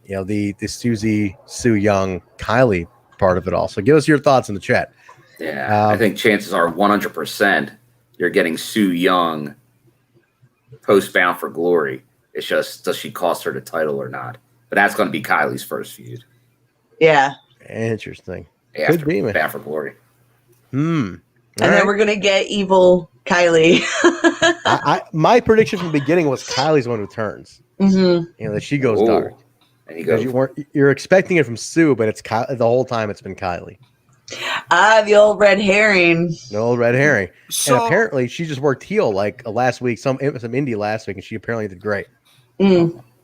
K: the Susie, Su Yung, Kylie part of it all. So give us your thoughts in the chat.
L: Yeah, I think chances are 100% you're getting Su Yung post Bound for Glory. It's just, does she cost her the title or not? But that's going to be Kylie's first feud.
M: Yeah.
K: Interesting.
L: After
K: Could be, man.
L: Bound for Glory.
M: And then we're going to get evil Kylie.
K: My prediction from the beginning was Kylie's one who turns. That she goes dark.
L: And
K: you're expecting it from Sue, but it's the whole time it's been Kylie.
M: The old red herring.
K: The old red herring.
N: So,
K: and apparently she just worked heel like last week, some indie last week, and she apparently did great.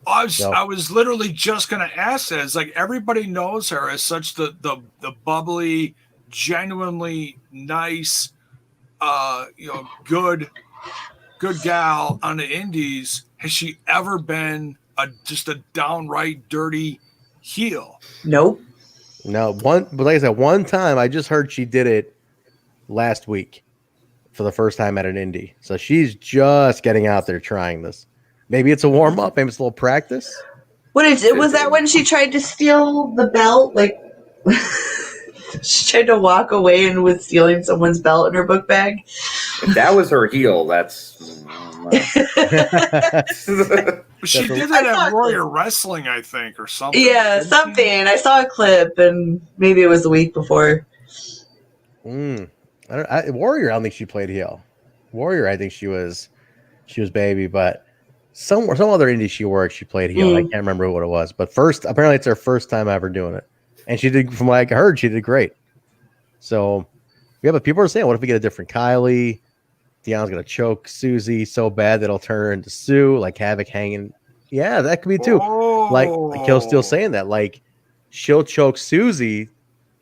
N: I was literally just going to ask that. It's like everybody knows her as such the bubbly, genuinely nice, good gal on the indies, has she ever been just a downright dirty heel?
M: Nope.
K: No, but like I said, one time I just heard she did it last week for the first time at an indie. So she's just getting out there trying this. Maybe it's a warm up, maybe it's a little practice.
M: Was that when she tried to steal the belt? Like she tried to walk away and was stealing someone's belt in her book bag?
L: If that was her heel, that's
N: She did that at Royal Wrestling, I think, or something.
M: Yeah, something. I saw a clip, and maybe it was the week before.
K: Warrior, I don't think she played heel. Warrior, I think she was baby, but some other indie she worked, she played heel. I can't remember what it was, but apparently it's her first time ever doing it, and she did. From what I heard, she did great. So, yeah, but people are saying, what if we get a different Kylie? Deonna's gonna choke Susie so bad that it'll turn her into Sue, like Havok hanging. Yeah, that could be too. Like Kill's still saying that, like she'll choke Susie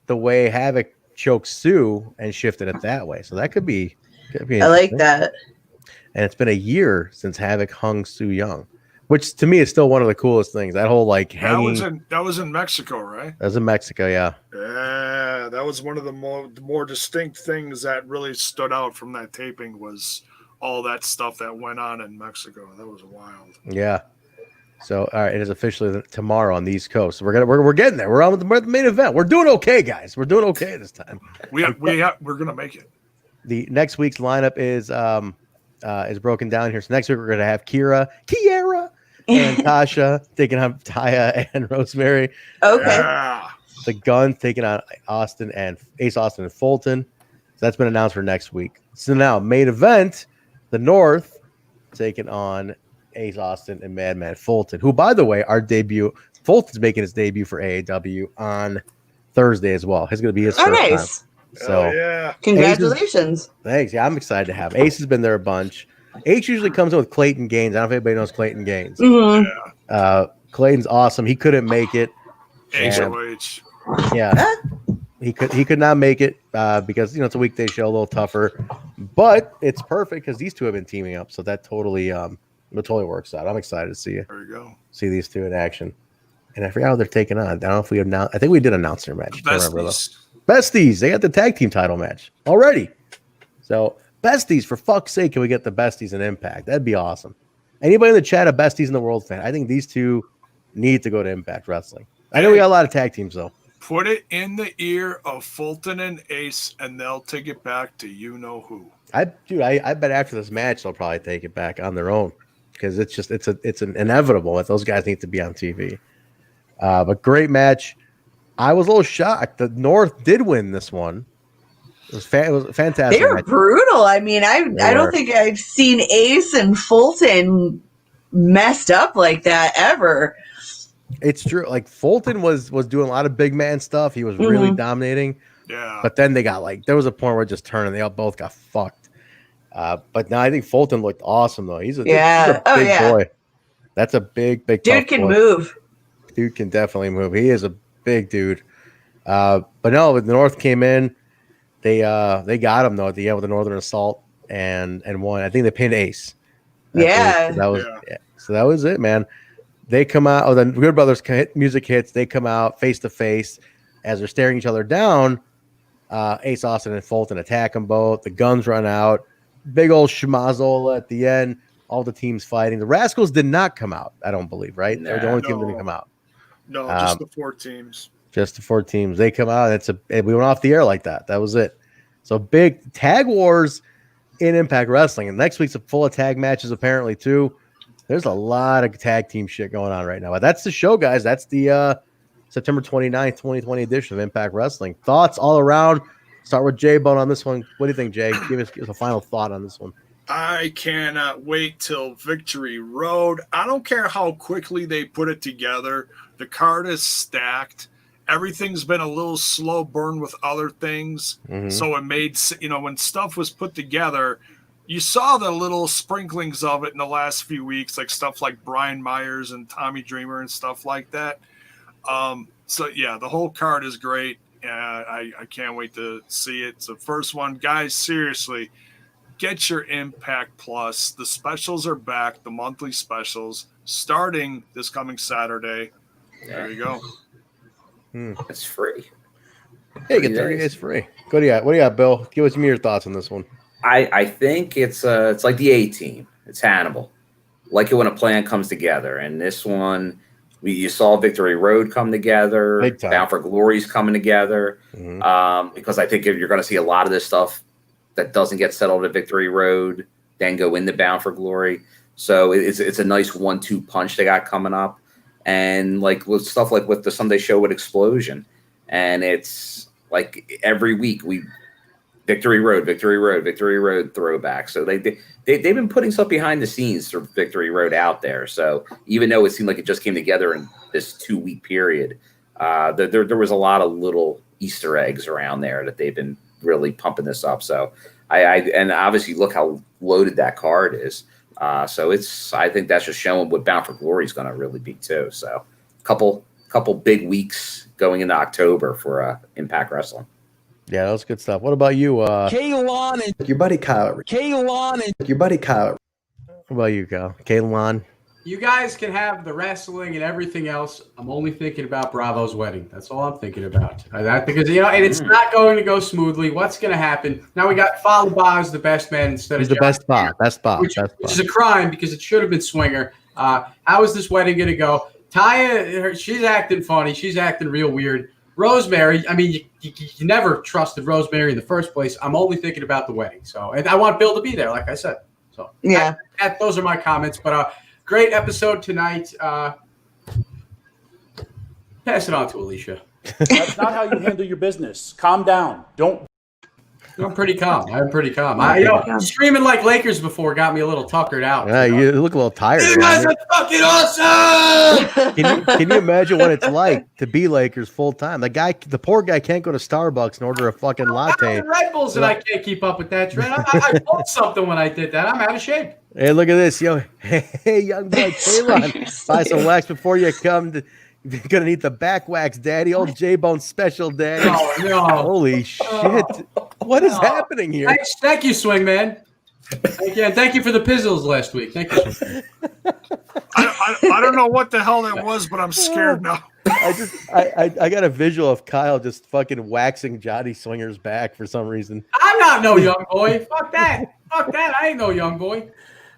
K: the way Havok choked Sue and shifted it that way. So that could be
M: I like that.
K: And it's been a year since Havok hung Sue Young, which to me is still one of the coolest things. That whole like hanging.
N: That was in Mexico, right?
K: That was in Mexico, yeah.
N: Yeah, that was one of the more distinct things that really stood out from that taping was all that stuff that went on in Mexico. That was wild.
K: Yeah. So all right, it is officially tomorrow on the East Coast. We're getting there. We're on the main event. We're doing okay, guys. We're doing okay this time.
N: We're gonna make it.
K: The next week's lineup is broken down here. So next week we're gonna have Kiera, and Tasha taking on Taya and Rosemary.
M: Okay.
N: Yeah.
K: The Guns taking on Ace Austin and Fulton. So that's been announced for next week. So now main event, the North taking on Ace Austin and Madman Fulton, who, by the way, Fulton's making his debut for AAW on Thursday as well. He's going to be his first
M: nice.
K: time. So
N: yeah,
M: congratulations.
K: Thanks. Yeah, I'm excited to have Ace has been there a bunch. Ace usually comes in with Clayton Gaines. I don't know if anybody knows Clayton Gaines.
M: Mm-hmm.
K: Clayton's awesome. He couldn't make it.
N: HOH.
K: Yeah. He could not make it because it's a weekday show, a little tougher. But it's perfect because these two have been teaming up. So that totally works out. I'm excited to see these two in action. And I forgot how they're taking on. I don't know if we announced. I think we did announce their match. Besties. They got the tag team title match already. So Besties, for fuck's sake, can we get the Besties in Impact? That'd be awesome. Anybody in the chat a Besties in the World fan? I think these two need to go to Impact Wrestling. I know we got a lot of tag teams though.
N: Put it in the ear of Fulton and Ace, and they'll take it back to you know who.
K: I bet after this match they'll probably take it back on their own because it's an inevitable that those guys need to be on TV. But great match. I was a little shocked. The North did win this one. It was fantastic.
M: They were brutal. I mean, I don't think I've seen Ace and Fulton messed up like that ever.
K: It's true. Like Fulton was doing a lot of big man stuff. He was really dominating.
N: Yeah.
K: But then they got there was a point where it just turned and they all both got fucked. But now I think Fulton looked awesome though. He's a big boy. That's a big
M: dude can move.
K: Dude can definitely move. He is a big dude. But no, the North came in. They got him though at the end with the Northern Assault and won. I think they pinned Ace. So that was it, man. They come out. Oh, the Good Brothers music hits. They come out face to face as they're staring each other down. Ace Austin and Fulton attack them both. The Guns run out. Big old schmazzola at the end. All the teams fighting. The Rascalz did not come out. I don't believe, right? They're the only team that didn't come out.
N: No, just the 4 teams.
K: Just the 4 teams. They come out. We went off the air like that. That was it. So big tag wars in Impact Wrestling. And next week's full of tag matches apparently too. There's a lot of tag team shit going on right now. But that's the show, guys. That's the September 29th, 2020 edition of Impact Wrestling. Thoughts all around. Start with Jaybone on this one. What do you think, Jay? Give us a final thought on this one.
N: I cannot wait till Victory Road. I don't care how quickly they put it together. The card is stacked. Everything's been a little slow burn with other things. Mm-hmm. So it made, when stuff was put together, you saw the little sprinklings of it in the last few weeks, like stuff like Brian Myers and Tommy Dreamer and stuff like that. The whole card is great. I can't wait to see it. It's the first one. Guys, seriously, get your Impact Plus. The specials are back, the monthly specials, starting this coming Saturday. There you go.
L: It's free.
K: Hey, get 30 days free. What do you got, Bill? Give us your thoughts on this one.
L: I think it's like the A-Team. It's Hannibal. Like it when a plan comes together. And this one, you saw Victory Road come together. Bound for Glory's coming together. Because I think you're going to see a lot of this stuff that doesn't get settled at Victory Road, then go into Bound for Glory. So it's a nice 1-2 punch they got coming up. And like with stuff like with the Sunday show with Explosion. And it's like every week Victory Road throwback. So they've been putting stuff behind the scenes for Victory Road out there. So even though it seemed like it just came together in this 2-week period, there was a lot of little Easter eggs around there that they've been really pumping this up. So and obviously look how loaded that card is. So I think that's just showing what Bound for Glory is going to really be too. So couple big weeks going into October for Impact Wrestling.
K: Yeah, that was good stuff. What about you?
J: Kaylon and
I: Your buddy Kyle.
J: Kaylon
I: Your buddy Kyle.
K: What about you, Kyle? Kaylon.
O: You guys can have the wrestling and everything else. I'm only thinking about Bravo's wedding. That's all I'm thinking about. Because and it's not going to go smoothly. What's going to happen? Now we got Fallah Bahh as the best man instead
K: He's
O: of
K: the best Bahh.
O: Which is a crime because it should have been Swinger. How is this wedding going to go? Taya, she's acting funny. She's acting real weird. Rosemary, I mean, you never trusted Rosemary in the first place. I'm only thinking about the wedding. So, and I want Bill to be there, like I said. So,
M: yeah,
O: those are my comments. But great episode tonight. Pass it on to Alicia.
P: That's not how you handle your business. Calm down.
O: I'm pretty calm. Screaming like Lakers before got me a little tuckered out.
K: Yeah, you look a little tired.
O: You guys are fucking awesome!
K: Can you imagine what it's like to be Lakers full time? The poor guy can't go to Starbucks and order a fucking latte.
O: Red Bulls and I can't keep up with that trend. I pulled something when I did that. I'm out of shape.
K: Hey, look at this, yo. Hey, young boy, Kaylon, buy some wax before you come. You're gonna need the back wax, Daddy. Old Jaybone special, Daddy.
O: No.
K: Holy shit! What is happening here?
O: Thank you, Swingman. Thank you for the pizzles last week. Thank you.
N: I don't know what the hell that was, but I'm scared now.
K: I got a visual of Kyle just fucking waxing Johnny Swinger's back for some reason.
O: I'm not no young boy. Fuck that. I ain't no young boy.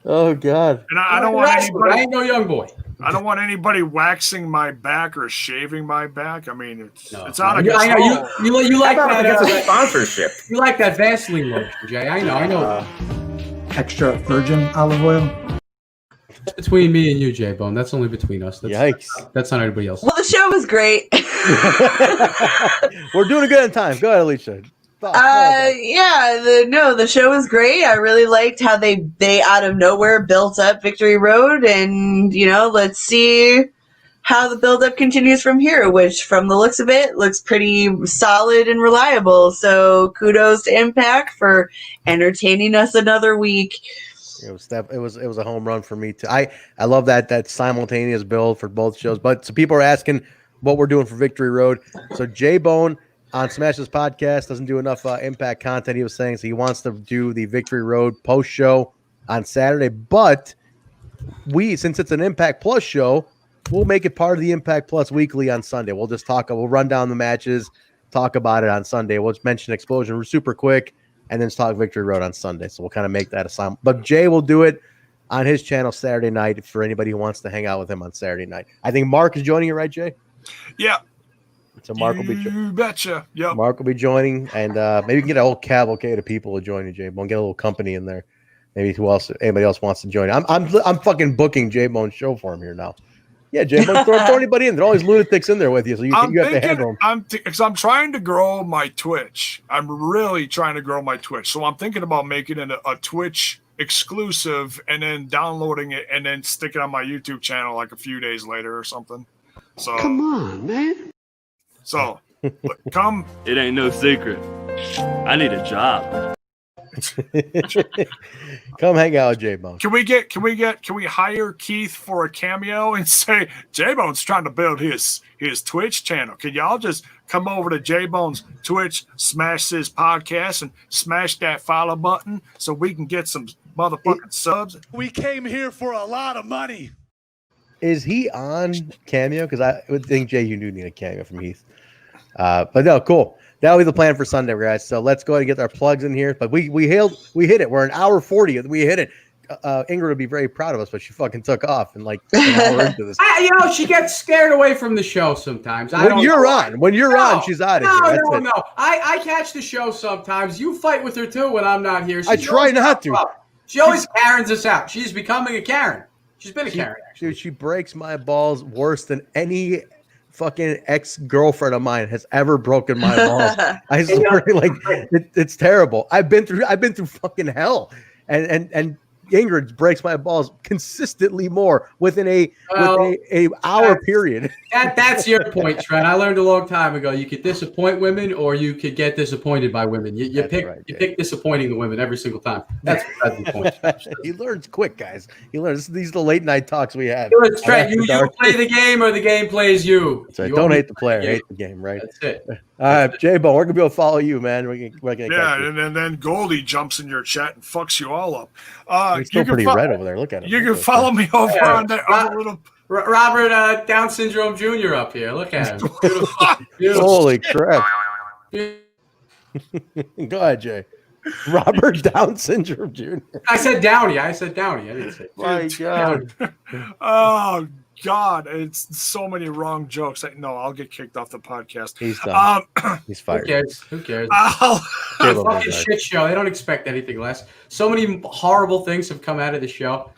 K: Oh God.
N: And I don't want anybody.
O: I ain't no young boy.
N: I don't want anybody waxing my back or shaving my back. I mean, it's out of
O: control. I know you like that.
L: It's a sponsorship.
O: You like that Vaseline lotion, Jay. I know.
U: Extra virgin olive oil.
O: That's between me and you, Jaybone. That's only between us.
K: Yikes.
O: That's not anybody else.
M: Well, the show was great.
K: We're doing a good in time. Go ahead, Alicia.
M: The show was great. I really liked how they out of nowhere built up Victory Road, and let's see how the build-up continues from here, which from the looks of it looks pretty solid and reliable. So kudos to Impact for entertaining us another week.
K: It was a home run for me too. I love that simultaneous build for both shows. But so people are asking what we're doing for Victory Road. So Jaybone on Smash's podcast doesn't do enough Impact content, he was saying, so he wants to do the Victory Road post show on Saturday. But since it's an Impact Plus show, we'll make it part of the Impact Plus weekly on Sunday. We'll run down the matches, talk about it on Sunday. We'll just mention Explosion super quick, and then talk Victory Road on Sunday. So we'll kind of make that a but Jay will do it on his channel Saturday night for anybody who wants to hang out with him on Saturday night. I think Mark is joining you, right, Jay?
N: Yeah.
K: So Mark will be
N: You betcha. Yep.
K: Mark will be joining, and maybe we can get a whole cavalcade of people to join you, Jaybone. Get a little company in there. Maybe anybody else wants to join. I'm fucking booking Jaybone's show for him here now. Yeah, Jaybone, throw anybody in. There are always lunatics in there with you, so you have to handle them.
N: Because I'm trying to grow my Twitch. I'm really trying to grow my Twitch. So I'm thinking about making it a Twitch exclusive and then downloading it and then stick it on my YouTube channel like a few days later or something. So
U: Come on, man.
N: So come.
S: It ain't no secret. I need a job.
K: Come hang out with Jaybone.
N: Can we hire Keith for a cameo and say Jaybone's trying to build his Twitch channel? Can y'all just come over to Jaybone's Twitch, smash this podcast, and smash that follow button so we can get some motherfucking subs?
C: We came here for a lot of money.
K: Is he on cameo? Because I would think Jay, you do need a cameo from Heath. But no, cool. That'll be the plan for Sunday, guys. So let's go ahead and get our plugs in here. But we hit it. We're an hour 40. We hit it. Ingrid would be very proud of us, but she fucking took off and like an hour into this.
O: She gets scared away from the show sometimes.
K: When you're on, she's out of here.
O: No. I catch the show sometimes. You fight with her too when I'm not here.
K: I try not to.
O: She always Karens us out. She's becoming a Karen. She's been a Karen.
K: Dude, she breaks my balls worse than any fucking ex-girlfriend of mine has ever broken my balls. I swear, it's terrible. I've been through fucking hell, and Ingrid breaks my balls consistently more within a hour period.
O: That's your point, Trent. I learned a long time ago. You could disappoint women, or you could get disappointed by women. You pick disappointing the women every single time. That's the point.
K: He learns quick, guys. He learns. These are the late night talks we have.
O: Trent, you play the game, or the game plays you.
K: So don't hate the player, hate the game, right?
O: That's it.
K: All right, Jaybone, we're gonna be able to follow you, man.
N: And then Goldie jumps in your chat and fucks you all up.
K: He's still pretty red over there. Look at him.
N: You can follow me over on that other little
O: Robert Down Syndrome Jr. up here. Look at him.
K: Beautiful. Holy crap! Go ahead, Jay. Robert Down Syndrome Jr.
O: I said Downey. I didn't say.
K: My God.
N: Oh God, it's so many wrong jokes. I'll get kicked off the podcast.
K: He's done. He's fired.
O: Who cares? Fucking shit show. They don't expect anything less. So many horrible things have come out of the show.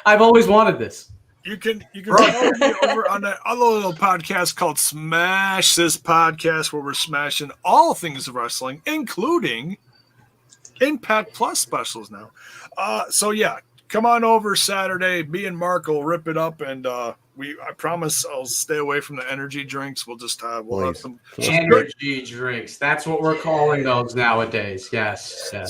O: I've always wanted this.
N: You can follow me over on that other little podcast called Smash This Podcast, where we're smashing all things wrestling, including Impact Plus specials now. So yeah, come on over Saturday. Me and Mark will rip it up, and I promise I'll stay away from the energy drinks. We'll just have some
O: energy drinks. That's what we're calling those nowadays. Yes. I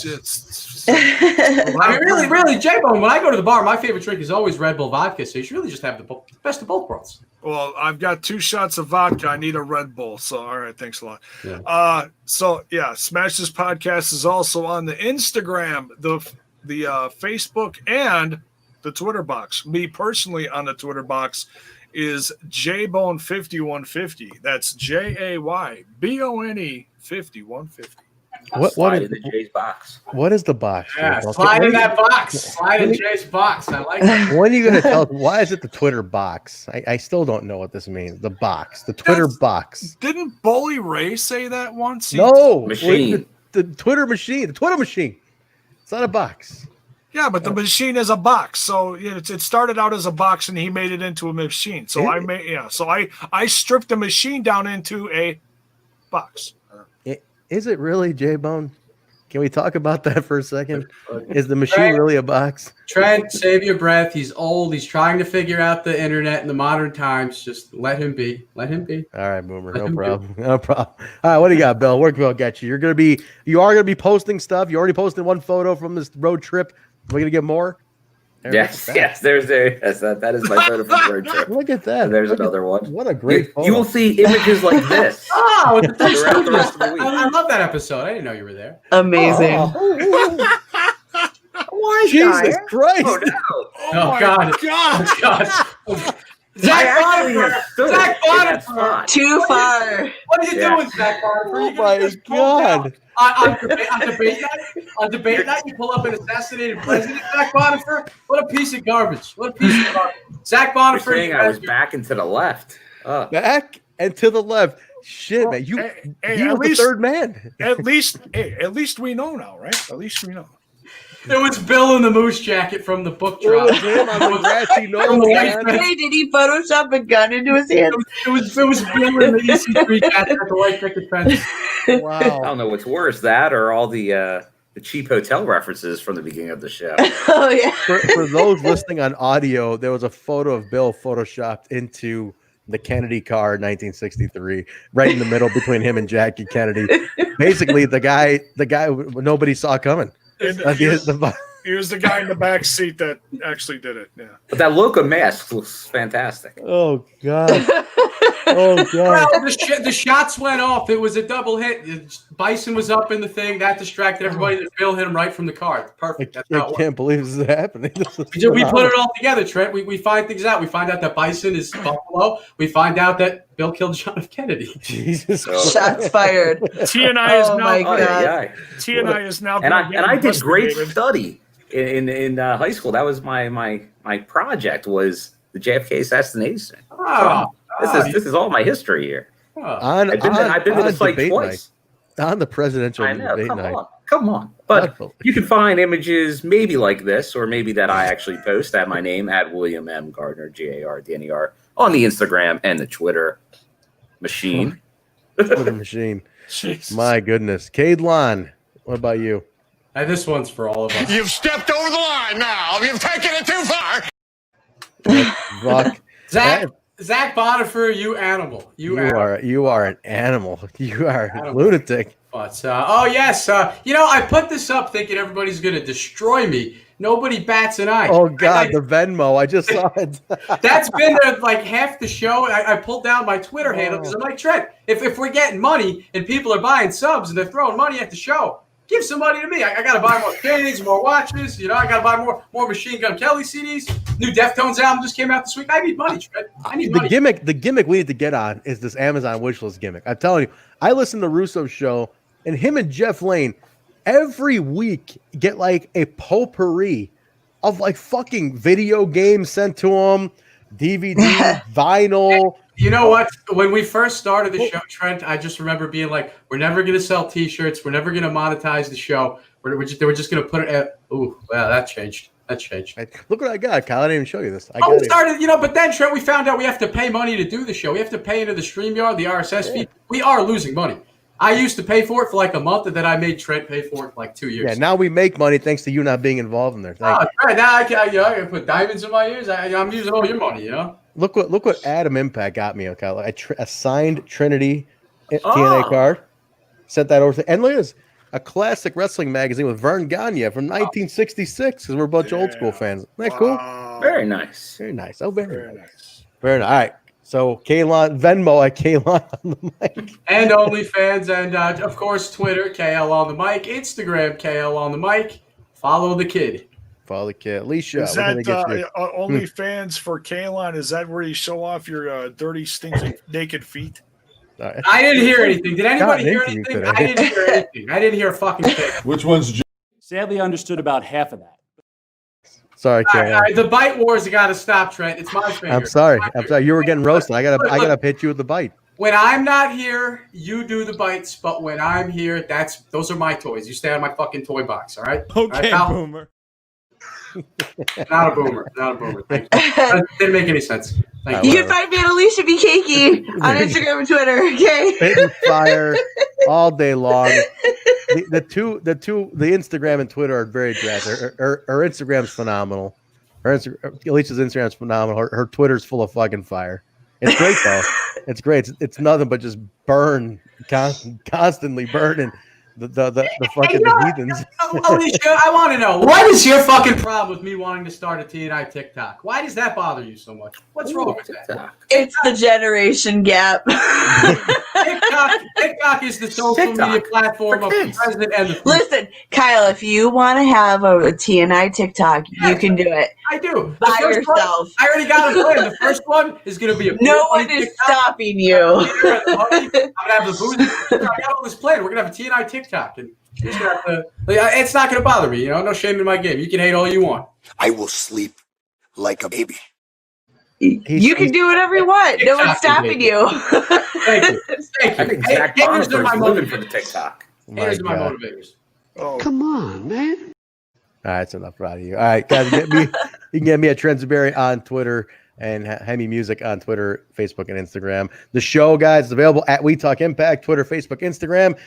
O: mean, really, Jaybone, when I go to the bar, my favorite drink is always Red Bull vodka. So you should really just have the best of both worlds.
N: Well, I've got 2 shots of vodka. I need a Red Bull. So, all right, thanks a lot.
O: Yeah.
N: Smash This Podcast is also on the Instagram, the Facebook, and the Twitter box. Me personally on the Twitter box is Jaybone5150. That's JAYBONE 5150.
L: Slide in the Jay's box.
K: What is the box?
O: Yeah, slide in that box. Slide in Jay's box. I like that.
K: When are you going to tell us why is it the Twitter box? I still don't know what this means. The box. The Twitter box.
N: Didn't Bully Ray say that once?
K: No.
L: Machine.
K: The Twitter machine. The Twitter machine. It's not a box.
N: Yeah, but the machine is a box. So it started out as a box, and he made it into a machine. So I stripped the machine down into a box.
K: Is it really, Jaybone? Can we talk about that for a second? Is the machine really a box?
O: Trent, save your breath. He's old. He's trying to figure out the internet in the modern times. Just let him be. Let him be.
K: All right, Boomer. No problem. No problem. All right, what do you got, Bill? Where can we get you? You are gonna be posting stuff. You already posted one photo from this road trip. We're gonna get more.
L: Yes. That is my photo from the road trip.
K: Look at that.
L: There's another one.
K: What a great photo.
L: You will see images like this.
O: Oh,
L: throughout the rest of the week.
O: I love that episode. I didn't know you were there.
M: Amazing.
L: Why,
K: Jesus Christ!
L: Oh no!
O: Oh God! God! Zach Bonifer!
M: Too far.
O: What are you doing, Zach Bonifer?
K: Oh my God!
O: On debate night, you pull up an assassinated president, Zach Bonifer. What a piece of garbage! Zach Bonifer.
L: I was back and to the left.
K: Back and to the left. Shit, man! He was the third man.
N: At least we know now, right? At least we know.
O: It was Bill in the moose jacket from the book drop.
M: Hey, did he Photoshop a gun into his hand?
O: It was Bill in the EC3 jacket with the white picket fence.
K: Wow.
L: I don't know what's worse, that or all the cheap hotel references from the beginning of the show.
M: Oh yeah.
K: For those listening on audio, there was a photo of Bill photoshopped into the Kennedy car, 1963, right in the middle between him and Jackie Kennedy. Basically, the guy nobody saw coming.
N: He was the guy in the back seat that actually did it. Yeah.
L: But that Loca mask looks fantastic.
K: Oh God. Oh God.
O: Well, the shots went off. It was a double hit. Bison was up in the thing. That distracted everybody. Bill hit him right from the car. Perfect. That's how
K: I can't believe this is happening.
O: We put it all together, Trent. We find things out. We find out that Bison is Buffalo. We find out that Bill killed John F. Kennedy.
K: Jesus.
M: Shots fired.
N: TNI is now.
L: TNI
N: is now.
L: And I did great study in high school. That was my project was the JFK assassination.
O: Oh,
L: this is all my history here.
K: I've
L: been to the site twice.
K: On the presidential debate night.
L: Come on. But you can find images maybe like this, or maybe that I actually post at my name at William M. Gardner, GARDNER, on the Instagram and the Twitter machine.
K: Twitter machine.
N: Jesus.
K: My goodness. Cadelon, what about you?
O: This one's for all of us.
A: You've stepped over the line now. You've taken it too far.
O: Zach Bonifer, you animal. You
K: are an animal. You are a lunatic.
O: But yes, I put this up thinking everybody's gonna destroy me. Nobody bats an eye.
K: Oh God, the Venmo! I just saw it.
O: That's been there like half the show. I pulled down my Twitter handle because I'm like, Trent, if we're getting money and people are buying subs and they're throwing money at the show, give some money to me. I got to buy more chains, more watches. I got to buy more Machine Gun Kelly CDs. New Deftones album just came out this week. I need money, Trent. I need money.
K: The gimmick we need to get on is this Amazon wishlist gimmick. I'm telling you, I listen to Russo's show, and him and Jeff Lane every week get like a potpourri of like fucking video games sent to them, DVD, vinyl.
O: You know what? When we first started the show, Trent, I just remember being like, we're never going to sell T-shirts. We're never going to monetize the show. They were just going to put it at, ooh, wow, that changed. That changed.
K: Look what I got, Kyle. I didn't even show you this.
O: We started, but then, Trent, we found out we have to pay money to do the show. We have to pay into the StreamYard, the RSS feed. We are losing money. I used to pay for it for like a month, and then I made Trent pay for it for like 2 years.
K: Yeah, now we make money thanks to you not being involved in there.
O: Right, now I can put diamonds in my ears. I'm using all your money,
K: Look what Adam Impact got me, okay? A signed Trinity TNA card. Sent that over. And look at this. A classic wrestling magazine with Vern Gagne from 1966, because we're a bunch of old school fans. Isn't that cool?
L: Very nice.
K: Very nice. Oh, very nice. Very nice. All right. So, Kaylon, Venmo at Kaylon on the mic.
O: And OnlyFans, and of course, Twitter, KL on the mic. Instagram, KL on the mic. Follow the kid.
K: Follow the kid. Alicia.
N: Is that OnlyFans for Kaylon? Is that where you show off your dirty, stinking, naked feet?
O: I didn't hear anything. Did anybody hear anything? I didn't hear anything. I didn't hear a fucking thing.
Q: Which one's
P: Sadly, I understood about half of that.
K: Sorry, Kaylon.
O: All right, the bite wars got to stop, Trent. It's my finger.
K: I'm sorry. You were getting roasted. I gotta hit you with the bite.
O: When I'm not here, you do the bites. But when I'm here, those are my toys. You stay out of my fucking toy box. All right.
B: Okay,
O: all right,
B: boomer.
O: Not a boomer. Thank you. That didn't make any sense. Thank
M: You can find me at Alicia B. Cakey on Instagram and Twitter. Okay.
K: Spitting fire all day long. The Instagram and Twitter are very attractive. Her Instagram's phenomenal. Alicia's Instagram's phenomenal. Her Twitter's full of fucking fire. It's great though. It's great. It's nothing but just burn, constantly burning. The fucking heathens.
O: Alicia, I want to know, what is your fucking problem with me wanting to start a TNI TikTok? Why does that bother you so much? What's wrong with that?
M: It's the generation gap.
O: TikTok is the social media platform of the president and the
M: Listen, Kyle, if you want to have a TNI TikTok, you can do it.
O: I do.
M: By yourself.
O: I already got a plan. The first one is going to be a
M: no one is stopping you.
O: I'm going to have the booze. I got all this plan. We're going to have a TNI TikTok. And it's not going to bother me. No shame in my game. You can hate all you want.
A: I will sleep like a baby.
M: You can do whatever you want. No one's stopping you.
O: Thank you.
L: I think Zach Bonifer's living for the TikTok.
O: Here's my motivators.
U: Oh. Come on, man.
K: All right, that's enough out of you. All right, guys, you can get me at Trentsberry on Twitter and Hemi Music on Twitter, Facebook, and Instagram. The show, guys, is available at We Talk Impact, Twitter, Facebook, Instagram.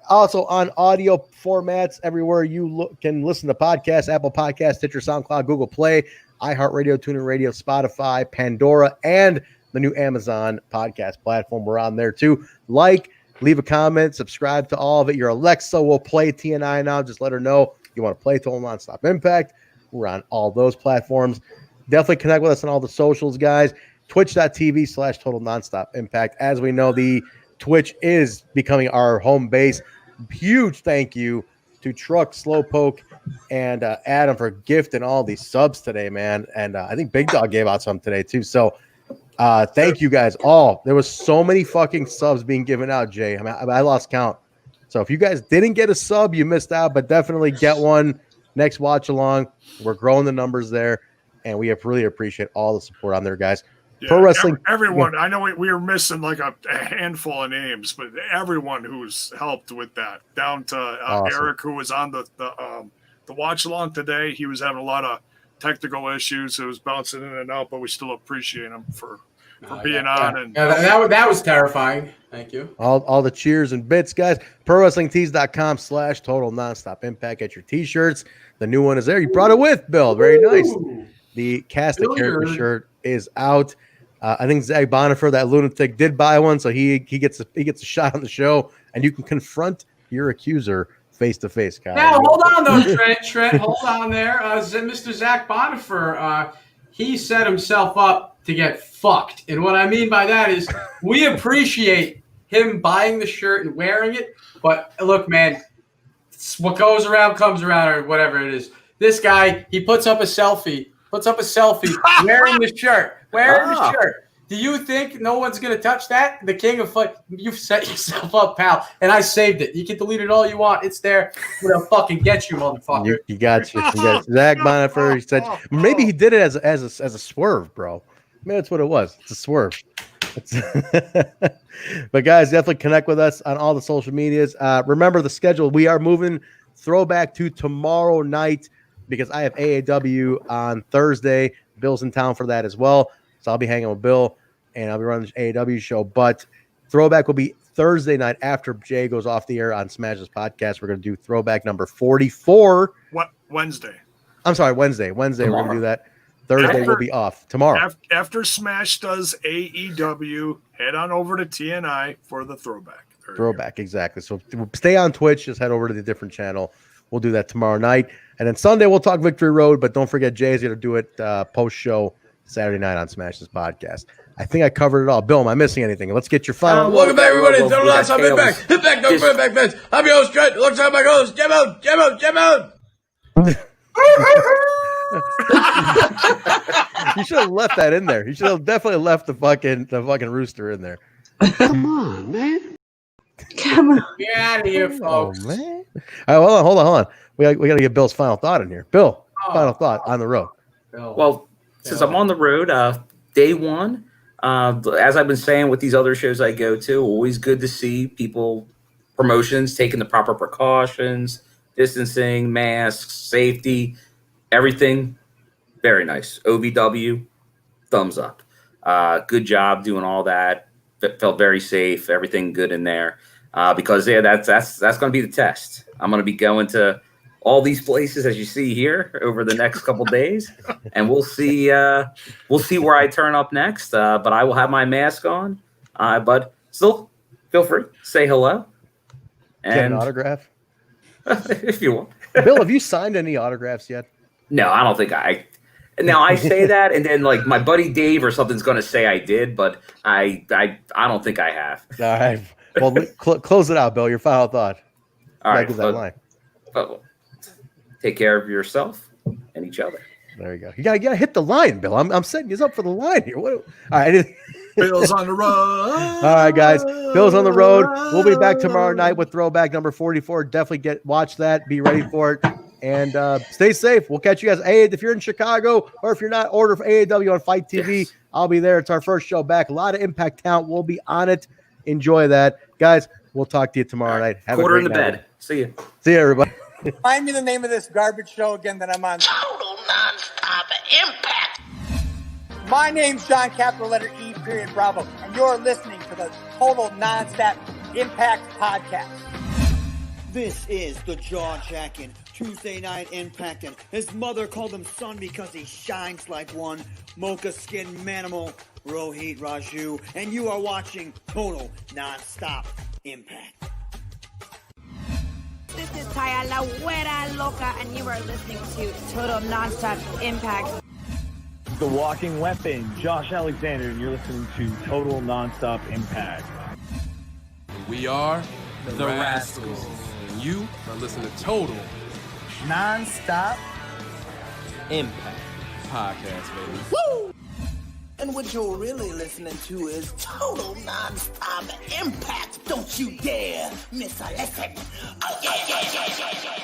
K: Also on audio formats everywhere you can listen to podcasts, Apple Podcasts, Stitcher, SoundCloud, Google Play, iHeartRadio, TuneIn Radio, Spotify, Pandora, and the new Amazon podcast platform. We're on there too. Like, leave a comment, subscribe to all of it. Your Alexa will play TNI now. Just let her know you want to play Total Nonstop Impact. We're on all those platforms. Definitely connect with us on all the socials, guys. Twitch.tv/Total Nonstop Impact. As we know, the Twitch is becoming our home base. Huge thank you to Truck, Slowpoke, and Adam for gifting all these subs today, man. And I think Big Dog gave out some today too. So thank you guys all. There was so many fucking subs being given out, Jay. I mean, I lost count. So if you guys didn't get a sub, you missed out, but definitely get one next watch along. We're growing the numbers there, and we really appreciate all the support on there, guys.
N: Yeah,
K: Pro wrestling.
N: Everyone, I know we were missing like a handful of names, but everyone who's helped with that, down to
K: Awesome.
N: Eric, who was on the watch along today. He was having a lot of technical issues. It was bouncing in and out, but we still appreciate him for being on. And
O: that was terrifying. Thank you.
K: All the cheers and bits, guys. ProWrestlingTees.com/Total Nonstop Impact. Get your t-shirts. The new one is there. You brought it with, Bill. Very nice. The Cast a Character shirt is out. I think Zach Bonifer, that lunatic, did buy one, so he gets a shot on the show, and you can confront your accuser face to face, Kyle.
O: Now hold on though, Trent. Hold on there, Mr. Zach Bonifer. He set himself up to get fucked, and what I mean by that is we appreciate him buying the shirt and wearing it, but look, man, what goes around comes around, or whatever it is. This guy, he puts up a selfie wearing the shirt. The shirt. Do you think no one's going to touch that? The king of fun. You've set yourself up, pal. And I saved it. You can delete it all you want. It's there. We'll fucking get you, motherfucker.
K: You got you. Zach Bonifer, he said maybe he did it as a swerve, bro. Maybe that's what it was. It's a swerve. But guys, definitely connect with us on all the social medias. Remember the schedule. We are moving throwback to tomorrow night because I have AAW on Thursday. Bill's in town for that as well. So I'll be hanging with Bill, and I'll be running the AAW show. But throwback will be Thursday night after Jay goes off the air on Smash's podcast. We're going to do throwback number 44.
N: What Wednesday?
K: I'm sorry, Wednesday. Tomorrow. We're going to do that. Thursday will be off tomorrow.
N: After Smash does AEW, head on over to TNI for the throwback.
K: Throwback, exactly. So stay on Twitch. Just head over to the different channel. We'll do that tomorrow night. And then Sunday, we'll talk Victory Road. But don't forget, Jay's going to do it post-show Saturday night on Smash's podcast. I think I covered it all. Bill, am I missing anything? Let's get your final.
A: Welcome back, everybody. Total Nonstop Impact. Impact, don't put it back, fans. I'm your host, Trent. Alongside my host, Jaybone.
K: You should have left that in there. You should have definitely left the fucking rooster in there.
U: Come on, man.
M: Come on.
O: Get out of here, folks.
K: Oh, man. All right, hold on. We got to get Bill's final thought in here. Bill, final thought on the road.
L: Well, since I'm on the road, day one, as I've been saying with these other shows I go to, always good to see people, promotions taking the proper precautions, distancing, masks, safety, everything. Very nice. OVW, thumbs up. Good job doing all that. Felt very safe. Everything good in there. Because that's going to be the test. I'm going to be going to all these places as you see here over the next couple days, and we'll see where I turn up next. But I will have my mask on. But still, feel free say hello. And
K: get an autograph
L: if you want.
K: Bill, have you signed any autographs yet?
L: No, I don't think I. Now I say that, and then like my buddy Dave or something's going to say I did, but I don't think I have.
K: All right. Well, close it out, Bill. Your final thought.
L: All right.
K: That line.
L: Take care of yourself and each other.
K: There you go. You gotta hit the line, Bill. I'm setting you up for the line here. All right.
N: Bill's on the road.
K: All right, guys. Bill's on the road. We'll be back tomorrow night with throwback number 44. Definitely watch that. Be ready for it. And stay safe. We'll catch you guys. If you're in Chicago or if you're not, order for AAW on Fight TV. Yes. I'll be there. It's our first show back. A lot of Impact talent will be on it. Enjoy that. Guys, we'll talk to you tomorrow night. Have
L: quarter
K: a
L: in the
K: night.
L: bed. See you.
K: See you, everybody.
E: Find me the name of this garbage show again that I'm on.
D: Total Nonstop Impact.
E: My name's John, capital letter E, period, Bravo, and you're listening to the Total Nonstop Impact podcast.
V: This is the jaw-jacking Tuesday Night Impact, and his mother called him son because he shines like one. Mocha skin manimal. Rohit Raju, and you are watching Total Nonstop Impact.
F: This is Taya La Güera Loca, and you are listening to Total Nonstop Impact.
G: The Walking Weapon, Josh Alexander, and you're listening to Total Nonstop Impact.
H: We are the Rascalz, and you are listening to Total
D: Nonstop
H: Impact podcast, baby.
D: Woo! And what you're really listening to is Total Nonstop Impact. Don't you dare miss a lesson. Oh, yeah.